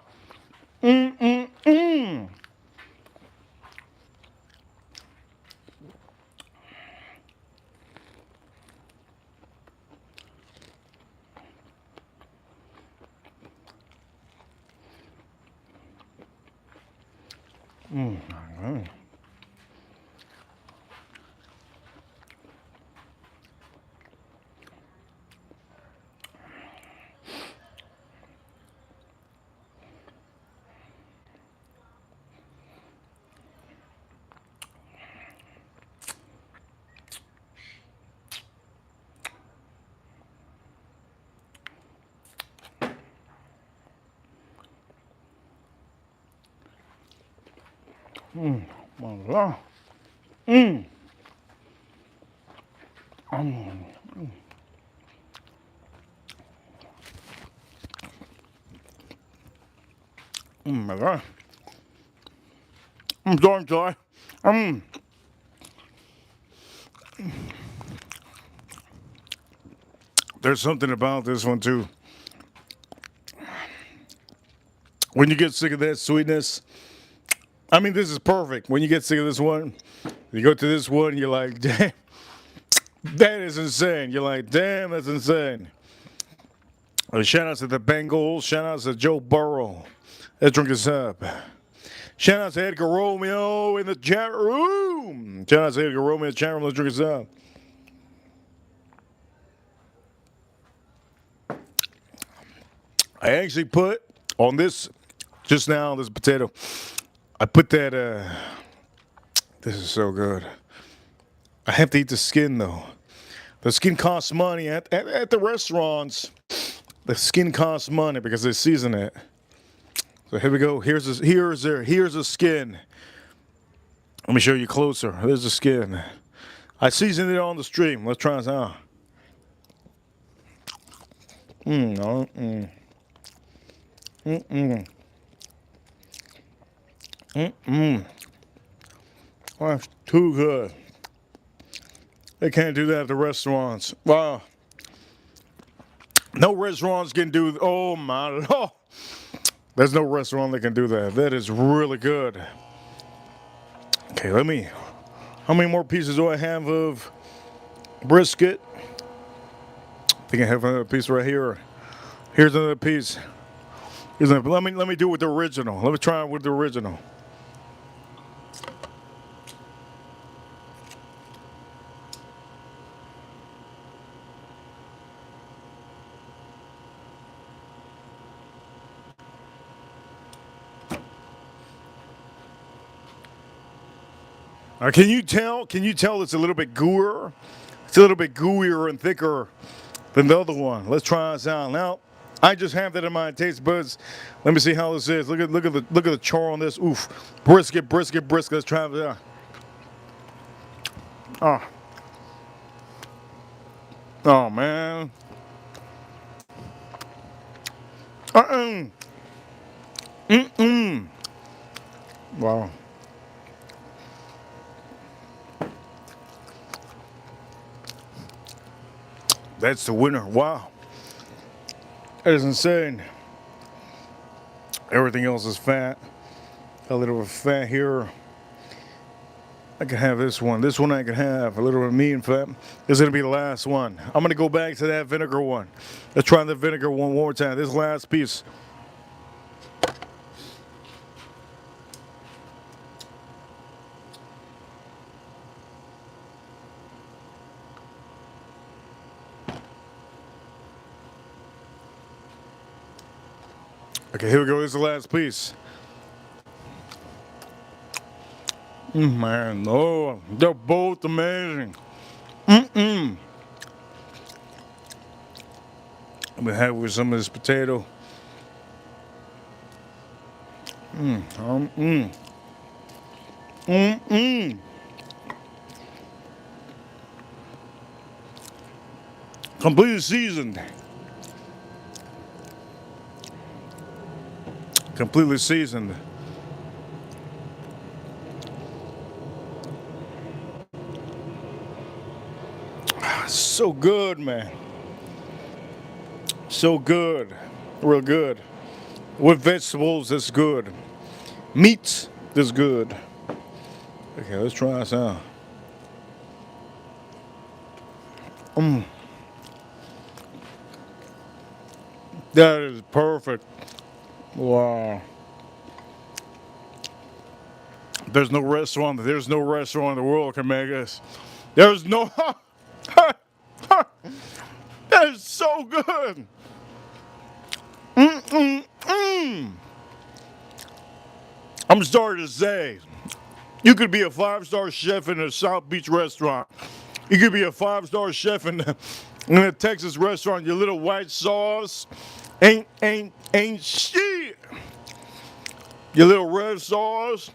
mm. My God. My God. I'm sorry, Joy. Um, there's something about this one too. When you get sick of that sweetness, I mean, this is perfect. When you get sick of this one, you go to this one, you're like, damn, that is insane. You're like, damn, that's insane. Shout out to the Bengals. Shout out to Joe Burrow. Let's drink this up. Shout out to Edgar Romeo in the chat room. Shout out to Edgar Romeo in the chat room. Let's drink this up. I actually put on this just now, this potato. I put that. This is so good. I have to eat the skin though. The skin costs money at the restaurants. The skin costs money because they season it. So here we go. Here's the skin. Let me show you closer. There's the skin. I seasoned it on the stream. Let's try this out. Oh, that's too good. They can't do that at the restaurants. Wow. No restaurants can do. Oh my lord. There's no restaurant that can do that. That is really good. Okay, let me. How many more pieces do I have of brisket? I think I have another piece right here. Here's another piece. Let me do it with the original. Let me try it with the original. Can you tell? Can you tell it's a little bit gooier? It's a little bit gooier and thicker than the other one. Let's try this out. Now, I just have that in my taste buds. Let me see how this is. Look at the char on this. Oof. Brisket, brisket, brisket. Let's try it out. Oh. Oh man. Wow. That's the winner. Wow. That is insane. Everything else is fat. A little bit of fat here. I can have this one. This one I can have. A little bit of meat and fat. This is going to be the last one. I'm going to go back to that vinegar one. Let's try the vinegar one more time. This last piece. Okay, here we go. This is the last piece. Man, oh, they're both amazing. I'm gonna have with some of this potato. Completely seasoned. Completely seasoned. So good, man. So good. Real good. With vegetables, that's good. Meats, that's good. Okay, let's try this out. That is perfect. Wow. There's no restaurant in the world can make this. There's no that is so good. I'm starting to say, you could be a 5-star chef in a South Beach restaurant. You could be a 5-star chef in a Texas restaurant. Your little white sauce ain't shit. Your little red sauce,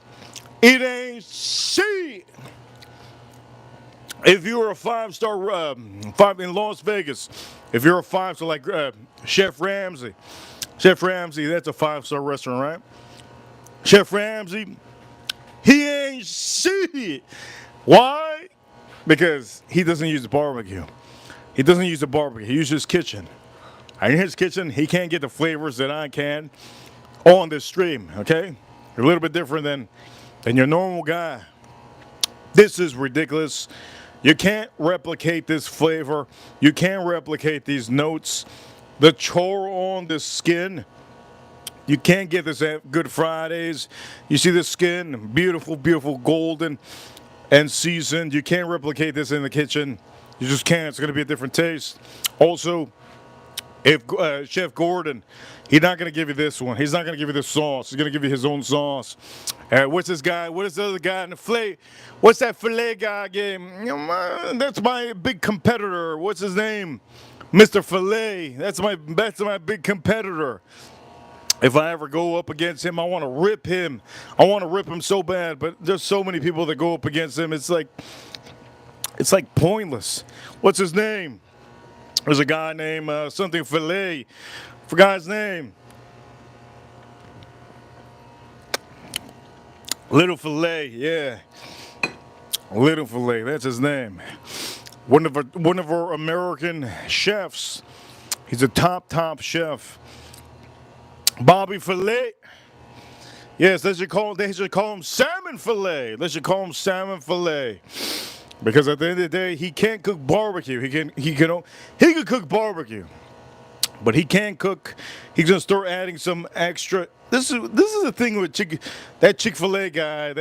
it ain't shit. If you're a 5-star, in Las Vegas, if you're a 5-star like Chef Ramsay, that's a 5-star restaurant, right? Chef Ramsay, he ain't shit. Why? Because he doesn't use the barbecue. He doesn't use the barbecue. He uses his kitchen. And in his kitchen, he can't get the flavors that I can on this stream, okay? You're a little bit different than your normal guy. This is ridiculous. You can't replicate this flavor. You can't replicate these notes. The char on the skin. You can't get this at Good Fridays. You see the skin, beautiful, beautiful, golden and seasoned. You can't replicate this in the kitchen. You just can't. It's going to be a different taste. Also, if Chef Gordon, he's not going to give you this one. He's not going to give you the sauce. He's going to give you his own sauce. What's this guy? What is the other guy in the filet? What's that filet guy game? That's my big competitor. What's his name? Mr. Filet. That's my big competitor. If I ever go up against him, I want to rip him. I want to rip him so bad, but there's so many people that go up against him. It's like pointless. What's his name? There's a guy named something Filet. Forgot his name. Little Filet, yeah. Little Filet, that's his name. One of our American chefs. He's a top chef. Bobby Filet. Yes, they should call him Salmon Filet. They should call him Salmon Filet. Because at the end of the day, he can't cook barbecue. He can cook barbecue, but he can't cook. He's gonna start adding some extra. This is the thing with that Chick-fil-A guy,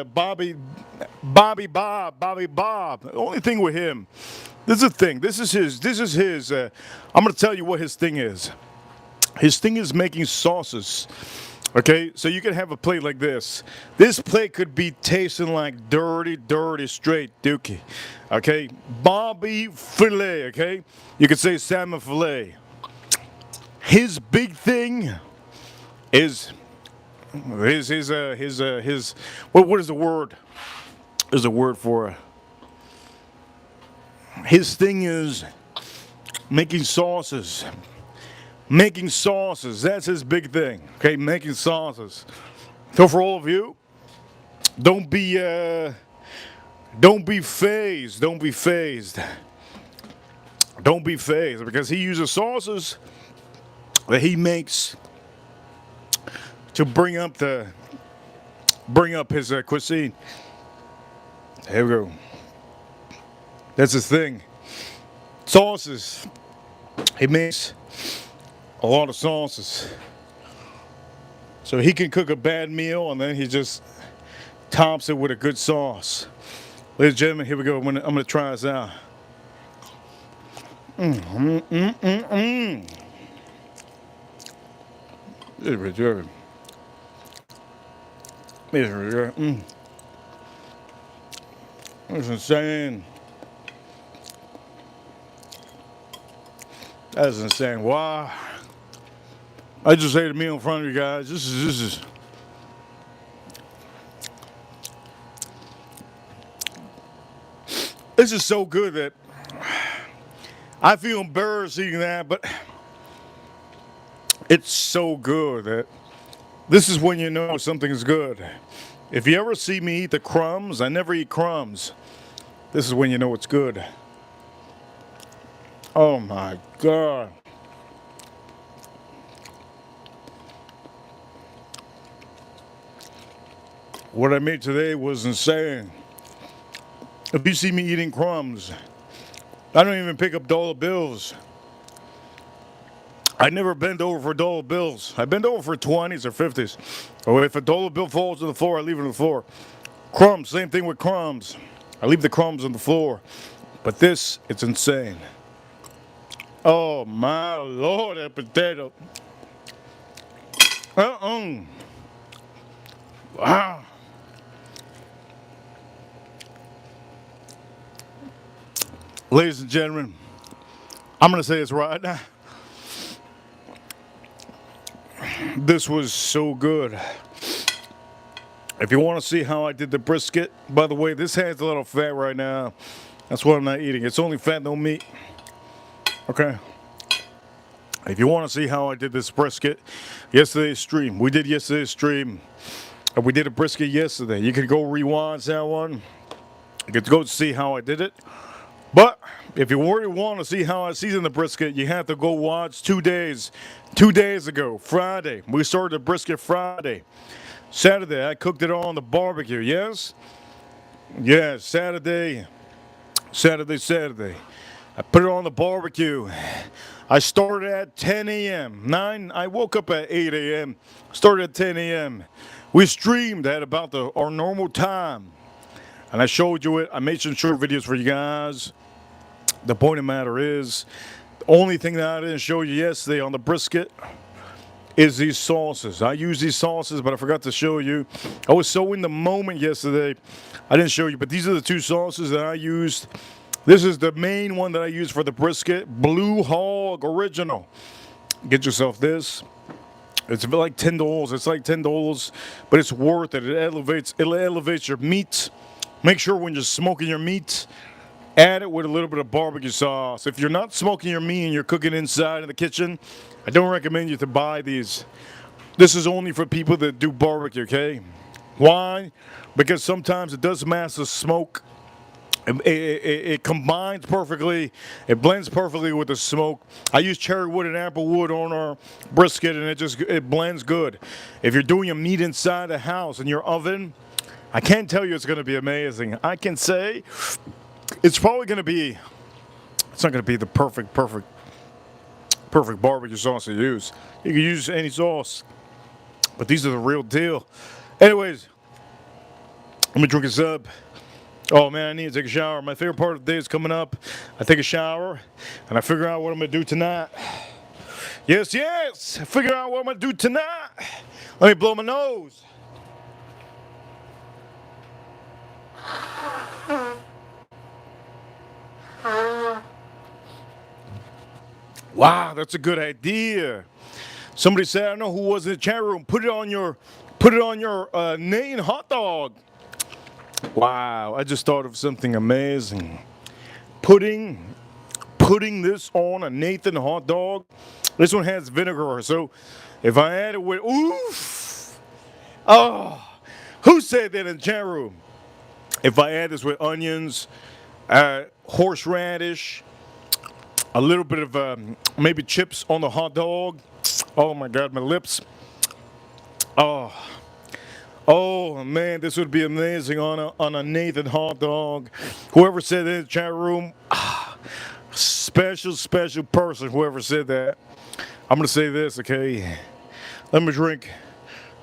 Bobby Bob. The only thing with him, this is the thing. This is his. I'm gonna tell you what his thing is. His thing is making sauces. Okay, so you can have a plate like this. This plate could be tasting like dirty, dirty, straight dookie. Okay, Bobby filet. Okay, you could say salmon filet. His big thing is his what is the word? There's a word for it. His thing is making sauces. Making sauces. That's his big thing. Okay, making sauces. So for all of you, don't be phased. Don't be phased. Don't be phased because he uses sauces that he makes to bring up his cuisine. Here we go. That's his thing. Sauces. He makes a lot of sauces. So he can cook a bad meal and then he just tops it with a good sauce. Ladies and gentlemen, here we go. I'm gonna try this out. That's insane. That's insane. Wow. I just ate a meal in front of you guys. This is so good that I feel embarrassed eating that, but it's so good that this is when you know something is good. If you ever see me eat the crumbs, I never eat crumbs. This is when you know it's good. Oh my God. What I made today was insane. If you see me eating crumbs, I don't even pick up dollar bills. I never bend over for dollar bills. I bend over for 20s or 50s. Or if a dollar bill falls to the floor, I leave it on the floor. Crumbs, same thing with crumbs. I leave the crumbs on the floor. But this, it's insane. Oh my Lord, that potato. Wow. Ladies and gentlemen, I'm going to say this right now. This was so good. If you want to see how I did the brisket, by the way, this has a little fat right now. That's why I'm not eating. It's only fat, no meat. Okay. If you want to see how I did this brisket, yesterday's stream. We did yesterday's stream. We did a brisket yesterday. You can go rewind that one. You can go see how I did it. But if you really want to see how I seasoned the brisket, you have to go watch 2 days. 2 days ago, Friday. We started the brisket Friday. Saturday, I cooked it on the barbecue, yes? Yes, Saturday. I put it on the barbecue. I started at 10 a.m. I woke up at 8 a.m. Started at 10 a.m. We streamed at about our normal time. And I showed you it. I made some short videos for you guys. The point of the matter is, the only thing that I didn't show you yesterday on the brisket is these sauces. I use these sauces, but I forgot to show you. I was so in the moment yesterday, I didn't show you. But these are the two sauces that I used. This is the main one that I use for the brisket, Blue Hog Original. Get yourself this. It's like $10. It's like $10, but it's worth it. It elevates your meat. Make sure when you're smoking your meat, add it with a little bit of barbecue sauce. If you're not smoking your meat and you're cooking inside in the kitchen, I don't recommend you to buy these. This is only for people that do barbecue, okay? Why? Because sometimes it does mask the smoke. It combines perfectly. It blends perfectly with the smoke. I use cherry wood and apple wood on our brisket, and it blends good. If you're doing your meat inside the house in your oven, I can't tell you it's going to be amazing. I can say it's probably going to be. It's not going to be the perfect barbecue sauce to use. You can use any sauce, but these are the real deal. Anyways, let me drink a sub. Oh man, I need to take a shower. My favorite part of the day is coming up. I take a shower and I figure out what I'm gonna do tonight. Yes, I figure out what I'm gonna do tonight. Let me blow my nose. Wow, that's a good idea. Somebody said, I don't know who was in the chat room. Put it on your Nathan hot dog. Wow, I just thought of something amazing. Putting this on a Nathan hot dog. This one has vinegar, so if I add it with oof. Oh, who said that in the chat room? If I add this with onions, horseradish, a little bit of maybe chips on the hot dog. Oh my God, my lips. Oh man, this would be amazing on a Nathan hot dog. Whoever said that in the chat room, special person. Whoever said that. I'm gonna say this, okay? Let me drink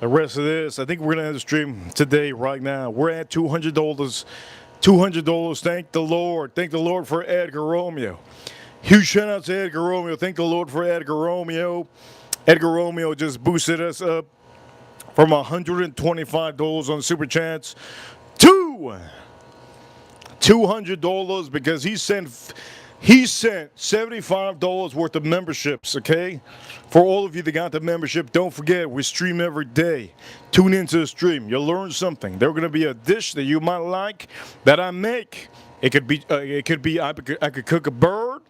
the rest of this. I think we're gonna end the stream today, right now. We're at $200. $200. Thank the Lord. Thank the Lord for Edgar Romeo. Huge shout out to Edgar Romeo. Thank the Lord for Edgar Romeo. Edgar Romeo just boosted us up from $125 on Super Chats to $200 because he sent $75 worth of memberships, okay? For all of you that got the membership, don't forget, we stream every day. Tune into the stream. You'll learn something. There's going to be a dish that you might like that I make. It could be I could cook a bird.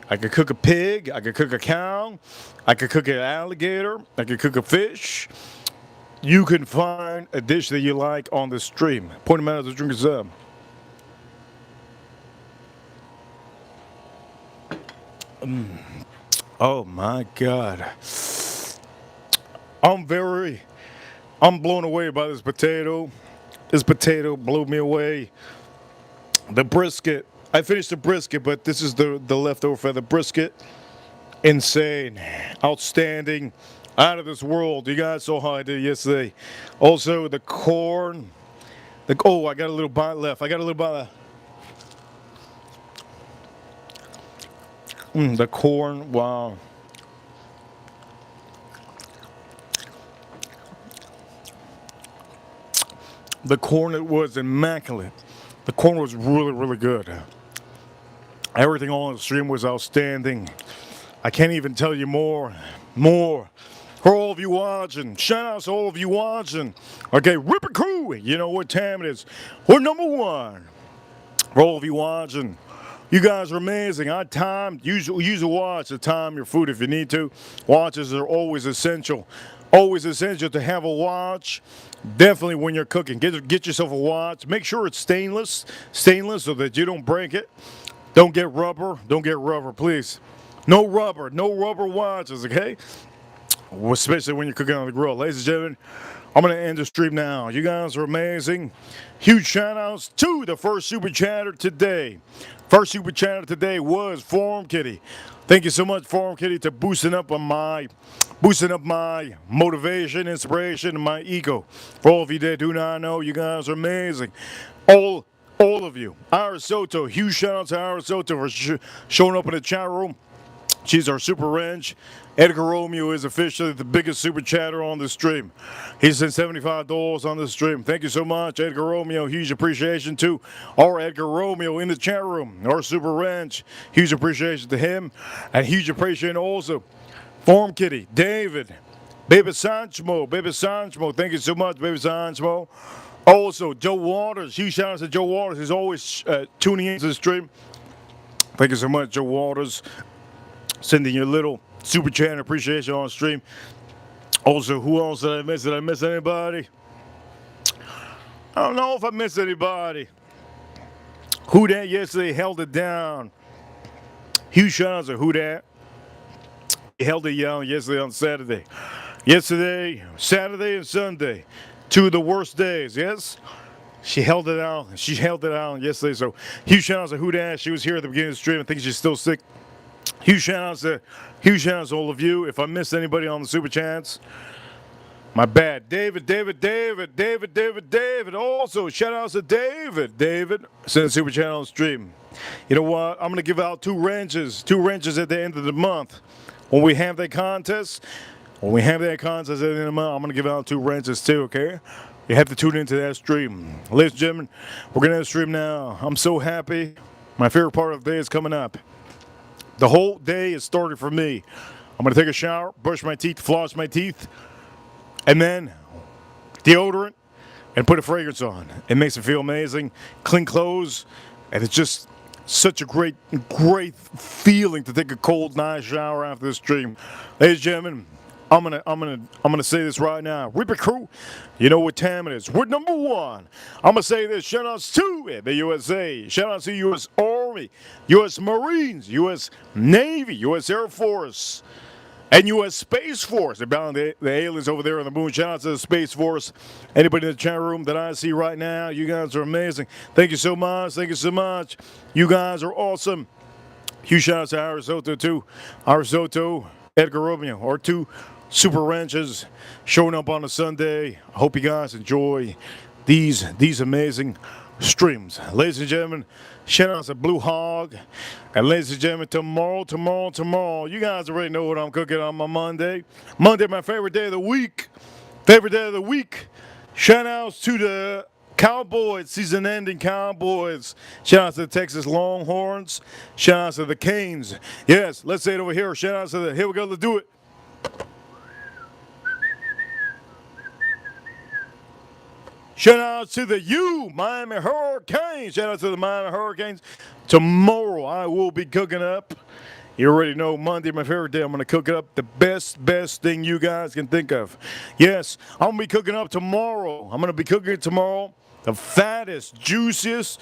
I could cook a pig. I could cook a cow. I could cook an alligator. I could cook a fish. You can find a dish that you like on the stream. Point them out as the drink is up. Oh my God. I'm blown away by this potato. This potato blew me away. The brisket. I finished the brisket, but this is the leftover for the brisket. Insane. Outstanding. Out of this world. You guys saw how I did yesterday. Also, the corn. I got a little bite left. The corn. Wow. The corn, it was immaculate. The corn was really, really good. Everything on the stream was outstanding. I can't even tell you more. For all of you watching, shout out to all of you watching. Okay, Ripper Crew, you know what time it is. We're number one. For all of you watching, you guys are amazing. I timed, use a watch to time your food if you need to. Watches are always essential. Always essential to have a watch. Definitely when you're cooking, get yourself a watch. Make sure it's stainless so that you don't break it. Don't get rubber, please. No rubber watches, okay? Especially when you're cooking on the grill. Ladies and gentlemen, I'm going to end the stream now. You guys are amazing. Huge shout outs to the first super chatter today. First super chatter today was Forum Kitty. Thank you so much, Forum Kitty, to boosting up my motivation, inspiration, and my ego. For all of you that do not know, you guys are amazing. All of you. Ira Soto, huge shout out to Ira Soto for showing up in the chat room. She's our super wrench. Edgar Romeo is officially the biggest super chatter on the stream. He sent $75 on the stream. Thank you so much, Edgar Romeo. Huge appreciation to our Edgar Romeo in the chat room, our super wrench. Huge appreciation to him. And huge appreciation also Form Kitty, David, Baby Sanchmo. Thank you so much, Baby Sanchmo. Also, Joe Waters. Huge shout out to Joe Waters. He's always tuning into the stream. Thank you so much, Joe Waters. Sending your little super chat appreciation on stream. Also, who else did I miss? Did I miss anybody? I don't know if I missed anybody. Who Dat yesterday held it down. Huge shout out to Who Dat. He held it down yesterday on Saturday. Saturday and Sunday. Two of the worst days, yes? She held it down. Yesterday. So huge shout out to Who Dat. She was here at the beginning of the stream. I think she's still sick. Huge shout outs to all of you. If I missed anybody on the super chats, my bad. David. Also, shout outs to David, send a super chat on the stream. You know what? I'm gonna give out two wrenches at the end of the month when we have that contest. When we have that contest at the end of the month, I'm going to give out 2 wrenches too, okay? You have to tune into that stream. Ladies and gentlemen, we're going to stream now. I'm so happy. My favorite part of the day is coming up. The whole day is starting for me. I'm going to take a shower, brush my teeth, floss my teeth, and then deodorant and put a fragrance on. It makes me feel amazing. Clean clothes, and it's just such a great feeling to take a cold, nice shower after this stream. Ladies and gentlemen, I'm gonna say this right now. Reaper Crew, you know what time it is. We're number 1. I'm gonna say this. Shout outs to the USA. Shout outs to U.S. Army, U.S. Marines, U.S. Navy, U.S. Air Force, and U.S. Space Force. They're bound the aliens over there on the moon. Shout out to the Space Force. Anybody in the chat room that I see right now, you guys are amazing. Thank you so much. Thank you so much. You guys are awesome. Huge shout out to Arisoto too. Arisoto, Edgar Romeo, our 2 super wrenches showing up on a Sunday. I hope you guys enjoy these amazing streams. Ladies and gentlemen, shout out to Blue Hog. And ladies and gentlemen, tomorrow, you guys already know what I'm cooking on my Monday. Monday, my favorite day of the week. Favorite day of the week. Shout outs to the Cowboys, season-ending Cowboys. Shout out to the Texas Longhorns. Shout out to the Canes. Yes, let's say it over here. Shout out to the, here we go, let's do it. Shout out to the Miami Hurricanes. Shout out to the Miami Hurricanes. Tomorrow I will be cooking up. You already know Monday, my favorite day. I'm going to cook up the best thing you guys can think of. Yes, I'm going to be cooking up tomorrow. I'm going to be cooking it tomorrow. The fattest, juiciest